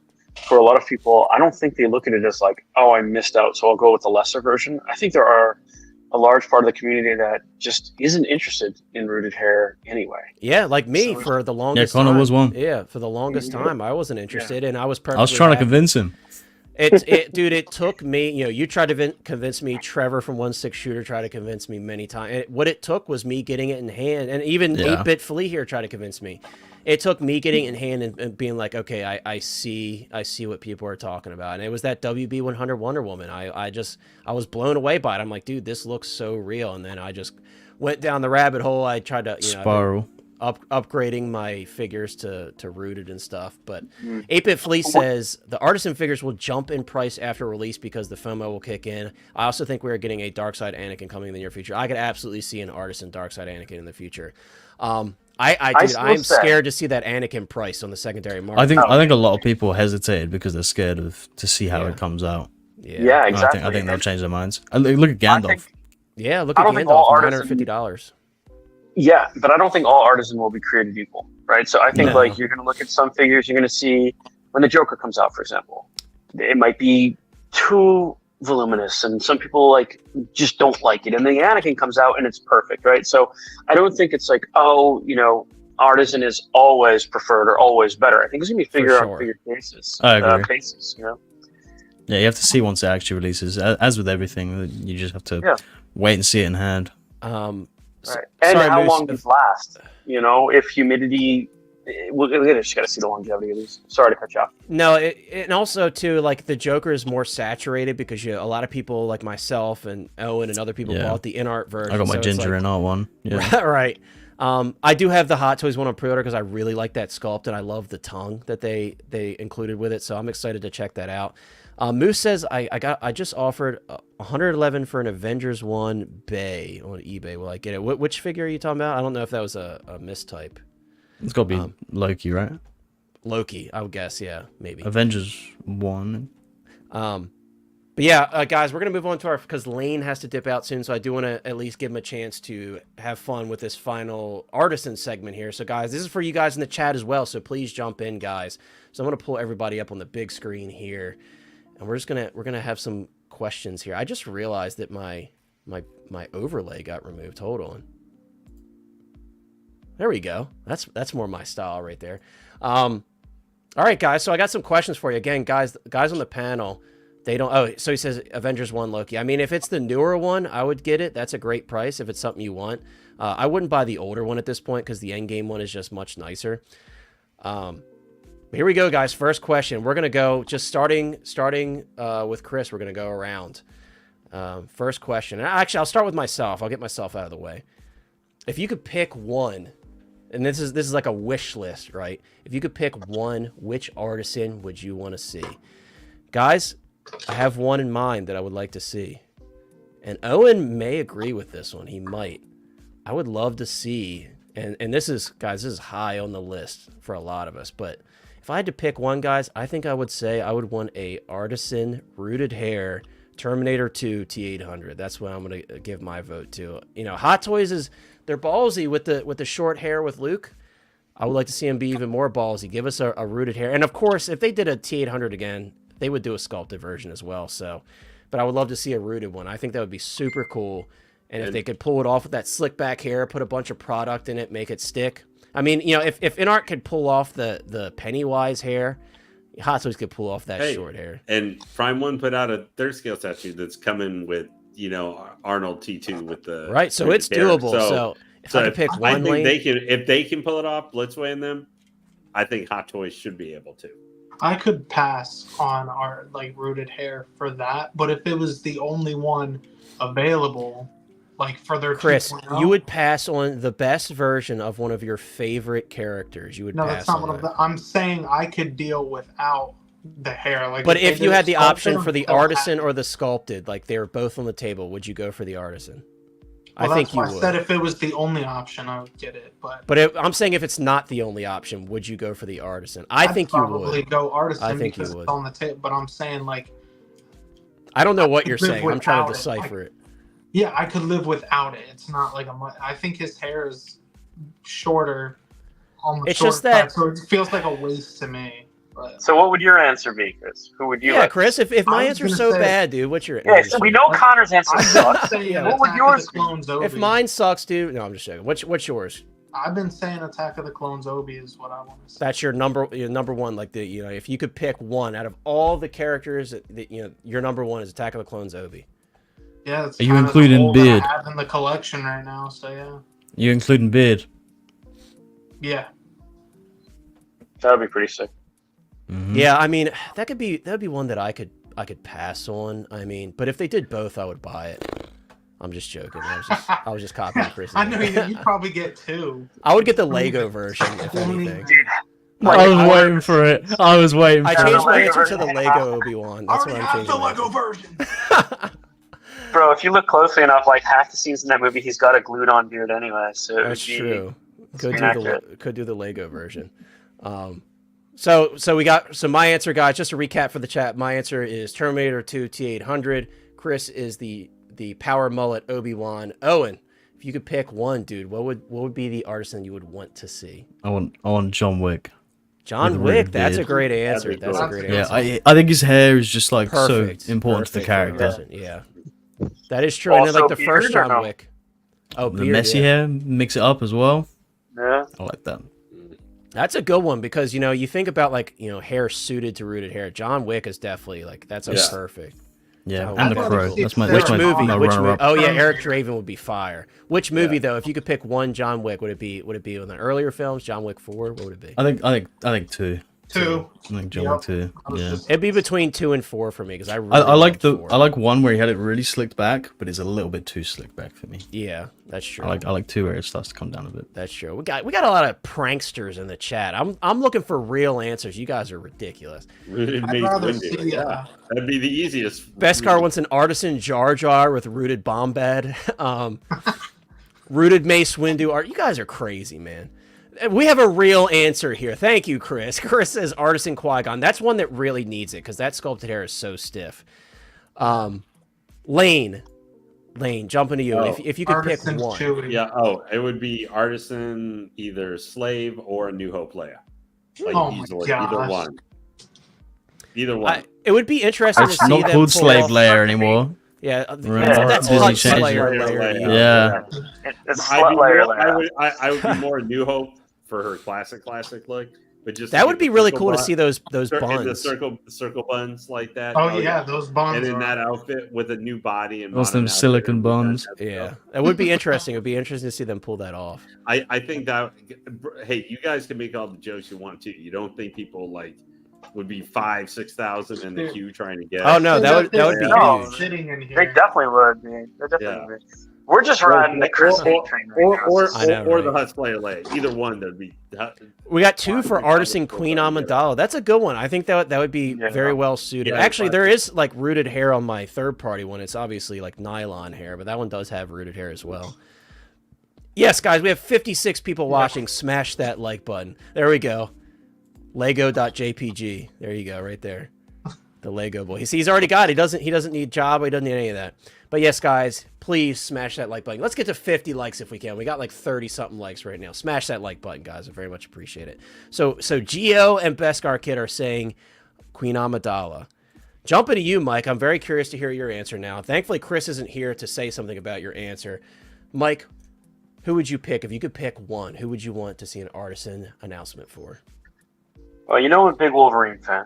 for a lot of people, I don't think they look at it as like, oh, I missed out, so I'll go with the lesser version. I think there are a large part of the community that just isn't interested in rooted hair anyway. yeah, like me So- for the longest Connor time. was one. Yeah, for the longest time, I wasn't interested, and I was perfectly I was trying to happy. convince him. Dude, it took me, you tried to convince me, Trevor from 1/6 Shooter tried to convince me many times. What it took was me getting it in hand, and even Yeah. 8-Bit Flea here tried to convince me. It took me getting it in hand and being like, okay, I see what people are talking about. And it was that WB 100 Wonder Woman. I was blown away by it. I'm like, dude, this looks so real. And then I just went down the rabbit hole. I tried to, Spiral. upgrading my figures to rooted and stuff. But 8-Bit Flea says the artisan figures will jump in price after release because the FOMO will kick in. I also think we're getting a Darkseid Anakin coming in the near future. I could absolutely see an artisan Darkseid Anakin in the future. Dude, I'm scared to see that Anakin price on the secondary market. I think a lot of people hesitated because they're scared to see how it comes out. Yeah, And exactly. I think they'll change their minds. Look at Gandalf. Yeah, look I at don't think all Gandalf, artisan- $950. Yeah, but I don't think all artisan will be created equal, right? So I think No. like you're going to look at some figures, you're going to see when the Joker comes out, for example, it might be too voluminous, and some people like just don't like it. And then the Anakin comes out and it's perfect, right? So I don't think it's like, artisan is always preferred or always better. I think it's going to be figure sure. on figure basis. I agree. Basis, Yeah, you have to see once it actually releases. As with everything, you just have to wait and see it in hand. Right. And Sorry, how Moose, long these last? If humidity, we just got to see the longevity of these. Sorry to cut you off. No, and also too, like the Joker is more saturated because a lot of people like myself and Owen and other people bought the Inart version. I got my so it's ginger like, Inart one. Yeah. right. I do have the Hot Toys one on pre-order because I really like that sculpt and I love the tongue that they included with it. So I'm excited to check that out. Moose says I just offered 111 for an Avengers 1 Bay on eBay. Will I get it? Which figure are you talking about? I don't know if that was a mistype. It's got to be Loki, right? Loki, I would guess. Yeah, maybe. Avengers 1. But yeah, guys, we're going to move on to because Lane has to dip out soon, so I do want to at least give him a chance to have fun with this final artisan segment here. So, guys, this is for you guys in the chat as well, so please jump in, guys. So I'm going to pull everybody up on the big screen here, and we're gonna have some questions here. I just realized that my overlay got removed. Hold on. There we go. That's more my style right there. All right, guys, so I got some questions for you. Again, guys on the panel, they don't... Oh, so he says Avengers 1 Loki. I mean, if it's the newer one, I would get it. That's a great price if it's something you want. I wouldn't buy the older one at this point because the Endgame one is just much nicer. Here we go, guys. First question. We're going to go just starting with Chris. We're going to go around. First question. Actually, I'll start with myself. I'll get myself out of the way. If you could pick one, and this is like a wish list, right? If you could pick one, which artisan would you want to see? Guys, I have one in mind that I would like to see. And Owen may agree with this one. He might. I would love to see, and this is, guys, this is high on the list for a lot of us, but if I had to pick one, guys, I think I would say I would want a Artisan rooted hair Terminator 2 T800. That's what I'm going to give my vote to. You know, Hot Toys is, they're ballsy with the short hair with Luke. I would like to see him be even more ballsy. Give us a rooted hair. And of course, if they did a T800 again, they would do a sculpted version as well. So, but I would love to see a rooted one. I think that would be super cool. And if they could pull it off with that slick back hair, put a bunch of product in it, make it stick. I mean, you know, if Inart could pull off the Pennywise hair, Hot Toys could pull off that short hair. And Prime One put out a third scale statue that's coming with, you know, Arnold T2 with the right. So it's doable. So if I could pick one, I think they can, if they can pull it off, Blitzway them, I think Hot Toys should be able to. I could pass on our like rooted hair for that, but if it was the only one available, like for their Chris, 2.0, you would pass on the best version of one of your favorite characters. You would no, pass that's not on what that. I'm saying. I could deal without the hair. Like, But if they you did had the option sculpted, for the I'm still Artisan happy. or the sculpted, like they were both on the table, would you go for the Artisan? Well, I think that's you why I would. said if it was the only option, I would get it. But I'm saying if it's not the only option, would you go for the Artisan? I I'd think you probably would. go Artisan I think you because would. it's on the table. But I'm saying like, I don't know what I you're could live saying. I'm trying to without it. decipher it. yeah, I could live without it. It's not like I think his hair is shorter on the It's short just that- side, so it feels like a waste to me. But So what would your answer be, Chris? Who would you Yeah, like? Chris, if my was answer's gonna so say- bad, dude, what's your Yeah, answer? so we know Connor's answer I'm sucks. just saying Yeah. What would Attack yours of be? the Clones Obi. If mine sucks, dude, no, I'm just joking. What's yours? I've been saying Attack of the Clones Obi is what I want to say. That's your number one. Like if you could pick one out of all the characters, that your number one is Attack of the Clones Obi. Yeah, it's Are you kind of the including mold that Beard? I have in the collection right now. So yeah, You including Beard? yeah. That would be pretty sick. Mhm. Yeah, I mean that'd be one that I could pass on. I mean, but if they did both, I would buy it. I'm just joking. I was just copying Chris. I know you'd probably get two. I would get the Lego version if anything. Dude, I was waiting for it. I was waiting I for changed it. my Lego answer to the version. Lego Obi-Wan. That's what Already I'm have changing. the my Lego answer. version. bro, if you look closely enough, like half the scenes in that movie, he's got a glued-on beard anyway. So it That's would be, true. Could inaccurate. do the Lego version. So we got my answer, guys. Just a recap for the chat. My answer is Terminator 2 T800. Chris is the power mullet Obi-Wan. Owen, if you could pick one, dude, what would be the Artisan you would want to see? I want John Wick. John With a Wick. rooted That's a beard. great answer. That'd be That's a cool. great Yeah, answer. I think his hair is just like Perfect. so important to the Perfect for character. Artisan, yeah, that is true. And then Also like the first beard or John no? Wick. Oh, The beard, messy yeah. hair, mix it up as well. Yeah. I like that. That's a good one because you think about hair suited to rooted hair. John Wick is definitely like Yeah. perfect. Yeah, Oh, and the I'd Crow. rather see That's my Sarah Which that's my, movie? my Which runner movie? up. Oh yeah, Frontier. Eric Draven would be fire. Which movie though? If you could pick one John Wick, would it be in the earlier films? John Wick 4? What would it be? I think two. Two. I think John Yep. Wick 2. I was Yeah. just- It'd be between 2 and 4 for me because I really I like loved 4. I like one where he had it really slicked back, but it's a little bit too slicked back for me. Yeah, that's true. I like 2 where it starts to come down a bit. That's true. We got a lot of pranksters in the chat. I'm looking for real answers. You guys are ridiculous. Rooted I'd Mace rather Windu. see. That'd be the easiest. Beskar wants an Artisan Jar Jar with rooted bomb bed. Rooted Mace Windu. You guys are crazy, man. We have a real answer here. Thank you, Chris. Chris says Artisan Qui-Gon. That's one that really needs it because that sculpted hair is so stiff. Lane, jump into you. Oh. If you could pick Artisan's one. Chewie. Yeah. Oh, it would be Artisan, either Slave or a New Hope Leia. Like Oh my easily, gosh. either one. Either one. It would be interesting to It's see not them called pull Slave off- Leia anymore. Yeah, Remember? that's Disney Hut changed Slayer it. layer. to you. Yeah. It's I'd slut be layer more- layer. I would be more New Hope for her classic look, but just That to would get be the really circle cool to bun- see those the buns. circle buns like that. Oh yeah, those buns. And in are- that outfit with a new body and Those them modern outfit, silicon and buns. that type of Yeah, stuff. that would be interesting. It would be interesting to see them pull that off. I think that. Hey, you guys can make all the jokes you want to. You don't think people would be 5,000-6,000 in the Dude. queue trying to get? Oh no, that would be No. huge. Sitting in here. They definitely would be. They definitely Yeah. would be. We're just riding the Chris Hate train right now. I know, or right? the Huts Player Lay. Either one, that'd be. We got 2 for Artisan Queen Amidala. That's a good one. I think that would be very well suited. Yeah, Actually, there is like rooted hair on my third party one. It's obviously like nylon hair, but that one does have rooted hair as well. Yes, guys, we have 56 people watching. Smash that like button. There we go. Lego.jpg. There you go, right there. The Lego boy. See, he's already got it. He doesn't need Jabba. He doesn't need any of that. But yes, guys, please smash that like button. Let's get to 50 likes if we can. We got like 30-something likes right now. Smash that like button, guys. I very much appreciate it. So Gio and Beskar Kid are saying Queen Amidala. Jumping to you, Mike. I'm very curious to hear your answer now. Thankfully, Chris isn't here to say something about your answer. Mike, who would you pick? If you could pick one, who would you want to see an Artisan announcement for? Well, you know, I'm a big Wolverine fan.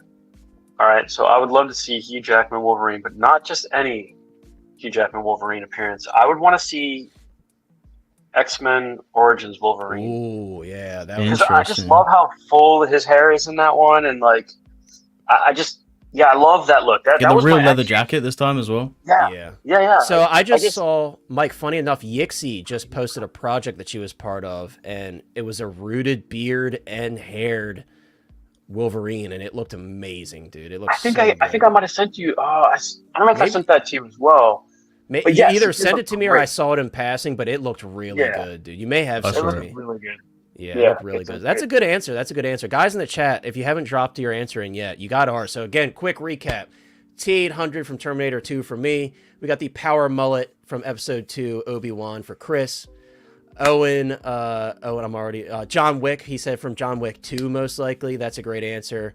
All right, so I would love to see Hugh Jackman Wolverine, but not just any Hugh Jackman Wolverine appearance. I would want to see X-Men Origins Wolverine. Ooh, yeah, that was Because I just love how full his hair is in that one, and like, I love that look. That the was real my leather actual- jacket this time as well. Yeah. So I just saw, Mike, funny enough, Yixie just posted a project that she was part of, and it was a rooted beard and haired Wolverine, and it looked amazing, dude. It looked. I think I might have sent you. I don't know if I sent that to you as well. You yes, either it sent it looked to me or I great. saw it in passing, but it looked really good, dude. You may have That's sent it right. to me. Really good. Yeah, it looked really good. That's a good answer. That's a good answer. Guys in the chat, if you haven't dropped your answer in yet, you got ours. So again, quick recap. T800 from Terminator 2 for me. We got the Power Mullet from Episode 2, Obi-Wan for Chris. Owen, I'm already... John Wick, he said from John Wick 2, most likely. That's a great answer.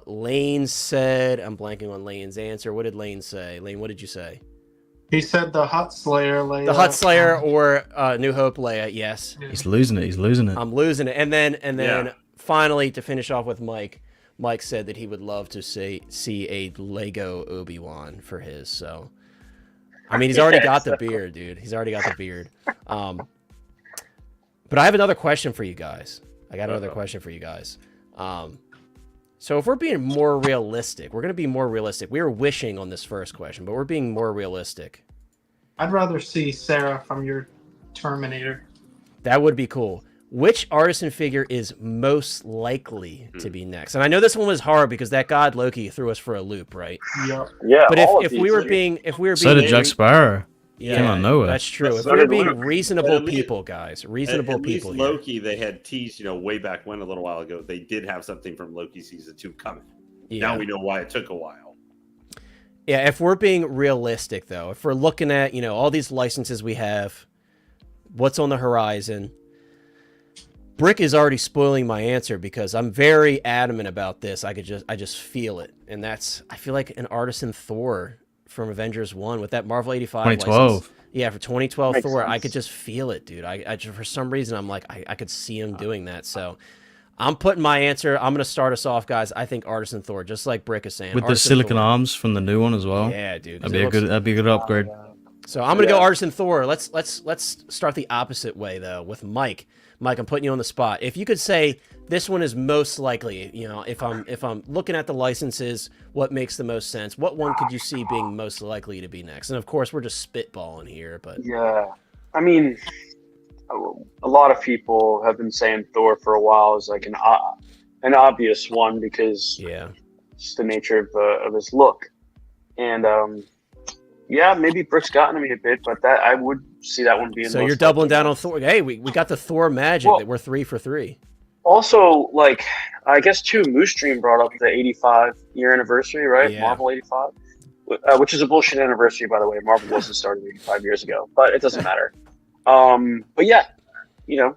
Lane said... I'm blanking on Lane's answer. What did Lane say? Lane, what did you say? He said the Hut Slayer Leia. The Hut Slayer or New Hope Leia, yes. He's losing it. I'm losing it. And then finally, to finish off with Mike said that he would love to see a Lego Obi-Wan for his. So, I mean, he's already got the beard, dude. He's already got the beard. But I have another question for you guys. So if we're being more realistic, we're going to be more realistic. We were wishing on this first question, but we're being more realistic. I'd rather see Sarah from your Terminator. That would be cool. Which Artisan figure is most likely to be next? And I know this one was hard because that god Loki threw us for a loop, right? Yep. Yeah. But all if of we these were are- being So did Jack Sparrow. yeah, Came out of nowhere. that's true. If So we were did being Luke. reasonable At least- people, guys, reasonable At least people here. Loki, they had teased, way back when a little while ago, they did have something from Loki season 2 coming. Yeah. Now we know why it took a while. Yeah, if we're being realistic, though, if we're looking at, all these licenses we have, what's on the horizon, Brick is already spoiling my answer because I'm very adamant about this. I just feel it. And I feel like an Artisan Thor from Avengers 1 with that Marvel 85 2012. license. Yeah, for 2012 Makes Thor, sense. I could just feel it, dude. I for some reason, I'm like, I could see him doing that. So I'm putting my answer. I'm going to start us off, guys. I think Artisan Thor, just like Brick is saying. With the Artisan silicon Thor. arms from the new one as well. Yeah, dude. 'cause That'd be a good upgrade. So I'm gonna go Artisan Thor. Let's start the opposite way though with Mike. Mike, I'm putting you on the spot. If you could say this one is most likely, if I'm looking at the licenses, what makes the most sense? What one could you see being most likely to be next? And of course, we're just spitballing here, but Yeah. I mean, a lot of people have been saying Thor for a while is like an obvious one because yeah, it's the nature of his look. And maybe Brick's gotten to me a bit, but that I would see that one being. so most you're doubling likely. down on Thor. Hey, we got the Thor magic Well- that we're 3 for 3. Also, like, I guess too, Moose Dream brought up the 85-year anniversary, right? Yeah. Marvel 85, which is a bullshit anniversary, by the way. Marvel wasn't started 85 years ago, but it doesn't matter. But yeah,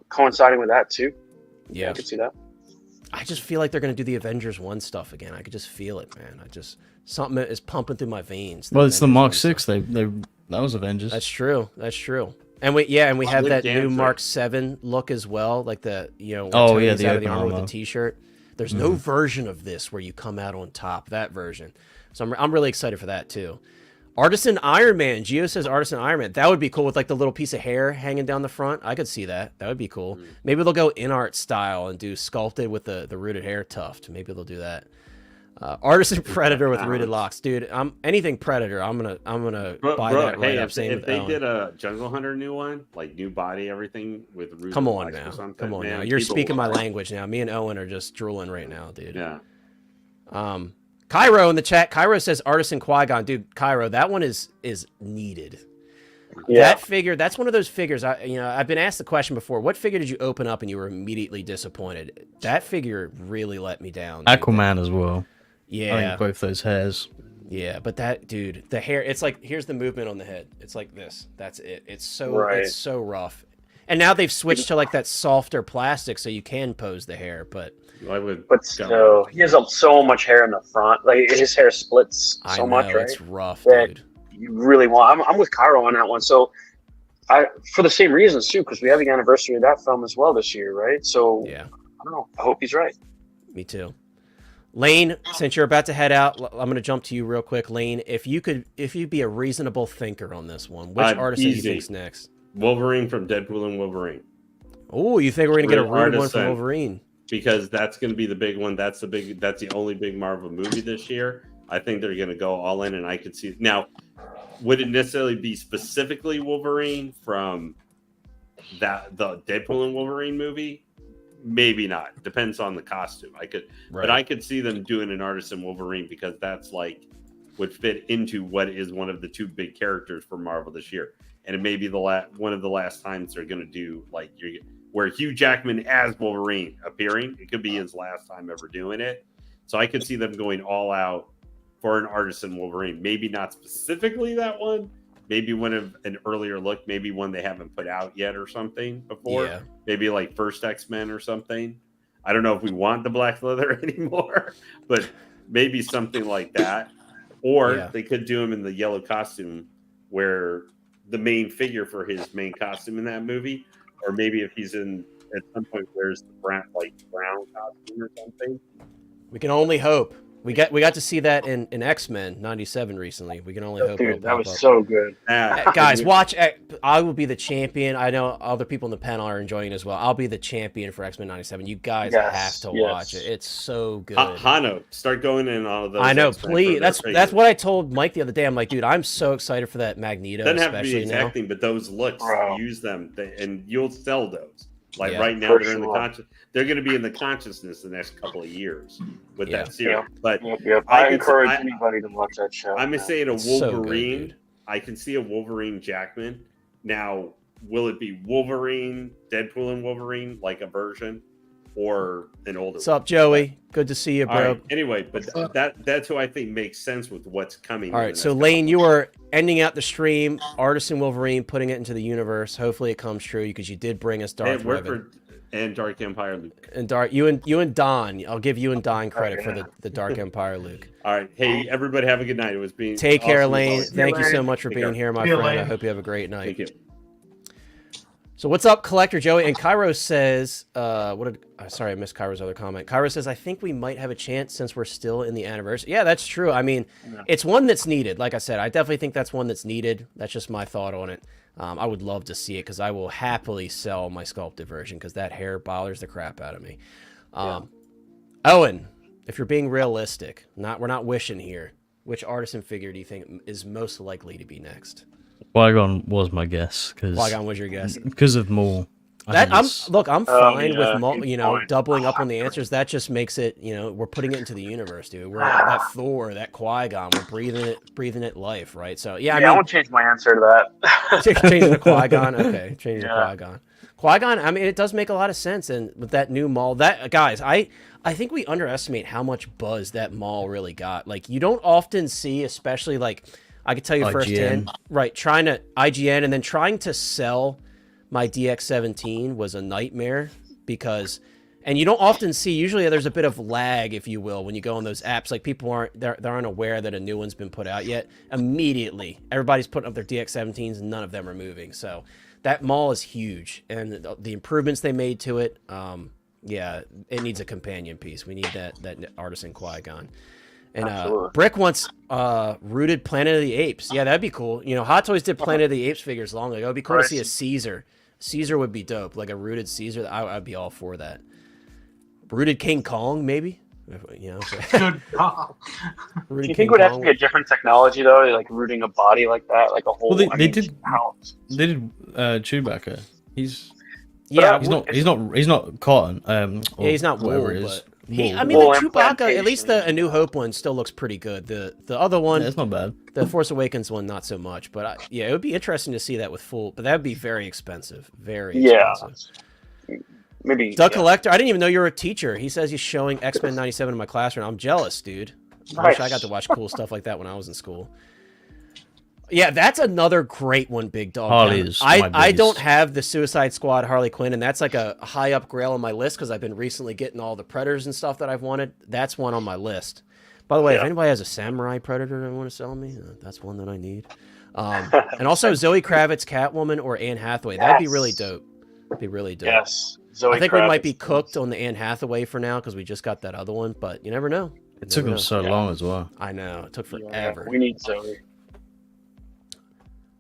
coinciding with that too. Yeah, I could see that. I just feel like they're gonna do the Avengers 1 stuff again. I could just feel it, man. Something is pumping through my veins. Well, it's the Avengers Mark 1 stuff. 6. That was Avengers. That's true. And we have Luke that new Dancer. Mark 7 look as well, like the where Oh, yeah, Tony's the out of the open armor with armor. the t-shirt. There's no version of this where you come out on top. That version. So I'm really excited for that too. Artisan Iron Man. Gio says Artisan Iron Man. That would be cool with like the little piece of hair hanging down the front. I could see that. That would be cool. Maybe they'll go Inart style and do sculpted with the rooted hair tuft. Maybe they'll do that. Artisan Predator with rooted locks, dude. Anything Predator. I'm gonna buy that right up. Same if with they Owen. did a Jungle Hunter new one, like new body, everything with rooted Come on locks now, or something, come on man, now. You're people speaking my will- language now. Me and Owen are just drooling right now, dude. Yeah. Cairo in the chat. Cairo says Artisan Qui-Gon, dude. Cairo, that one is needed. Yeah. That figure, that's one of those figures. I've been asked the question before. What figure did you open up and you were immediately disappointed? That figure really let me down. Dude. Aquaman as well. I Yeah, think both those hairs. yeah, but that dude, the hair. It's like here's the movement on the head. It's like this. That's it. It's so rough. And now they've switched to like that softer plastic, so you can pose the hair. But I would. But still, he has so much hair in the front. Like his hair splits I so know much, right? it's rough, That dude. you really want. I'm with Cairo on that one. So, for the same reasons too, because we have the anniversary of that film as well this year, right? So Yeah, I don't know. I hope he's right. me too. Lane, since you're about to head out, I'm going to jump to you real quick. Lane, if you'd be a reasonable thinker on this one, which artist do you easy. think's next? Wolverine from Deadpool and Wolverine, Oh, you think we're going to get a Real rooted one artisan. from Wolverine? because that's going to be the big one. That's the only big Marvel movie this year. I think they're going to go all in, and I could see now. Would it necessarily be specifically Wolverine from the Deadpool and Wolverine movie? Maybe not. Depends on the costume. But I could see them doing an Artisan Wolverine because that's like would fit into what is one of the two big characters for Marvel this year, and it may be one of the last times they're going to do like where Hugh Jackman as Wolverine appearing. It could be his last time ever doing it, so I could see them going all out for an Artisan Wolverine. Maybe not specifically that one. Maybe one of an earlier look. Maybe one they haven't put out yet or something before. Yeah. Maybe like first X-Men or something. I don't know if we want the black leather anymore, but maybe something like that. Or they could do him in the yellow costume where the main figure for his main costume in that movie. Or maybe if he's at some point wears the brown costume or something. We can only hope. We got to see that in X-Men 97 recently. We can only hope. it'll Dude, that pop was up. so good. Guys, watch. I will be the champion. I know other people in the panel are enjoying it as well. I'll be the champion for X-Men 97. You guys have to watch it. It's so good. Hano, start going in all of those. I know, X-Men please. for That's their what I told Mike the other day. I'm like, dude, I'm so excited for that Magneto. Doesn't have to be especially now. exacting, but those looks, Bro. use them, and you'll sell those. Like Yeah, right now, for they're in the sure. they're going to be in the consciousness the next couple of years with that series. Yeah. But Yep. I I could- encourage I- anybody to watch that show. I'm saying a It's so good, Wolverine. dude. I can see a Wolverine Jackman. Now, will it be Wolverine, Deadpool, and Wolverine, like a version, or an older? What's up, Joey? Good to see you, All bro. right. Anyway, but that's who I think makes sense with what's coming. All in right, the so next Lane, you are ending out the stream. Artisan Wolverine, putting it into the universe. Hopefully, it comes true because you did bring us couple- Darth and work Revan. and Dark Empire Luke. And Dark, you and Don. I'll give you and Don credit for the Dark Empire Luke. All right, hey everybody, have a good night. It was being Take care, awesome as Lane. always. Thank you so Lane. much for Take being care. here, my See you, friend. I Lane. hope you have a great night. Thank you. So what's up, Collector Joey? And Cairo says, sorry, I missed Cairo's other comment. Cairo says, I think we might have a chance since we're still in the anniversary. Yeah, that's true. I mean, it's one that's needed. Like I said, I definitely think that's one that's needed. That's just my thought on it. I would love to see it because I will happily sell my sculpted version because that hair bothers the crap out of me. Owen, if you're being realistic, we're not wishing here. Which artisan figure do you think is most likely to be next? Qui-Gon was my guess Qui-Gon was your guess. because of Maul. I'm fine yeah, with good point. doubling up on the answers. That just makes it, we're putting it into the universe, dude. We're that Thor, that Qui-Gon, we're breathing it life, right? So yeah, I won't change my answer to that. change it to Qui-Gon. Okay, change it to Yeah. Qui-Gon. Qui-Gon, I mean, it does make a lot of sense, and with that new Maul, guys, I think we underestimate how much buzz that Maul really got. Like, you don't often see, especially like I could tell you IGN. firsthand, right? Trying to IGN and then trying to sell my DX17 was a nightmare because, and you don't often see. Usually, there's a bit of lag, if you will, when you go on those apps. Like people aren't aware that a new one's been put out yet. Immediately, everybody's putting up their DX17s, and none of them are moving. So that Maul is huge, and the improvements they made to it. Yeah, it needs a companion piece. We need that Artisan Qui-Gon. And Absolutely. Brick wants rooted Planet of the Apes. Yeah, that'd be cool. Hot Toys did Planet of the Apes figures long ago. It'd be cool to see a Caesar. Caesar would be dope, like a rooted Caesar. I'd be all for that. Rooted King Kong, maybe. You know, Good God. Do Rudy you King think it would have to Kong. be a different technology though, like rooting a body like that, like a whole? Well, they I mean, did. how? They did Chewbacca. He's Yeah, he's not cotton. yeah, he's not whatever wool, it is. but I Wool. mean, the Wool Chewbacca, at least the implantation, A New yeah. Hope one still looks pretty good. The other one, Yeah, it's not bad. the Force Awakens one, not so much. But yeah, it would be interesting to see that with full. But that would be very expensive. Very Yeah, expensive. maybe. Doug yeah. Collector, I didn't even know you were a teacher. He says he's showing X-Men 97 in my classroom. I'm jealous, dude. I wish I got to watch cool stuff like that when I was in school. Yeah, that's another great one, Big Dog. Harley is my I don't biggest. have the Suicide Squad Harley Quinn, and that's like a high up grail on my list because I've been recently getting all the Predators and stuff that I've wanted. That's one on my list. By the way, if Yeah. anybody has a Samurai Predator that want to sell me, that's one that I need. And also Zoe Kravitz Catwoman or Anne Hathaway. That'd be really Yes. dope. That'd be really dope. Yes, Zoe I think we might Kravitz. be cooked on the Anne Hathaway for now because we just got that other one, but you never know. It took him so long as well. I know. It took Yeah, forever. we need Zoe.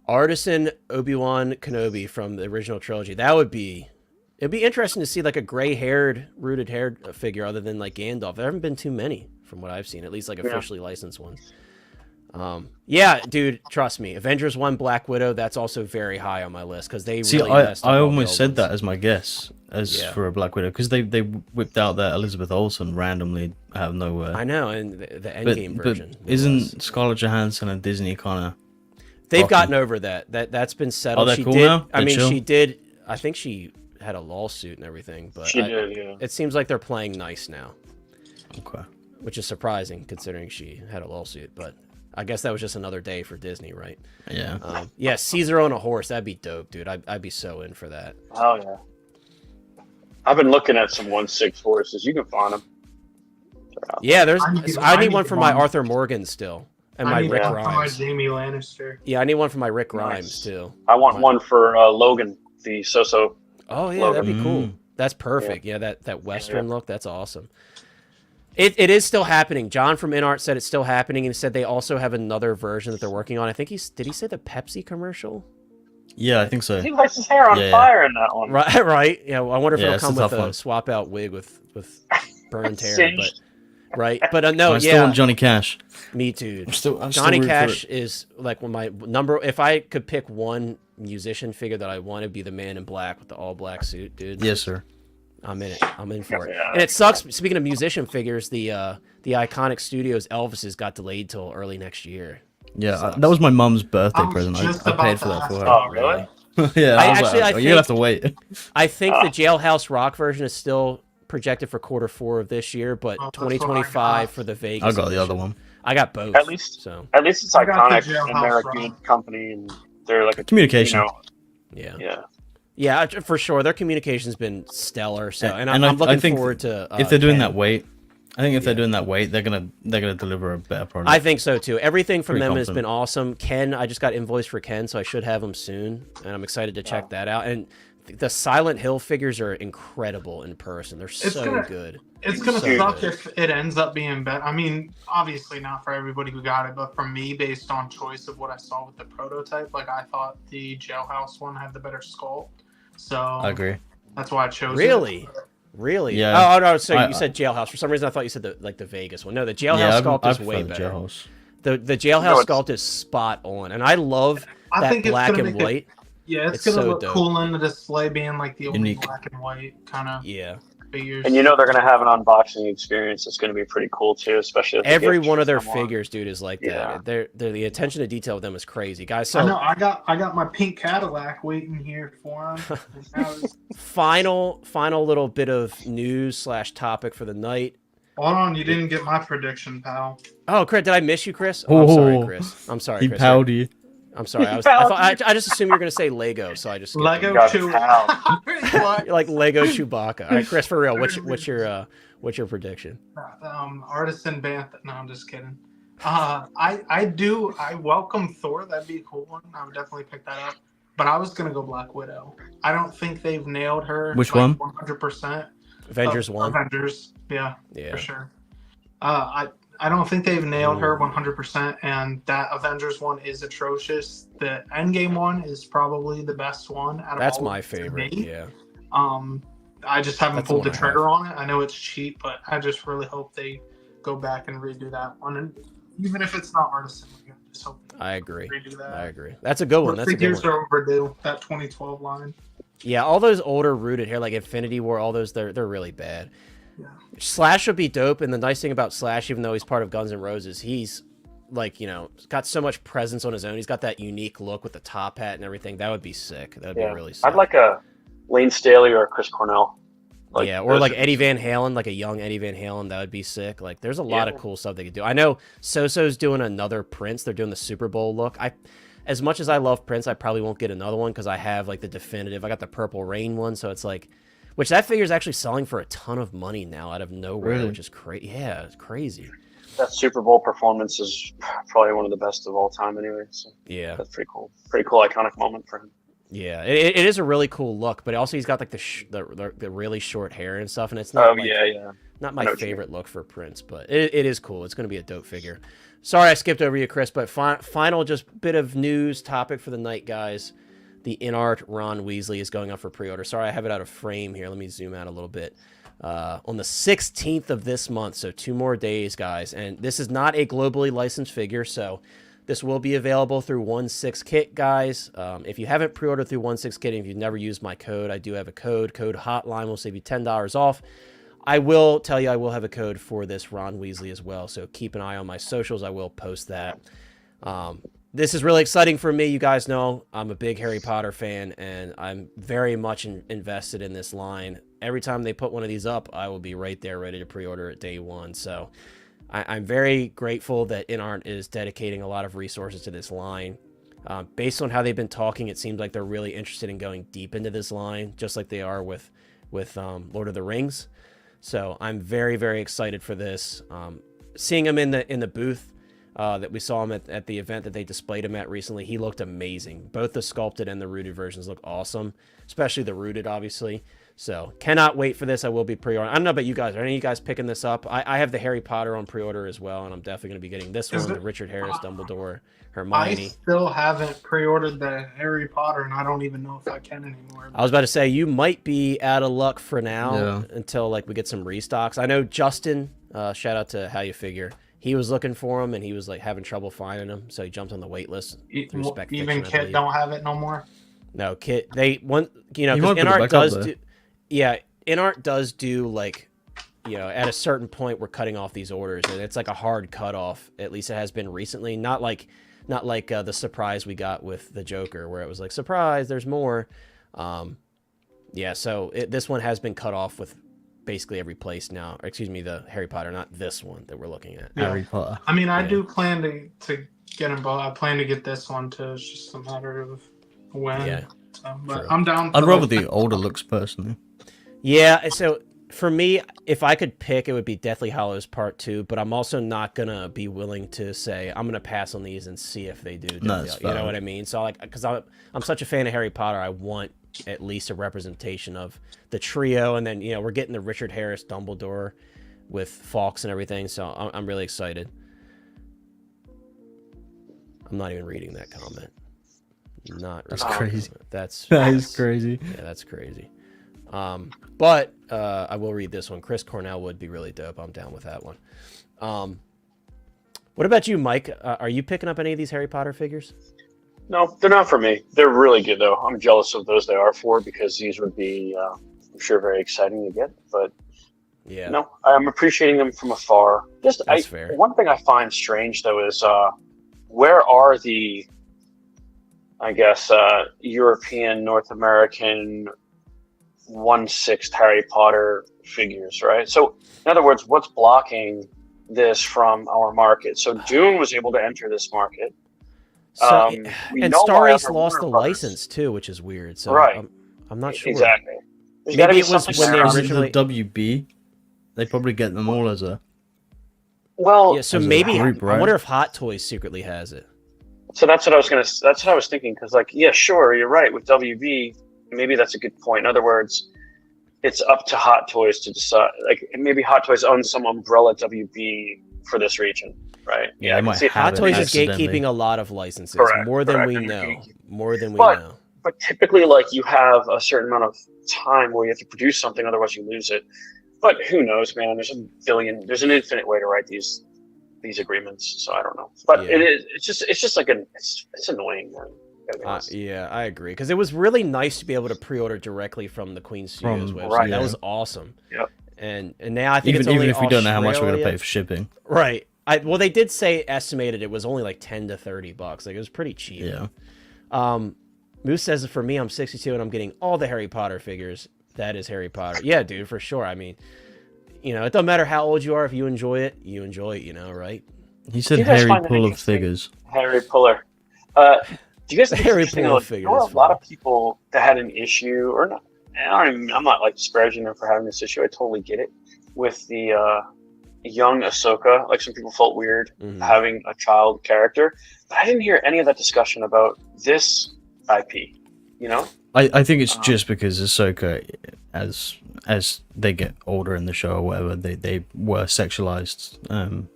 Artisan Obi-Wan Kenobi from the original trilogy. It'd be interesting to see like a gray-haired, rooted-haired figure other than like Gandalf. There haven't been too many from what I've seen, at least like officially licensed ones. Yeah, dude, trust me. Avengers 1 Black Widow, that's also very high on my list because they See, really I messed up all the almost old said ones. that as my guess Yeah. for a Black Widow because they whipped out that Elizabeth Olsen randomly out of nowhere. I know, and the but, Endgame but version. isn't Scarlett Johansson and Disney kind of? They've Rocky. gotten over that. That's been settled. Oh, they're She cool did. now? I They're mean, chill? she did. I think she had a lawsuit and everything, but She did, yeah. it seems like they're playing nice now, Okay. which is surprising considering she had a lawsuit. But I guess that was just another day for Disney, right? Yeah. Yeah, Caesar on a horse. That'd be dope, dude. I'd be so in for that. Oh yeah. I've been looking at some 1/6 horses. You can find them. Yeah, I need need one for my one. Arthur Morgan still, and my I need Rick one for my Grimes. Jamie Lannister. Yeah, I need one for my Rick Nice. Grimes too. I want one for Logan, the So-So. Oh yeah, Logan. that'd be cool. Mm. That's perfect. Yeah, that Western look. That's awesome. It is still happening. John from Inart said it's still happening, and said they also have another version that they're working on. I think did he say the Pepsi commercial? Yeah, I think so. He lights his hair on Yeah. fire in that one. Right, right. Yeah, well, I wonder if Yeah, it'll it's come a with tough a one. swap out wig with burned hair. Singed. But right, but no, I still yeah, want Johnny Cash. me too. I'm still Johnny rooting for Cash it. is like one of my number. If I could pick one musician figure that I want, to be the Man in Black with the all black suit, dude. Yes, sir. I'm in it. I'm in for it. Yeah. And it sucks. Speaking of musician figures, the Iconic Studios Elvis's got delayed till early next year. Yeah, Sucks. that was my mum's birthday I was present. just I about paid for to that for ask her. Oh, really? Yeah, I I was actually- like, I you're gonna have to wait. I think the Jailhouse Rock version is still projected for Q4 of this year, but Oh, that's what I 2025 got. for the Vegas. I got the other edition. one. I got both. At least- So At least it's I got the iconic, and Jailhouse they're a Rock. good company, and they're like a Communication. You know, yeah, yeah. yeah, for sure. Their communication's been stellar. So, and And I'm I looking think forward to if they're doing Ken. that weight, I think if they're doing that weight, they're gonna deliver a better product. I think so too. Everything from Pretty them has confident. been awesome. Ken, I just got invoiced for Ken, so I should have him soon, and I'm excited to check that out. And the Silent Hill figures are incredible in person. They're so gonna- good. It's gonna So suck good. if it ends up being better. I mean, obviously not for everybody who got it, but for me, based on choice of what I saw with the prototype, like I thought the Jailhouse one had the better sculpt. So I agree. that's why I chose Really? it. Really? Yeah. Oh no. So I- you said Jailhouse. For some reason, I thought you said the Vegas one. No, the Yeah, Jailhouse I sculpt is prefer way the better. Jailhouse. The Jailhouse No, it's- sculpt is spot on, and I love I that think it's black gonna and make it- white. Yeah, It's it's, gonna so look dope. cool in the display, being like the only Unique. black and white kind of Yeah. figures. And you know they're gonna have an unboxing experience that's gonna be pretty cool too, especially if they Every give one of their someone- figures, dude, is like Yeah. that. They're the attention to detail of them is crazy, guys. So I know I got my pink Cadillac waiting here for him. And now it's- final little bit of news / topic for the night. Hold on, you didn't get my prediction, pal. Oh, Chris, did I miss you, Chris? Oh, I'm sorry, Oh. Chris. I'm sorry, He Chris. powed you. I'm sorry. I just assumed you were gonna say Lego, so I just skipped Lego over. Got Chew. pal. What? You're like Lego Chewbacca. All right, Chris, for real. What's your prediction? Artisan Bantha. No, I'm just kidding. I welcome Thor. That'd be a cool one. I would definitely pick that up. But I was gonna go Black Widow. I don't think they've nailed her. Which one? 100%. Avengers 1. Avengers. Yeah, Yeah. for sure. I don't think they've nailed her 100%, and that Avengers one is atrocious. The Endgame one is probably the best one out of That's all my of them to favorite. me. Yeah. I just haven't That's the pulled the one I trigger on it. I know it's cheap, but I just really hope they go back and redo that one. And even if it's not Artisan Loki, I just hope they I agree. redo that. I agree. That's a good one. The That's a good figures one. are overdue. That 2012 line. Yeah, all those older rooted here, like Infinity War, all those, they're really bad. Yeah. Slash would be dope, and the nice thing about Slash, even though he's part of Guns N' Roses, he's like, you know, got so much presence on his own. He's got that unique look with the top hat and everything. That would be sick. That would be really sick. I'd like a Lane Staley or a Chris Cornell. Like, yeah, or like Eddie Van Halen, like a young Eddie Van Halen. That would be sick. Like, there's a lot of cool stuff they could do. I know So-So's doing another Prince. They're doing the Super Bowl look. As much as I love Prince, I probably won't get another one because I have like the definitive. I got the Purple Rain one, so it's like, which that figure is actually selling for a ton of money now out of nowhere, which is crazy. Yeah, it's crazy. That Super Bowl performance is probably one of the best of all time, anyway. So yeah, that's pretty cool. Pretty cool, iconic moment for him. Yeah, it is a really cool look, but also he's got like the really short hair and stuff, and it's not not my favorite look for Prince, but it is cool. It's going to be a dope figure. Sorry I skipped over you, Chris, but final just bit of news topic for the night, guys. The Inart Ron Weasley is going up for pre-order. Sorry, I have it out of frame here. Let me zoom out a little bit. On the 16th of this month, so 2 more days, guys. And this is not a globally licensed figure, so this will be available through 16kit, guys. If you haven't pre-ordered through 16kit, and if you've never used my code, I do have a code Hotline will save you $10 off. I will tell you I will have a code for this Ron Weasley as well, so keep an eye on my socials. I will post that. This is really exciting for me. You guys know I'm a big Harry Potter fan, and I'm very much invested in this line. Every time they put one of these up, I will be right there ready to pre-order it day one. So I'm very grateful that Inart is dedicating a lot of resources to this line. Based on how they've been talking, it seems like they're really interested in going deep into this line, just like they are with Lord of the Rings. So I'm very, very excited for this. Seeing him in the booth that we saw him at the event that they displayed him at recently, he looked amazing. Both the sculpted and the rooted versions look awesome, especially the rooted, obviously. So cannot wait for this. I will be pre-ordering. I don't know about you guys. Are any of you guys picking this up? I have the Harry Potter on pre-order as well, and I'm definitely going to be getting this one, the Richard Harris, Dumbledore, Hermione. I still haven't pre-ordered the Harry Potter, and I don't even know if I can anymore. I was about to say, you might be out of luck for now until like we get some restocks. I know Justin, shout out to How You Figure, he was looking for them, and he was like having trouble finding them, so he jumped on the wait list. Even Kit don't have it no more? No, Kit, they want, you know, because Inart does do... Yeah, Inart does do, like, you know, at a certain point, we're cutting off these orders, and it's like a hard cutoff. At least it has been recently. Not like the surprise we got with the Joker, where it was like, surprise, there's more. Yeah, so this one has been cut off with basically every place now. Or, excuse me, the Harry Potter, not this one that we're looking at. Yeah. Harry Potter. I mean, I do plan to get them both. I plan to get this one too. It's just a matter of when. Yeah. So, but I'm down. I'd rather the older looks personally. Yeah, so for me, if I could pick, it would be Deathly Hallows Part 2, but I'm also not going to be willing to say, I'm going to pass on these and see if they do. No, you know what I mean? So, like, because I'm such a fan of Harry Potter, I want at least a representation of the trio, and then, you know, we're getting the Richard Harris Dumbledore with Fawkes and everything, so I'm really excited. I'm not even reading that comment. That's crazy. That is crazy. Yeah, that's crazy. But I will read this one. Chris Cornell would be really dope. I'm down with that one. What about you, Mike? Are you picking up any of these Harry Potter figures? No, they're not for me. They're really good, though. I'm jealous of those they are for, because these would be, I'm sure, very exciting to get. But yeah, no, I'm appreciating them from afar. That's fair. One thing I find strange, though, is where are the, I guess, European, North American 1/6 Harry Potter figures, right? So, in other words, what's blocking this from our market? So, Dune was able to enter this market. So, and Star Ace lost the license too, which is weird. So, right. I'm not sure. Exactly. Maybe it was when they originally the WB. They probably get them all as a. Well, yeah. So maybe group, right? I wonder if Hot Toys secretly has it. So that's what I was That's what I was thinking, because, like, yeah, sure, you're right with WB. Maybe that's a good point. In other words, it's up to Hot Toys to decide. Like, maybe Hot Toys owns some umbrella WB for this region, right? Yeah, Hot Toys is gatekeeping a lot of licenses, more than we know. More than we know. but typically, like, you have a certain amount of time where you have to produce something, otherwise you lose it. But who knows, man? There's an infinite way to write these agreements. So I don't know. But Yeah. it's just like it's annoying, man. Gotta be honest. Yeah, I agree. Because it was really nice to be able to pre-order directly from the Queen Studios website. right. That was awesome. Yep. And now I think it's Even only if we don't know how much we're gonna Australia. pay for shipping. Right. Well, they did say estimated it was only like $10 to $30. Like, it was pretty cheap. Yeah. Moose says, for me, I'm 62 and I'm getting all the Harry Potter figures. That is Harry Potter. Yeah, dude, for sure. I mean, you know, it doesn't matter how old you are. If you enjoy it, you enjoy it, you know, right? He said You guys Harry find that Pull of interesting? figures. Harry Puller. Do you guys think Harry it's interesting? Puller Like, figure there were is a lot fun. of people that had an issue, or not. I'm not like disparaging them for having this issue. I totally get it with the young Ahsoka. Like, some people felt weird having a child character, but I didn't hear any of that discussion about this IP. You know, I think it's just because Ahsoka, as they get older in the show or whatever, they were sexualized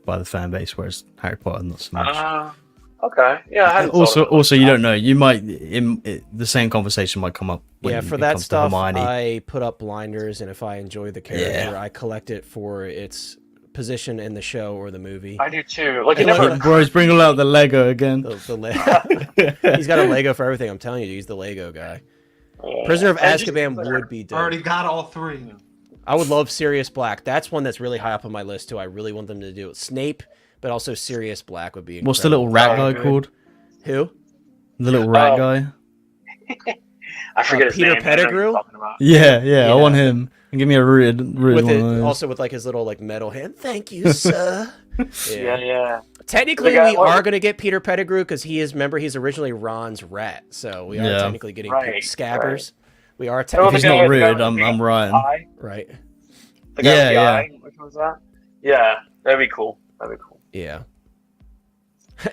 by the fan base, whereas Harry Potter not so much. okay, yeah. I hadn't thought Also, of it like you that. don't know. You might the same conversation might come up. When Yeah, for it that comes to stuff, Hermione. I put up blinders, and if I enjoy the character, Yeah. I collect it for its position in the show or the movie. I do too. Like, it And never. like- Bros, bring out the Lego again. He's got a Lego for everything. I'm telling you, he's the Lego guy. Prisoner of I just- Azkaban would be dope. Already got all three. I would love Sirius Black. That's one that's really high up on my list too. I really want them to do it. Snape, but also Sirius Black would be incredible. What's the little rat guy good. called? Who? The little rat guy. I forget his Peter name. I know who you're Pettigrew? talking about. Yeah, Yeah. I want him. And give me a rid With one it, of those. also with like his little like metal hand. Thank you, sir. Yeah. Technically, The guy- we are going to get Peter Pettigrew because he's originally Ron's rat. So we are Yeah. technically getting Right, Scabbers. We are If Oh, he's the technically guy- not the guy rude, with I'm the Ryan. eye? right. The guy with the Yeah, eye? Which one's that? Yeah, that'd be cool. Yeah.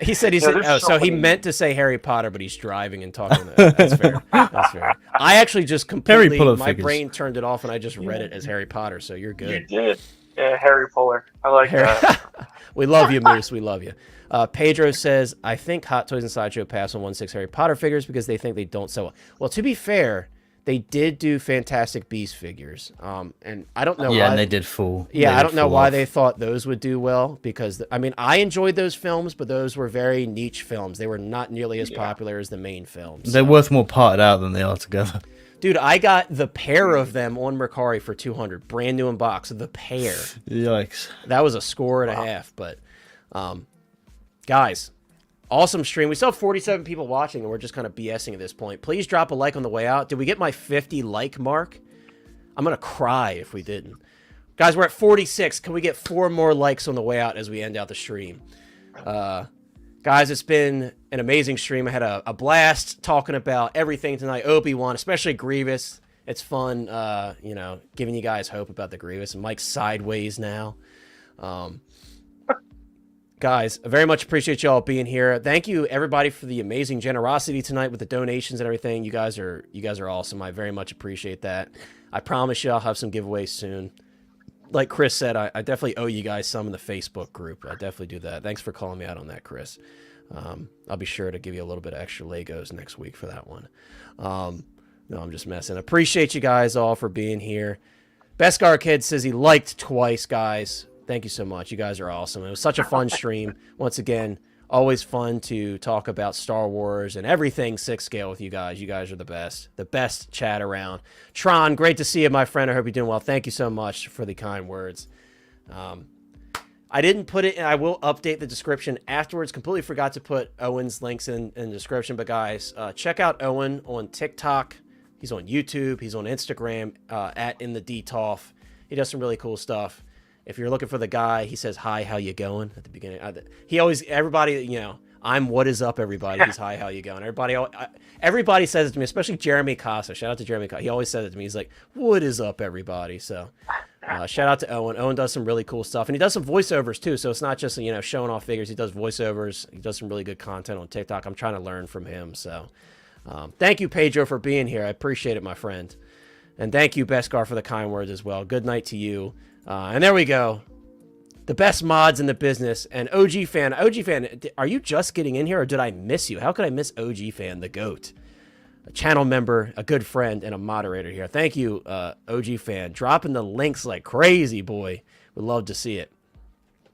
He said Yeah, there's so he many- meant to say Harry Potter, but he's driving and talking. That's fair. That's fair. I actually just completely Potter my figures. brain turned it off and I just read it as Harry Potter. So you're You good. did. Yeah, Harry Puller. I like that. We love you, Moose. We love you. Pedro says, I think Hot Toys and Sideshow pass on 1/6 Harry Potter figures because they think they don't sell well. Well, to be fair, they did do Fantastic Beast figures. And I don't know Yeah, why. and they did fall. Yeah, I don't know why off. they thought those would do well because, I mean, I enjoyed those films, but those were very niche films. They were not nearly as popular as the main films. They're worth more parted out than they are together. Dude, I got the pair of them on Mercari for $200, brand new in box. The pair. Yikes. That was a score and a half, but guys, awesome stream. We still have 47 people watching, and we're just kind of BSing at this point. Please drop a like on the way out. Did we get my 50 like mark? I'm going to cry if we didn't. Guys, we're at 46. Can we get 4 more likes on the way out as we end out the stream? Guys, it's been an amazing stream. I had a blast talking about everything tonight. Obi-Wan, especially Grievous. It's fun, you know, giving you guys hope about the Grievous. And Mike's sideways now. Guys, I very much appreciate y'all being here. Thank you, everybody, for the amazing generosity tonight with the donations and everything. You guys are awesome. I very much appreciate that. I promise you I'll have some giveaways soon. Like Chris said, I definitely owe you guys some in the Facebook group. I definitely do that. Thanks for calling me out on that, Chris. I'll be sure to give you a little bit of extra Legos next week for that one. No, I'm just messing. Appreciate you guys all for being here. Beskar Kid says he liked twice, guys. Thank you so much. You guys are awesome. It was such a fun stream. Once again, always fun to talk about Star Wars and everything 6 scale with you guys. You guys are the best. The best chat around. Tron, great to see you, my friend. I hope you're doing well. Thank you so much for the kind words. I didn't put it in. I will update the description afterwards. Completely forgot to put Owen's links in the description. But guys, check out Owen on TikTok. He's on YouTube. He's on Instagram at In the DTOF. He does some really cool stuff. If you're looking for the guy, he says, hi, how you going? At the beginning. He always, everybody, you know, I'm what is up, everybody. He's hi, how you going? Everybody says it to me, especially Jeremy Casa. Shout out to Jeremy Casa. He always says it to me. He's like, what is up, everybody? So shout out to Owen. Owen does some really cool stuff. And he does some voiceovers, too. So it's not just, you know, showing off figures. He does voiceovers. He does some really good content on TikTok. I'm trying to learn from him. So thank you, Pedro, for being here. I appreciate it, my friend. And thank you, Beskar, for the kind words as well. Good night to you. And there we go. The best mods in the business. And OG fan, are you just getting in here or did I miss you? How could I miss OG fan, the GOAT? a channel member, a good friend, and a moderator here. Thank you, OG fan. Dropping the links like crazy, boy. Would love to see it.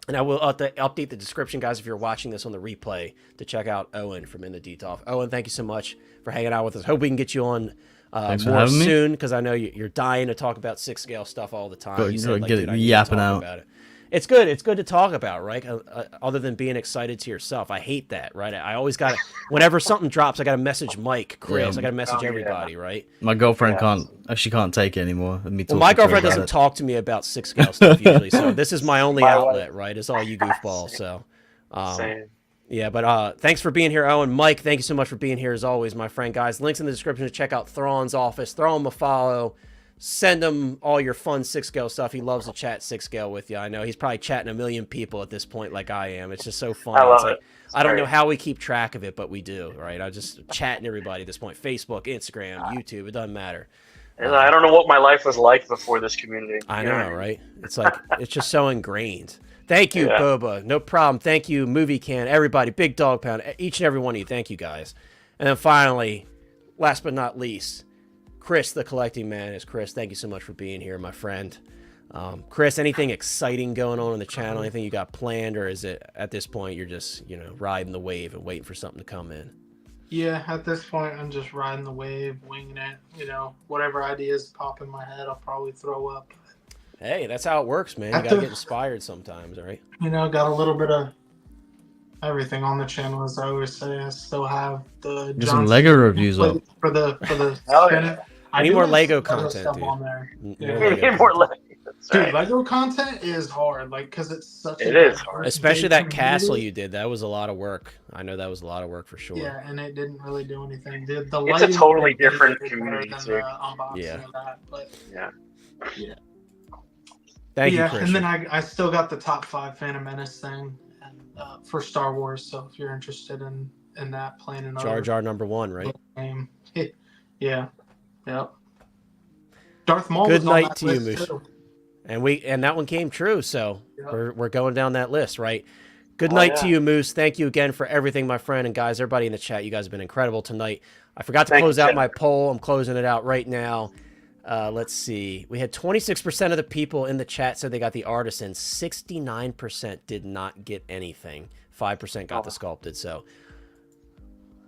And I will update the description, guys, if you're watching this on the replay, to check out Owen from In the Detoff. Owen, thank you so much for hanging out with us. Hope we can get you on more soon, because I know you're dying to talk about 6 scale stuff all the time. You said, like, get dude, it I need to yapping talk out. about it. It's good. It's good to talk about, right? Other than being excited to yourself. I hate that, right? I always got to, whenever something drops, I got to message Mike, Chris. I got to message everybody, right? My girlfriend she can't take it anymore. Well, my girlfriend doesn't talk to me about 6 scale stuff usually, so this is my only outlet, right? It's all you goofballs. So, yeah, but thanks for being here, Owen. Mike, thank you so much for being here as always, my friend, guys. Links in the description to check out Thrawn's office. Throw him a follow. Send him all your fun 6 scale stuff. He loves to chat 6 scale with you. I know he's probably chatting a million people at this point, like I am. It's just so fun. I love it. I don't know how we keep track of it, but we do, right? I just chatting everybody at this point. Facebook, Instagram, YouTube, it doesn't matter. And I don't know what my life was like before this community. I know, right? It's like, it's just so ingrained. Thank you, Boba. No problem. Thank you, Movie Can, everybody, Big Dog Pound, each and every one of you. Thank you, guys. And then finally, last but not least, Chris, the collecting man, is Chris. Thank you so much for being here, my friend. Chris, anything exciting going on the channel? Anything you got planned, or is it at this point you're just, riding the wave and waiting for something to come in? Yeah, at this point, I'm just riding the wave, winging it. Whatever ideas pop in my head, I'll probably throw up. Hey, that's how it works, man. You gotta get inspired sometimes, right? Got a little bit of everything on the channel, as I always say. I still have the some Lego reviews up for the Hell spin yeah. it. I need more Lego content, stuff dude. on there. More Lego. Dude, Lego content is hard, because it's such. It is hard, especially that castle you did. That was a lot of work. I know that was a lot of work for sure. Yeah, and it didn't really do anything. The It's a lighting totally did different better community, than too. the unboxing Yeah. of that, but Yeah. Thank you, and Christian. then I still got the top 5 Phantom Menace thing, and for Star Wars. So if you're interested in that, playing another Jar Jar #1, right? game, yeah, yep. Darth Maul. Good was on night that to you, list, Moose. too. And that one came true, so Yep. we're going down that list, right? Good night to you, Moose. Thank you again for everything, my friend. And guys, everybody in the chat, you guys have been incredible tonight. I forgot to close out my poll. I'm closing it out right now. Let's see. We had 26% of the people in the chat said they got the Artisan. 69% did not get anything. 5% got the sculpted. So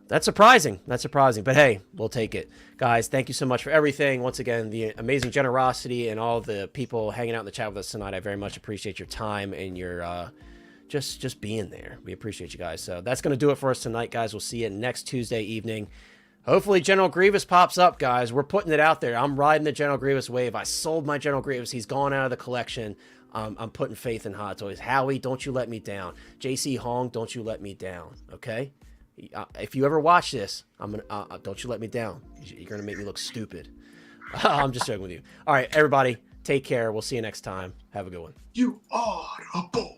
that's surprising. That's surprising. But hey, we'll take it. Guys, thank you so much for everything. Once again, the amazing generosity and all the people hanging out in the chat with us tonight. I very much appreciate your time and your just being there. We appreciate you guys. So that's going to do it for us tonight, guys. We'll see you next Tuesday evening. Hopefully General Grievous pops up, guys. We're putting it out there. I'm riding the General Grievous wave. I sold my General Grievous. He's gone out of the collection. I'm putting faith in Hot Toys. Howie, don't you let me down. JC Hong, don't you let me down. Okay? If you ever watch this, don't you let me down. You're gonna make me look stupid. I'm just joking with you. All right, everybody, take care. We'll see you next time. Have a good one. You are a boy.